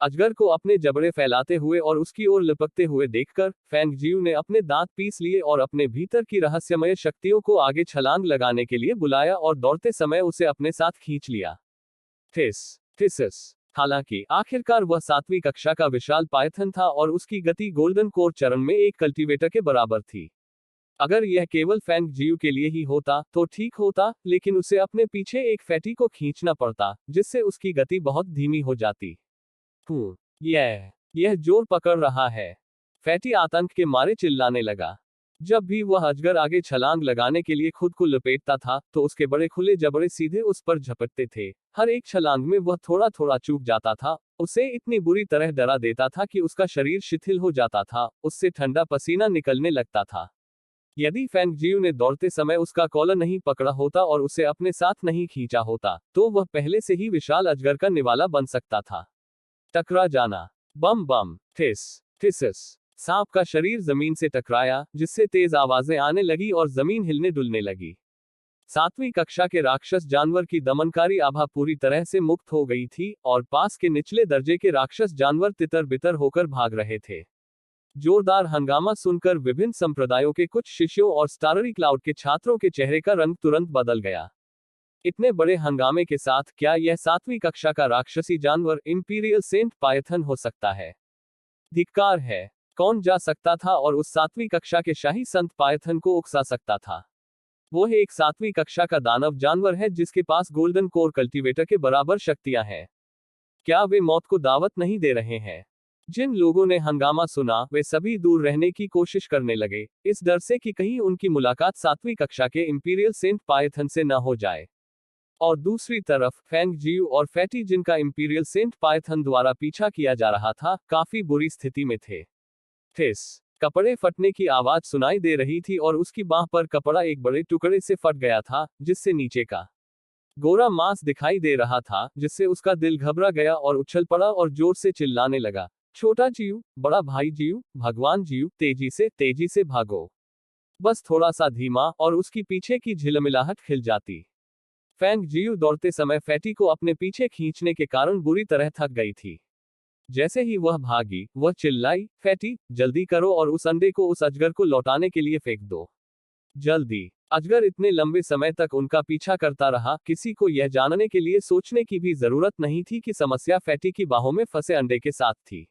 अजगर को अपने जबड़े फैलाते हुए और उसकी ओर लपकते हुए देखकर फेंग जियू ने अपने दांत पीस लिए और अपने भीतर की रहस्यमय शक्तियों को आगे छलांग लगाने के लिए बुलाया और दौड़ते समय उसे अपने साथ खींच लिया। थिसिस। हालांकि आखिरकार वह 7वीं कक्षा का विशाल पायथन था और उसकी गति गोल्डन कोर चरण में एक कल्टीवेटर के बराबर थी। अगर यह केवल फेंग जियू के लिए ही होता तो ठीक होता, लेकिन उसे अपने पीछे एक फैटी को खींचना पड़ता, जिससे उसकी गति बहुत धीमी हो जाती। यह जोर पकड़ रहा है। फैटी आतंक के मारे चिल्लाने लगा। जब भी वह अजगर आगे छलांग लगाने के लिए खुद को लपेटता था तो उसके बड़े खुले जबड़े सीधे उस पर झपटते थे। हर एक छलांग में वह थोड़ा थोड़ा चूक जाता था, उसे इतनी बुरी तरह डरा देता था कि उसका शरीर शिथिल हो जाता था, उससे ठंडा पसीना निकलने लगता था। यदि फेंग जियू ने दौड़ते समय उसका कॉलर नहीं पकड़ा होता और उसे अपने साथ नहीं खींचा होता, तो वह पहले से ही विशाल अजगर का निवाला बन सकता था। टकरा जाना। बम बम। थिसिस। सांप का शरीर जमीन से टकराया, जिससे तेज आवाजें आने लगी और जमीन हिलने डुलने लगी। 7वीं कक्षा के राक्षस जानवर की दमनकारी आभा पूरी तरह से मुक्त हो गई थी और पास के निचले दर्जे के राक्षस जानवर तितर बितर होकर भाग रहे थे। जोरदार हंगामा सुनकर विभिन्न संप्रदायों के कुछ शिष्यों और स्टाररी क्लाउड के छात्रों के चेहरे का रंग तुरंत बदल गया। इतने बड़े हंगामे के साथ क्या यह 7वीं कक्षा का राक्षसी जानवर इंपीरियल सेंट पायथन हो सकता है? धिक्कार है। कौन जा सकता था और उस 7वीं कक्षा के शाही संत पायथन को उकसा सकता था? वह एक 7वीं कक्षा का दानव जानवर है जिसके पास गोल्डन कोर कल्टीवेटर के बराबर शक्तियां हैं। क्या वे मौत को दावत नहीं दे रहे हैं? जिन लोगों ने हंगामा सुना वे सभी दूर रहने की कोशिश करने लगे, इस डर से कि कहीं उनकी मुलाकात 7वीं कक्षा के इंपीरियल सेंट पायथन से न हो जाए। और दूसरी तरफ फेंग जियू और फैटी, जिनका इंपीरियल सेंट पायथन द्वारा पीछा किया जा रहा था, काफी बुरी स्थिति में थे। कपड़े फटने की आवाज सुनाई दे रही थी और उसकी बांह पर कपड़ा एक बड़े टुकड़े से फट गया था, जिससे नीचे का गोरा मांस दिखाई दे रहा था, जिससे उसका दिल घबरा गया और उछल पड़ा और जोर से चिल्लाने लगा, छोटा जियू, बड़ा भाई जियू, भगवान जियू, तेजी से भागो। बस थोड़ा सा धीमा और उसकी पीछे की झिलमिलाहट खिल जाती। फेंग जियू दौड़ते समय फैटी को अपने पीछे खींचने के कारण बुरी तरह थक गई थी। जैसे ही वह भागी, वह चिल्लाई, फैटी, जल्दी करो और उस अंडे को उस अजगर को लौटाने के लिए फेंक दो। जल्दी। अजगर इतने लंबे समय तक उनका पीछा करता रहा, किसी को यह जानने के लिए सोचने की भी जरूरत नहीं थी कि समस्या फैटी की बाहों में फंसे अंडे के साथ थी।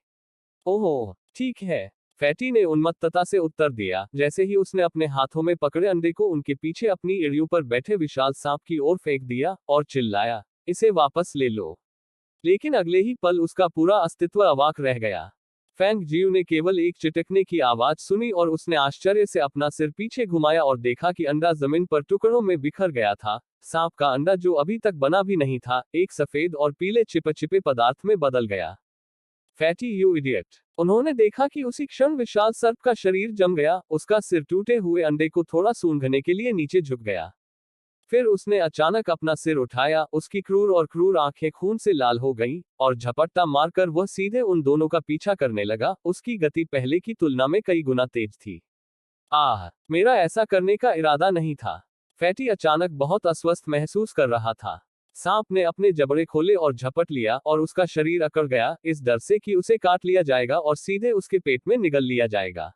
ओह, ठीक है, फैटी ने उन्मत्तता से उत्तर दिया, जैसे ही उसने अपने हाथों में पकड़े अंडे को उनके पीछे अपनी एड़ियों पर बैठे विशाल सांप की ओर फेंक दिया और चिल्लाया, इसे वापस ले लो। लेकिन अगले ही पल उसका पूरा अस्तित्व अवाक रह गया। फेंग जियू ने केवल एक चिटकने की आवाज सुनी और उसने आश्चर्य से अपना सिर पीछे घुमाया और देखा कि अंडा जमीन पर टुकड़ों में बिखर गया था। सांप का अंडा, जो अभी तक बना भी नहीं था, एक सफेद और पीले चिपचिपे पदार्थ में बदल गया। Fatty, you idiot! उन्होंने देखा कि उसी क्षण विशाल सर्प का शरीर जम गया, उसका सिर टूटे हुए अंडे को थोड़ा सूंघने के लिए नीचे झुक गया। फिर उसने अचानक अपना सिर उठाया, उसकी क्रूर आंखें खून से लाल हो गईं, और झपट्टा मारकर वह सीधे उन दोनों का पीछा करने लगा। उसकी गति पहले की तुलना में कई गुना तेज थी। मेरा ऐसा करने का इरादा नहीं था। फैटी अचानक बहुत अस्वस्थ महसूस कर रहा था। सांप ने अपने जबड़े खोले और झपट लिया और उसका शरीर अकड़ गया, इस डर से कि उसे काट लिया जाएगा और सीधे उसके पेट में निगल लिया जाएगा।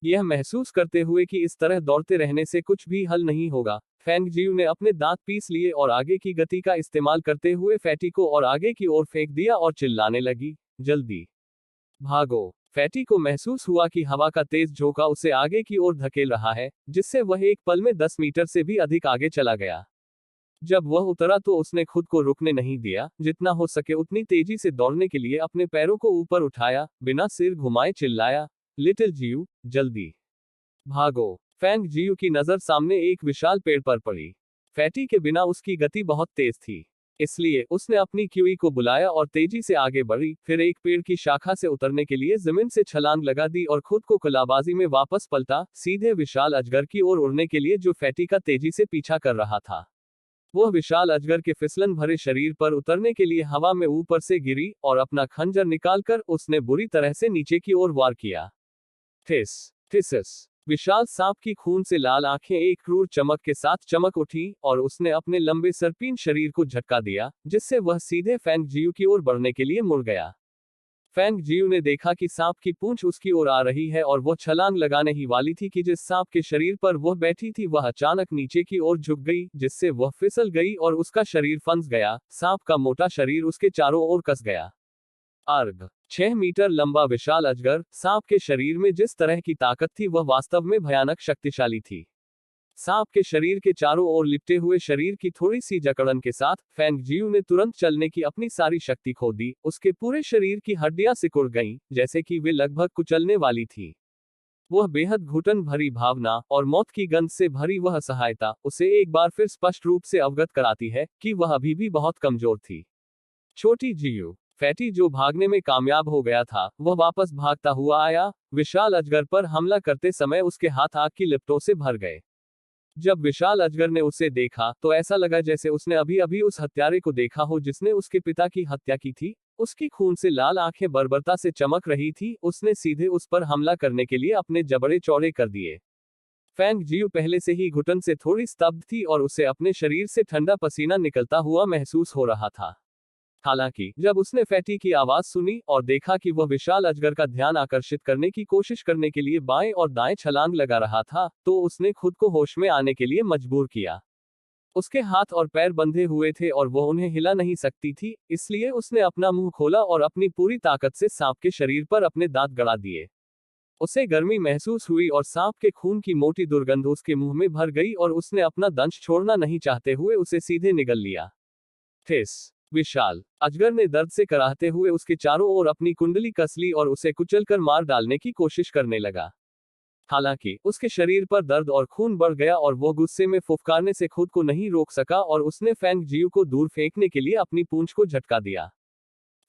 यह महसूस करते हुए कि इस तरह दौड़ते रहने से कुछ भी हल नहीं होगा, फेंग जियू ने अपने दांत पीस लिए और आगे की गति का इस्तेमाल करते हुए फैटी को और आगे की ओर फेंक दिया और चिल्लाने लगी, जल्दी भागो। फैटी को महसूस हुआ कि हवा का तेज झोंका उसे आगे की ओर धकेल रहा है, जिससे वह एक पल में 10 मीटर से भी अधिक आगे चला गया। जब वह उतरा तो उसने खुद को रुकने नहीं दिया, जितना हो सके उतनी तेजी से दौड़ने के लिए अपने पैरों को ऊपर उठाया, बिना सिर घुमाए चिल्लाया, लिटिल जियू, जल्दी भागो। फेंग जियू की नजर सामने एक विशाल पेड़ पर पड़ी। फैटी के बिना उसकी गति बहुत तेज थी। इसलिए उसने अपनी क्यूई को बुलाया और तेजी से आगे बढ़ी, फिर एक पेड़ की शाखा से उतरने के लिए जमीन से छलांग लगा दी और खुद को कलाबाजी में वापस पलटा, सीधे विशाल अजगर की ओर उड़ने के लिए जो फैटी का तेजी से पीछा कर रहा था। वह विशाल अजगर के फिसलन भरे शरीर पर उतरने के लिए हवा में ऊपर से गिरी और अपना खंजर निकालकर उसने बुरी तरह से नीचे की ओर वार किया। ठिस ठिसस। विशाल सांप की खून से लाल आंखें एक क्रूर चमक के साथ चमक उठी और उसने अपने लंबे सर्पीन शरीर को झटका दिया, जिससे वह सीधे फैंग जियू की ओर बढ़ने के लिए मुड़ गया। फैंग जियू ने देखा कि सांप की पूंछ उसकी ओर आ रही है और वह छलांग लगाने ही वाली थी कि जिस सांप के शरीर पर वह बैठी थी वह अचानक नीचे की ओर झुक गई, जिससे वह फिसल गई और उसका शरीर फंस गया। सांप का मोटा शरीर उसके चारों ओर कस गया। अर्ग 6 मीटर लंबा विशाल अजगर, सांप के शरीर में जिस तरह की ताकत थी वह वास्तव में भयानक शक्तिशाली थी। सांप के शरीर के चारों ओर लिपटे हुए शरीर की थोड़ी सी जकड़न के साथ फैंग जियू ने तुरंत चलने की अपनी सारी शक्ति खो दी। उसके पूरे शरीर की हड्डियां सिकुड़ गईं, जैसे कि वे लगभग कुचलने वाली थी। वह बेहद घुटन भरी भावना और मौत की गंध से भरी वह असहायता उसे एक बार फिर स्पष्ट रूप से अवगत कराती है कि वह अभी भी बहुत कमजोर थी। छोटी जियू फैटी जो भागने में कामयाब हो गया था, वह वापस भागता हुआ आया। विशाल अजगर पर हमला करते समय उसके हाथ आग की लिपटों से भर गए। जब विशाल अजगर ने उसे देखा तो ऐसा लगा जैसे उसने अभी अभी उस हत्यारे को देखा हो जिसने उसके पिता की हत्या की थी। उसकी खून से लाल आंखें बर्बरता से चमक रही थी। उसने सीधे उस पर हमला करने के लिए अपने जबड़े चौड़े कर दिए। फैंग जियू पहले से ही घुटन से थोड़ी स्तब्ध थी और उसे अपने शरीर से ठंडा पसीना निकलता हुआ महसूस हो रहा था। हालांकि जब उसने फैटी की आवाज सुनी और देखा कि वह विशाल अजगर का ध्यान आकर्षित करने की कोशिश करने के लिए बाएं और दाएं छलांग लगा रहा था, तो उसने खुद को होश में आने के लिए मजबूर किया। उसके हाथ और पैर बंधे हुए थे और वह उन्हें हिला नहीं सकती थी, इसलिए उसने अपना मुंह खोला और अपनी पूरी ताकत से सांप के शरीर पर अपने दांत गड़ा दिए। उसे गर्मी महसूस हुई और सांप के खून की मोटी दुर्गंध उसके मुंह में भर गई और उसने अपना दंश छोड़ना नहीं चाहते हुए उसे सीधे निगल लिया। ठिस। विशाल अजगर ने दर्द से कराहते हुए उसके चारों ओर अपनी कुंडली कस ली और उसे कुचलकर मार डालने की कोशिश करने लगा। हालांकि उसके शरीर पर दर्द और खून बढ़ गया और वह गुस्से में फुफकारने से खुद को नहीं रोक सका और उसने फैंग जियू को दूर फेंकने के लिए अपनी पूंछ को झटका दिया।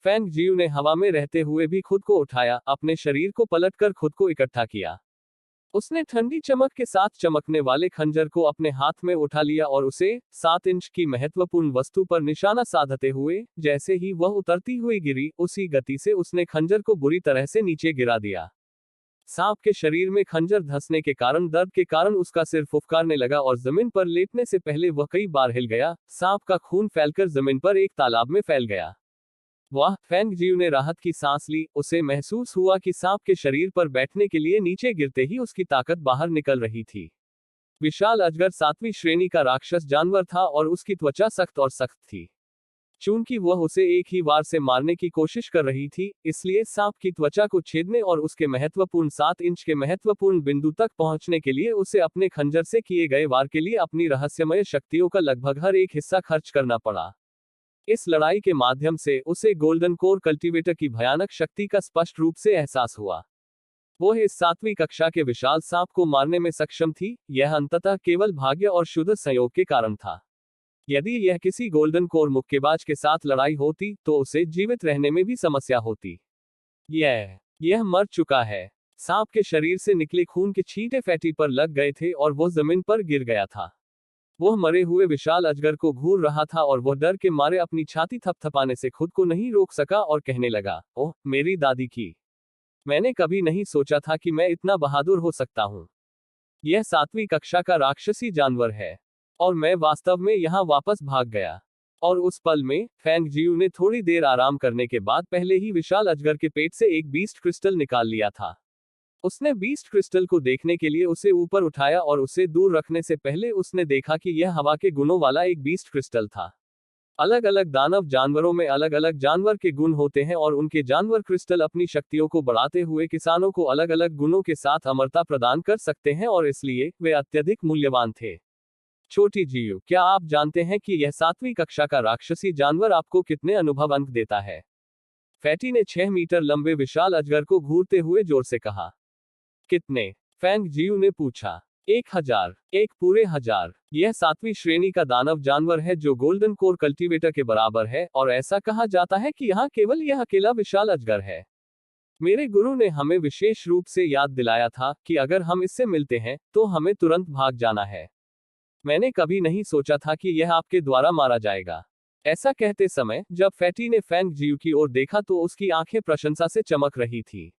फैंग जियू ने हवा में रहते हुए भी खुद को उठाया, अपने शरीर को पलटकर खुद को इकट्ठा किया। उसने ठंडी चमक के साथ चमकने वाले खंजर को अपने हाथ में उठा लिया और उसे 7 इंच की महत्वपूर्ण वस्तु पर निशाना साधते हुए, जैसे ही वह उतरती हुई गिरी, उसी गति से उसने खंजर को बुरी तरह से नीचे गिरा दिया। सांप के शरीर में खंजर धंसने के कारण दर्द के कारण उसका सिर फुफकारने लगा और जमीन पर लेटने से पहले वह कई बार हिल गया। सांप का खून फैलकर जमीन पर एक तालाब में फैल गया। वाह, फैंग जियू ने राहत की सांस ली। उसे महसूस हुआ कि सांप के शरीर पर बैठने के लिए नीचे गिरते ही उसकी ताकत बाहर निकल रही थी। विशाल अजगर 7वीं श्रेणी का राक्षस जानवर था और उसकी त्वचा सख्त और सख्त थी। चूंकि वह उसे एक ही वार से मारने की कोशिश कर रही थी, इसलिए सांप की त्वचा को छेदने और उसके महत्वपूर्ण 7 इंच के महत्वपूर्ण बिंदु तक पहुंचने के लिए उसे अपने खंजर से किए गए वार के लिए अपनी रहस्यमय शक्तियों का लगभग हर एक हिस्सा खर्च करना पड़ा। इस लड़ाई के माध्यम से उसे गोल्डन कोर कल्टीवेटर की भयानक शक्ति का स्पष्ट रूप से एहसास हुआ। वह इस 7वीं कक्षा के विशाल सांप को मारने में सक्षम थी। यह अंततः केवल भाग्य और शुद्ध संयोग के कारण था। यदि यह किसी गोल्डन कोर मुक्केबाज के साथ लड़ाई होती तो उसे जीवित रहने में भी समस्या होती। यह मर चुका है। सांप के शरीर से निकले खून के छींटे फैटी पर लग गए थे और वह जमीन पर गिर गया था। वह मरे हुए विशाल अजगर को घूर रहा था और वह डर के मारे अपनी छाती थपथपाने से खुद को नहीं रोक सका और कहने लगा, ओह मेरी दादी की। मैंने कभी नहीं सोचा था कि मैं इतना बहादुर हो सकता हूँ। यह 7वीं कक्षा का राक्षसी जानवर है और मैं वास्तव में यहाँ वापस भाग गया। और उस पल में फैंग जियू ने थोड़ी देर आराम करने के बाद पहले ही विशाल अजगर के पेट से एक बीस्ट क्रिस्टल निकाल लिया था। उसने बीस्ट क्रिस्टल को देखने के लिए उसे ऊपर उठाया और उसे दूर रखने से पहले उसने देखा कि यह हवा के गुणों वाला एक बीस्ट क्रिस्टल था। अलग अलग दानव जानवरों में अलग अलग जानवर के गुण होते हैं और उनके जानवर क्रिस्टल अपनी शक्तियों को बढ़ाते हुए किसानों को अलग अलग गुणों के साथ अमरता प्रदान कर सकते हैं और इसलिए वे अत्यधिक मूल्यवान थे। छोटी जियू, क्या आप जानते हैं कि यह 7वीं कक्षा का राक्षसी जानवर आपको कितने अनुभव अंक देता है? फैटी ने 6 मीटर लंबे विशाल अजगर को घूरते हुए जोर से कहा। कितने? फैंग जियू ने पूछा। 1000, एक पूरे 1000। यह 7वीं श्रेणी का दानव जानवर है जो गोल्डन कोर कल्टीवेटर के बराबर है, और ऐसा कहा जाता है कि यहाँ केवल यह अकेला विशाल अजगर है। मेरे गुरु ने हमें विशेष रूप से याद दिलाया था कि अगर हम इससे मिलते हैं तो हमें तुरंत भाग जाना है। मैंने कभी नहीं सोचा था कि यह आपके द्वारा मारा जाएगा। ऐसा कहते समय जब फैटी ने फैंग जियू की ओर देखा तो उसकी आंखें प्रशंसा से चमक रही थी।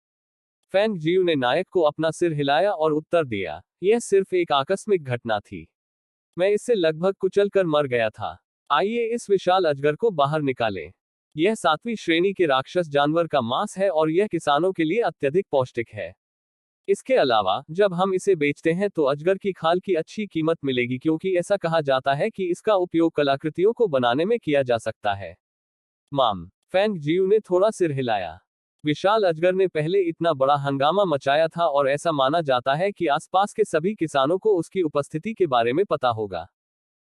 फैंग जियू ने नायक को अपना सिर हिलाया और उत्तर दिया, यह सिर्फ एक आकस्मिक घटना थी। मैं इससे लगभग कुचल कर मर गया था। आइए इस विशाल अजगर को बाहर निकालें। यह 7वीं श्रेणी के राक्षस जानवर का मांस है और यह किसानों के लिए अत्यधिक पौष्टिक है। इसके अलावा जब हम इसे बेचते हैं तो अजगर की खाल की अच्छी कीमत मिलेगी, क्योंकि ऐसा कहा जाता है कि इसका उपयोग कलाकृतियों को बनाने में किया जा सकता है। माम, फैंग जियू ने थोड़ा सिर हिलाया। विशाल अजगर ने पहले इतना बड़ा हंगामा मचाया था और ऐसा माना जाता है कि आसपास के सभी किसानों को उसकी उपस्थिति के बारे में पता होगा।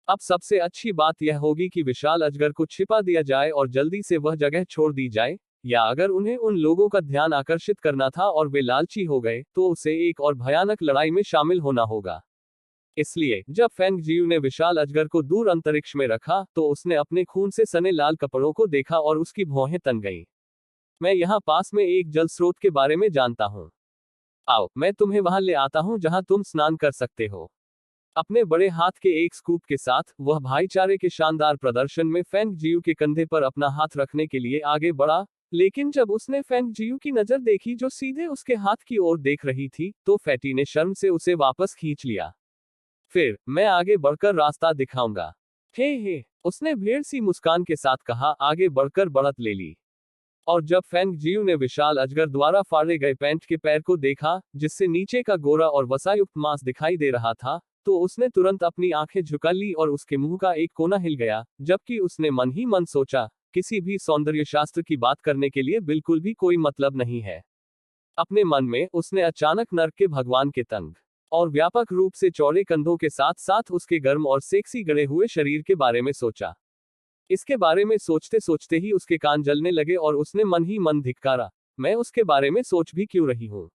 अब सबसे अच्छी बात यह होगी कि विशाल अजगर को छिपा दिया जाए और जल्दी से वह जगह छोड़ दी जाए, या अगर उन्हें उन लोगों का ध्यान आकर्षित करना था और वे लालची हो गए तो उसे एक और भयानक लड़ाई में शामिल होना होगा। इसलिए जब फैंग जियू ने विशाल अजगर को दूर अंतरिक्ष में रखा तो उसने अपने खून से सने लाल कपड़ों को देखा और उसकी भौहें तन गईं। मैं यहाँ पास में एक जल स्रोत के बारे में जानता हूँ। आओ, मैं तुम्हें वहां ले आता हूँ जहाँ तुम स्नान कर सकते हो। अपने बड़े हाथ के एक स्कूप के साथ वह भाईचारे के शानदार प्रदर्शन में फैंग जियू के कंधे पर अपना हाथ रखने के लिए आगे बढ़ा, लेकिन जब उसने फैंग जियू की नजर देखी जो सीधे उसके हाथ की ओर देख रही थी, तो फैटी ने शर्म से उसे वापस खींच लिया। फिर मैं आगे बढ़कर रास्ता दिखाऊंगा। हे, उसने भेड़ सी मुस्कान के साथ कहा, आगे बढ़कर बढ़त ले ली। और जब फैंग जियू ने विशाल अजगर द्वारा फाड़े गए पैंट के पैर को देखा, जिससे नीचे का गोरा और वसायुक्त मांस दिखाई दे रहा था, तो उसने तुरंत अपनी आंखें झुका ली और उसके मुंह का एक कोना हिल गया, जबकि उसने मन ही मन सोचा, किसी भी सौंदर्य शास्त्र की बात करने के लिए बिल्कुल भी कोई मतलब नहीं है। अपने मन में उसने अचानक नर्क के भगवान के तंग और व्यापक रूप से चौड़े कंधों के साथ साथ उसके गर्म और सेक्सी गड़े हुए शरीर के बारे में सोचा। इसके बारे में सोचते सोचते ही उसके कान जलने लगे और उसने मन ही मन धिक्कारा, मैं उसके बारे में सोच भी क्यों रही हूँ।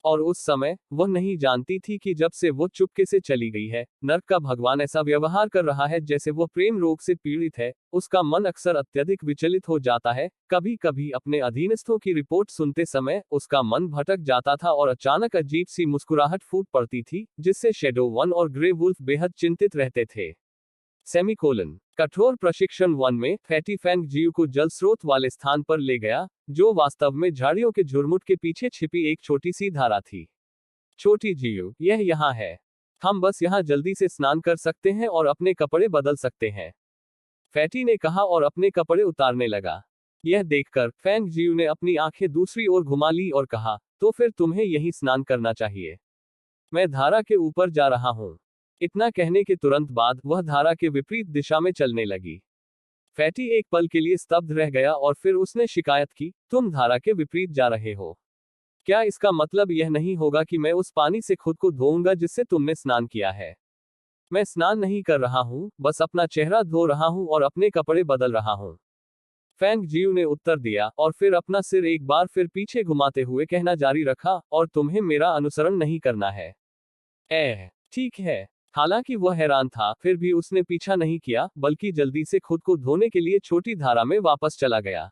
और उस समय वह नहीं जानती थी कि जब से वो चुपके से चली गई है, नर्क का भगवान ऐसा व्यवहार कर रहा है जैसे वो प्रेम रोग से पीड़ित है। उसका मन अक्सर अत्यधिक विचलित हो जाता है। कभी कभी अपने अधीनस्थों की रिपोर्ट सुनते समय उसका मन भटक जाता था और अचानक अजीब सी मुस्कुराहट फूट पड़ती थी, जिससे शेडो वन और ग्रे वुल्फ बेहद चिंतित रहते थे। सेमीकोलन। कठोर प्रशिक्षण 1 में फैटी फैंग जियू को जल स्रोत वाले स्थान पर ले गया, जो वास्तव में झाड़ियों के झुरमुट के पीछे छिपी एक छोटी सी धारा थी। छोटी जियू, यह यहाँ है। हम बस यहाँ जल्दी से स्नान कर सकते हैं और अपने कपड़े बदल सकते हैं, फैटी ने कहा और अपने कपड़े उतारने लगा। यह देखकर फैंग जियू ने अपनी आंखें दूसरी ओर घुमा ली और कहा, तो फिर तुम्हें यही स्नान करना चाहिए। मैं धारा के ऊपर जा रहा हूँ। इतना कहने के तुरंत बाद वह धारा के विपरीत दिशा में चलने लगी। फैटी एक पल के लिए स्तब्ध रह गया और फिर उसने शिकायत की, तुम धारा के विपरीत जा रहे हो। क्या इसका मतलब यह नहीं होगा कि मैं उस पानी से खुद को धोऊंगा जिससे तुमने स्नान किया है? मैं स्नान नहीं कर रहा हूँ, बस अपना चेहरा धो रहा हूँ और अपने कपड़े बदल रहा हूँ, फैंग जियू ने उत्तर दिया और फिर अपना सिर एक बार फिर पीछे घुमाते हुए कहना जारी रखा, और तुम्हें मेरा अनुसरण नहीं करना है। ठीक है। हालांकि वह हैरान था, फिर भी उसने पीछा नहीं किया, बल्कि जल्दी से खुद को धोने के लिए छोटी धारा में वापस चला गया।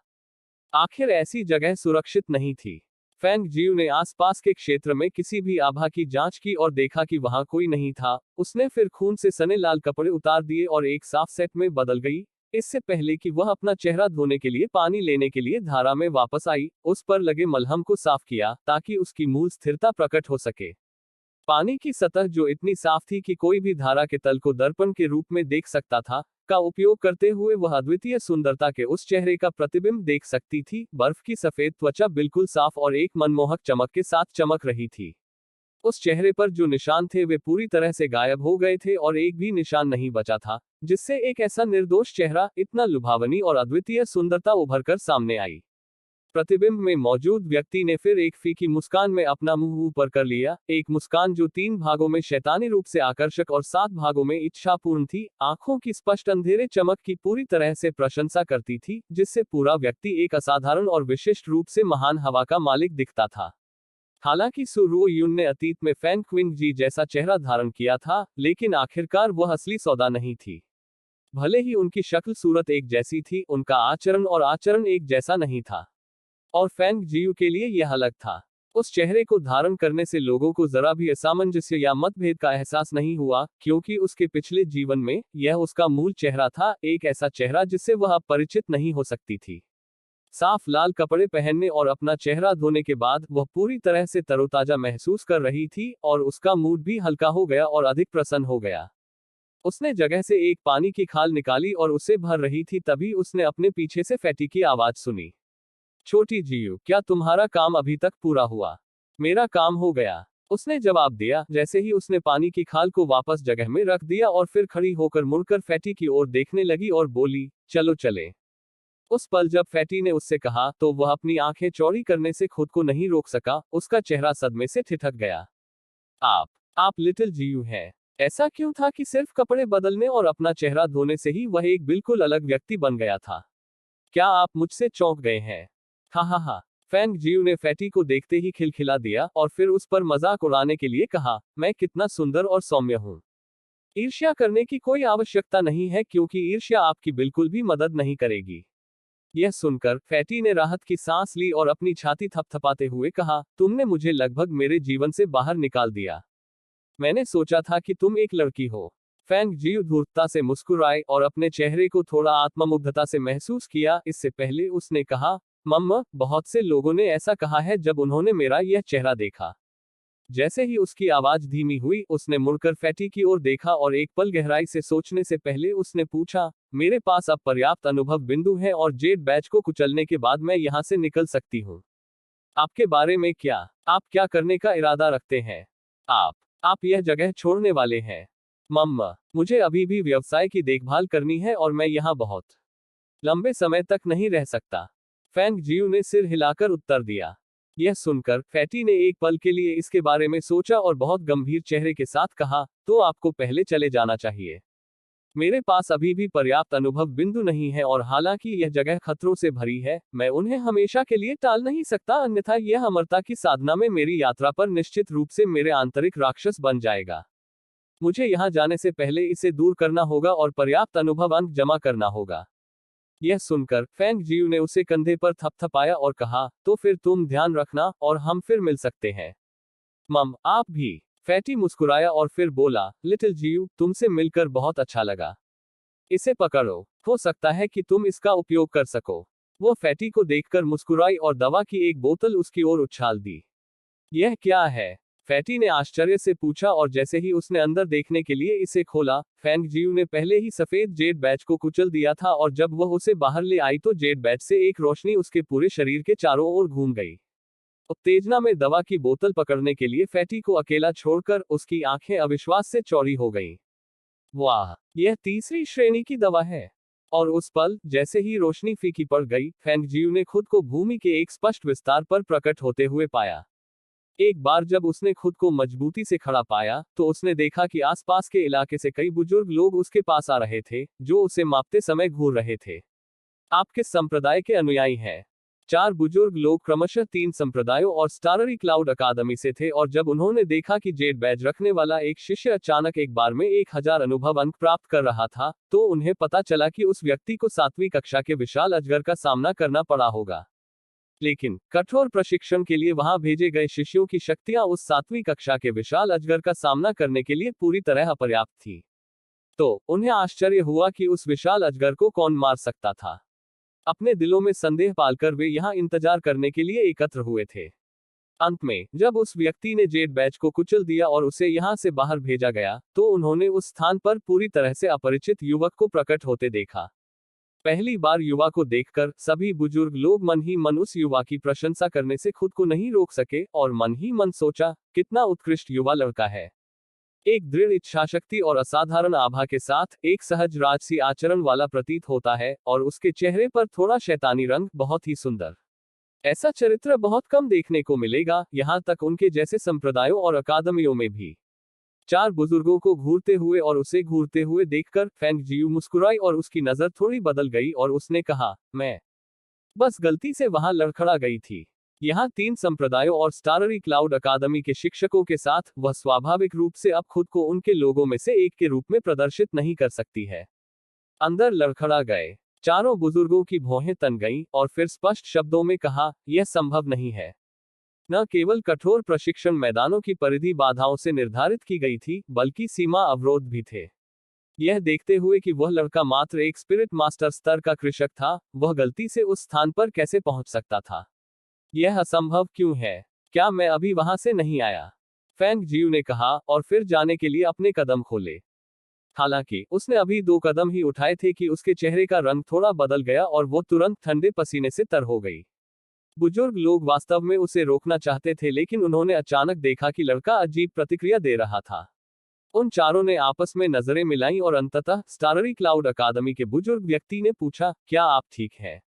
आखिर ऐसी जगह सुरक्षित नहीं थी। फैंग जियू ने आसपास के क्षेत्र में किसी भी आभा की जांच की और देखा कि वहां कोई नहीं था। उसने फिर खून से सने लाल कपड़े उतार दिए और एक साफ सेट में बदल गई। इससे पहले कि वह अपना चेहरा धोने के लिए पानी लेने के लिए धारा में वापस आई, उस पर लगे मलहम को साफ किया ताकि उसकी मूल स्थिरता प्रकट हो सके। पानी की सतह जो इतनी साफ थी कि कोई भी धारा के तल को दर्पण के रूप में देख सकता था, का उपयोग करते हुए वह अद्वितीय सुंदरता के उस चेहरे का प्रतिबिंब देख सकती थी। बर्फ की सफेद त्वचा बिल्कुल साफ और एक मनमोहक चमक के साथ चमक रही थी। उस चेहरे पर जो निशान थे वे पूरी तरह से गायब हो गए थे और एक भी निशान नहीं बचा था, जिससे एक ऐसा निर्दोष चेहरा, इतना लुभावनी और अद्वितीय सुंदरता उभरकर सामने आई। प्रतिबिंब में मौजूद व्यक्ति ने फिर एक फीकी मुस्कान में अपना मुंह ऊपर कर लिया, एक मुस्कान जो 3 भागों में शैतानी रूप से आकर्षक और 7 भागों में इच्छापूर्ण थी। आंखों की स्पष्ट अंधेरे चमक की पूरी तरह से प्रशंसा करती थी, जिससे पूरा व्यक्ति एक असाधारण और विशिष्ट रूप से महान हवा का मालिक दिखता था। हालांकि सु रो यून ने अतीत में फैंग क्विंग जी जैसा चेहरा धारण किया था, लेकिन आखिरकार वह असली सौदा नहीं थी। भले ही उनकी शक्ल सूरत एक जैसी थी, उनका आचरण एक जैसा नहीं था। और फैंग जियू के लिए यह अलग था। उस चेहरे को धारण करने से लोगों को जरा भी असामंजस्य या मतभेद का एहसास नहीं हुआ, क्योंकि उसके पिछले जीवन में यह उसका मूल चेहरा था, एक ऐसा चेहरा जिससे वह अब परिचित नहीं हो सकती थी। साफ लाल कपड़े पहनने और अपना चेहरा धोने के बाद वह पूरी तरह से तरोताजा महसूस कर रही थी, और उसका मूड भी हल्का हो गया और अधिक प्रसन्न हो गया। उसने जगह से एक पानी की खाल निकाली और उसे भर रही थी, तभी उसने अपने पीछे से फैटी की आवाज सुनी। छोटी जियू, क्या तुम्हारा काम अभी तक पूरा हुआ? मेरा काम हो गया, उसने जवाब दिया। जैसे ही उसने पानी की खाल को वापस जगह में रख दिया और फिर खड़ी होकर मुड़कर फैटी की ओर देखने लगी और बोली, चलो चले। उस पल जब फैटी ने उससे कहा, तो वह अपनी आंखें चौड़ी करने से खुद को नहीं रोक सका, उसका चेहरा सदमे से ठिठक गया। आप लिटिल जियू हैं। ऐसा क्यों था कि सिर्फ कपड़े बदलने और अपना चेहरा धोने से ही वह एक बिल्कुल अलग व्यक्ति बन गया था? क्या आप मुझसे चौंक गए हैं? हा हा हा। फैंग जियू ने फैटी को देखते ही खिलखिला दिया और फिर उस पर मजाक उड़ाने के लिए कहा, मैं कितना सुंदर और सौम्य हूँ। ईर्ष्या करने की कोई आवश्यकता नहीं है, क्योंकि ईर्ष्या आपकी बिल्कुल भी मदद नहीं करेगी। यह सुनकर फैटी ने राहत की सांस ली और अपनी छाती थपथपाते हुए कहा, तुमने मुझे लगभग मेरे जीवन से बाहर निकाल दिया। मैंने सोचा था कि तुम एक लड़की हो। फैंग जियू धूर्तता से मुस्कुराए और अपने चेहरे को थोड़ा आत्ममुग्धता से महसूस किया। इससे पहले उसने कहा, मम्मा, बहुत से लोगों ने ऐसा कहा है जब उन्होंने मेरा यह चेहरा देखा। जैसे ही उसकी आवाज धीमी हुई, उसने मुड़कर फैटी की ओर देखा और एक पल गहराई से सोचने से पहले उसने पूछा, मेरे पास अब पर्याप्त अनुभव बिंदु है और जेड बैच को कुचलने के बाद मैं यहां से निकल सकती हूँ। आपके बारे में क्या? आप क्या करने का इरादा रखते हैं? आप यह जगह छोड़ने वाले हैं? मम्मा, मुझे अभी भी व्यवसाय की देखभाल करनी है और मैं यहाँ बहुत लंबे समय तक नहीं रह सकता। फैंग जियू ने सिर हिलाकर उत्तर दिया। यह सुनकर फैटी ने एक पल के लिए इसके बारे में सोचा और बहुत गंभीर चेहरे के साथ कहा, तो आपको पहले चले जाना चाहिए। मेरे पास अभी भी पर्याप्त अनुभव बिंदु नहीं है और हालांकि यह जगह खतरों से भरी है, मैं उन्हें हमेशा के लिए टाल नहीं सकता, अन्यथा यह अमरता की साधना में मेरी यात्रा पर निश्चित रूप से मेरे आंतरिक राक्षस बन जाएगा। मुझे यहाँ जाने से पहले इसे दूर करना होगा और पर्याप्त अनुभव अंक जमा करना होगा। यह सुनकर फैंग जियू ने उसे कंधे पर थपथपाया और कहा, तो फिर तुम ध्यान रखना और हम फिर मिल सकते हैं। मम, आप भी। फैटी मुस्कुराया और फिर बोला, लिटिल जियू, तुमसे मिलकर बहुत अच्छा लगा। इसे पकड़ो, हो सकता है कि तुम इसका उपयोग कर सको। वो फैटी को देखकर मुस्कुराई और दवा की एक बोतल उसकी ओर उछाल दी। यह क्या है? फैटी ने आश्चर्य से पूछा और जैसे ही उसने अंदर देखने के लिए इसे खोला, फैंग जियू ने पहले ही सफेद जेड बैच को कुचल दिया था और जब वह उसे बाहर ले आई तो जेड बैच से एक रोशनी उसके पूरे शरीर के चारों ओर घूम गई। उत्तेजना में दवा की बोतल पकड़ने के लिए फैटी को अकेला छोड़कर उसकी आंखें अविश्वास से चौड़ी हो गईं। वाह, यह तीसरी श्रेणी की दवा है। और उस पल, जैसे ही रोशनी फीकी पड़ गई, फैंग जियू ने खुद को भूमि के एक स्पष्ट विस्तार पर प्रकट होते हुए पाया। एक बार जब उसने खुद को मजबूती से खड़ा पाया, तो उसने देखा कि आसपास के इलाके से कई बुजुर्ग लोग उसके पास आ रहे थे, जो उसे मापते समय घूर रहे थे। आप किस संप्रदाय के अनुयायी हैं? 4 बुजुर्ग लोग क्रमशः 3 संप्रदायों और स्टाररी क्लाउड अकादमी से थे और जब उन्होंने देखा कि जेड बैज रखने वाला एक शिष्य अचानक एक बार में 1000 अनुभव अंक प्राप्त कर रहा था, तो उन्हें पता चला कि उस व्यक्ति को 7वीं कक्षा के विशाल अजगर का सामना करना पड़ा होगा। लेकिन कठोर प्रशिक्षण के लिए वहां भेजे गए शिष्यों की शक्तियां उस 7वीं कक्षा के विशाल अजगर का सामना करने के लिए पूरी तरह अपर्याप्त थी। तो उन्हें आश्चर्य हुआ कि उस विशाल अजगर को कौन मार सकता था। अपने दिलों में संदेह पालकर वे यहां इंतजार करने के लिए एकत्र हुए थे। अंत में जब उस व्यक्ति ने जेड बैच को कुचल दिया और उसे यहां से बाहर भेजा गया, तो उन्होंने उस स्थान पर पूरी तरह से अपरिचित युवक को प्रकट होते देखा। पहली बार युवा को देखकर सभी बुजुर्ग लोग मन ही मन उस युवा की प्रशंसा करने से खुद को नहीं रोक सके और मन ही मन सोचा, कितना उत्कृष्ट युवा लड़का है। एक दृढ़ इच्छाशक्ति और असाधारण आभा के साथ एक सहज राजसी आचरण वाला प्रतीत होता है और उसके चेहरे पर थोड़ा शैतानी रंग, बहुत ही सुंदर। ऐसा चरित्र बहुत कम देखने को मिलेगा, यहाँ तक उनके जैसे संप्रदायों और अकादमियों में भी। 4 बुजुर्गों को घूरते हुए और उसे घूरते हुए देखकर फैंग जियू मुस्कुराई और उसकी नजर थोड़ी बदल गई और उसने कहा, मैं बस गलती से वहां लड़खड़ा गई थी। यहाँ 3 संप्रदायों और स्टाररी क्लाउड अकादमी के शिक्षकों के साथ वह स्वाभाविक रूप से अब खुद को उनके लोगों में से एक के रूप में प्रदर्शित नहीं कर सकती है। अंदर लड़खड़ा गए। चारों बुजुर्गों की भौहें तन गईं और फिर स्पष्ट शब्दों में कहा, यह संभव नहीं है। न केवल कठोर प्रशिक्षण मैदानों की परिधि बाधाओं से निर्धारित की गई थी, बल्कि सीमा अवरोध भी थे। यह देखते हुए कि वह लड़का मात्र एक स्पिरिट मास्टर स्तर का कृषक था, वह गलती से उस स्थान पर कैसे पहुंच सकता था? यह असंभव क्यों है? क्या मैं अभी वहां से नहीं आया? फैंग जियू ने कहा, और फिर जाने के लिए अपने कदम खोले। हालांकि उसने अभी 2 कदम ही उठाए थे कि उसके चेहरे का रंग थोड़ा बदल गया और वो तुरंत ठंडे पसीने से तर हो गई। बुजुर्ग लोग वास्तव में उसे रोकना चाहते थे, लेकिन उन्होंने अचानक देखा कि लड़का अजीब प्रतिक्रिया दे रहा था। उन चारों ने आपस में नजरें मिलाईं और अंततः स्टाररी क्लाउड अकादमी के बुजुर्ग व्यक्ति ने पूछा, क्या आप ठीक हैं?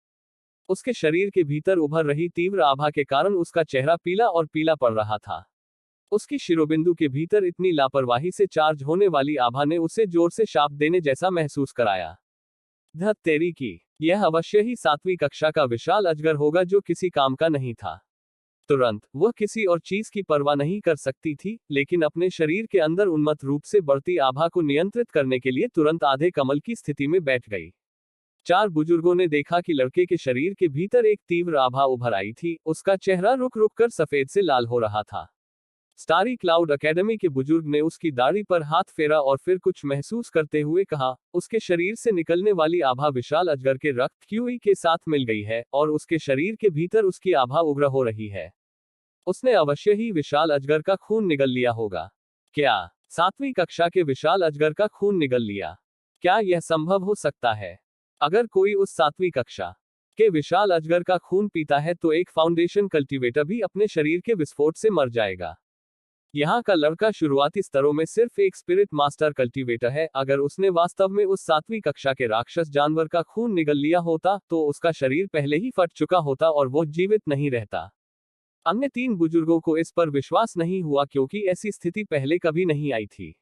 उसके शरीर के भीतर उभर रही तीव्र आभा के कारण उसका चेहरा पीला और पीला पड़ रहा था। उसकी शिरोबिंदु के भीतर इतनी लापरवाही से चार्ज होने वाली आभा ने उसे जोर से शाप देने जैसा महसूस कराया। धत तेरी की, यह अवश्य ही 7वीं कक्षा का विशाल अजगर होगा जो किसी काम का नहीं था। तुरंत वह किसी और चीज की परवाह नहीं कर सकती थी, लेकिन अपने शरीर के अंदर उन्मत्त रूप से बढ़ती आभा को नियंत्रित करने के लिए तुरंत आधे कमल की स्थिति में बैठ गई। 4 बुजुर्गों ने देखा कि लड़के के शरीर के भीतर एक तीव्र आभा उभर आई थी, उसका चेहरा रुक रुक कर सफेद से लाल हो रहा था। स्टारी क्लाउड अकेडमी के बुजुर्ग ने उसकी दाढ़ी पर हाथ फेरा और फिर कुछ महसूस करते हुए कहा, उसके शरीर से निकलने वाली आभा विशाल अजगर के रक्त क्यूई के साथ मिल गई है और उसके शरीर के भीतर उसकी आभा उग्र हो रही है। उसने अवश्य ही विशाल अजगर का खून निगल लिया होगा। क्या 7वीं कक्षा के विशाल अजगर का खून निगल लिया? क्या यह संभव हो सकता है? अगर कोई उस 7वीं कक्षा के विशाल अजगर का खून पीता है तो एक फाउंडेशन कल्टीवेटर भी अपने शरीर के विस्फोट से मर जाएगा। यहाँ का लड़का शुरुआती स्तरों में सिर्फ एक स्पिरिट मास्टर कल्टीवेटर है। अगर उसने वास्तव में उस 7वीं कक्षा के राक्षस जानवर का खून निगल लिया होता तो उसका शरीर पहले ही फट चुका होता और वो जीवित नहीं रहता। अन्य 3 बुजुर्गों को इस पर विश्वास नहीं हुआ क्योंकि ऐसी स्थिति पहले कभी नहीं आई थी।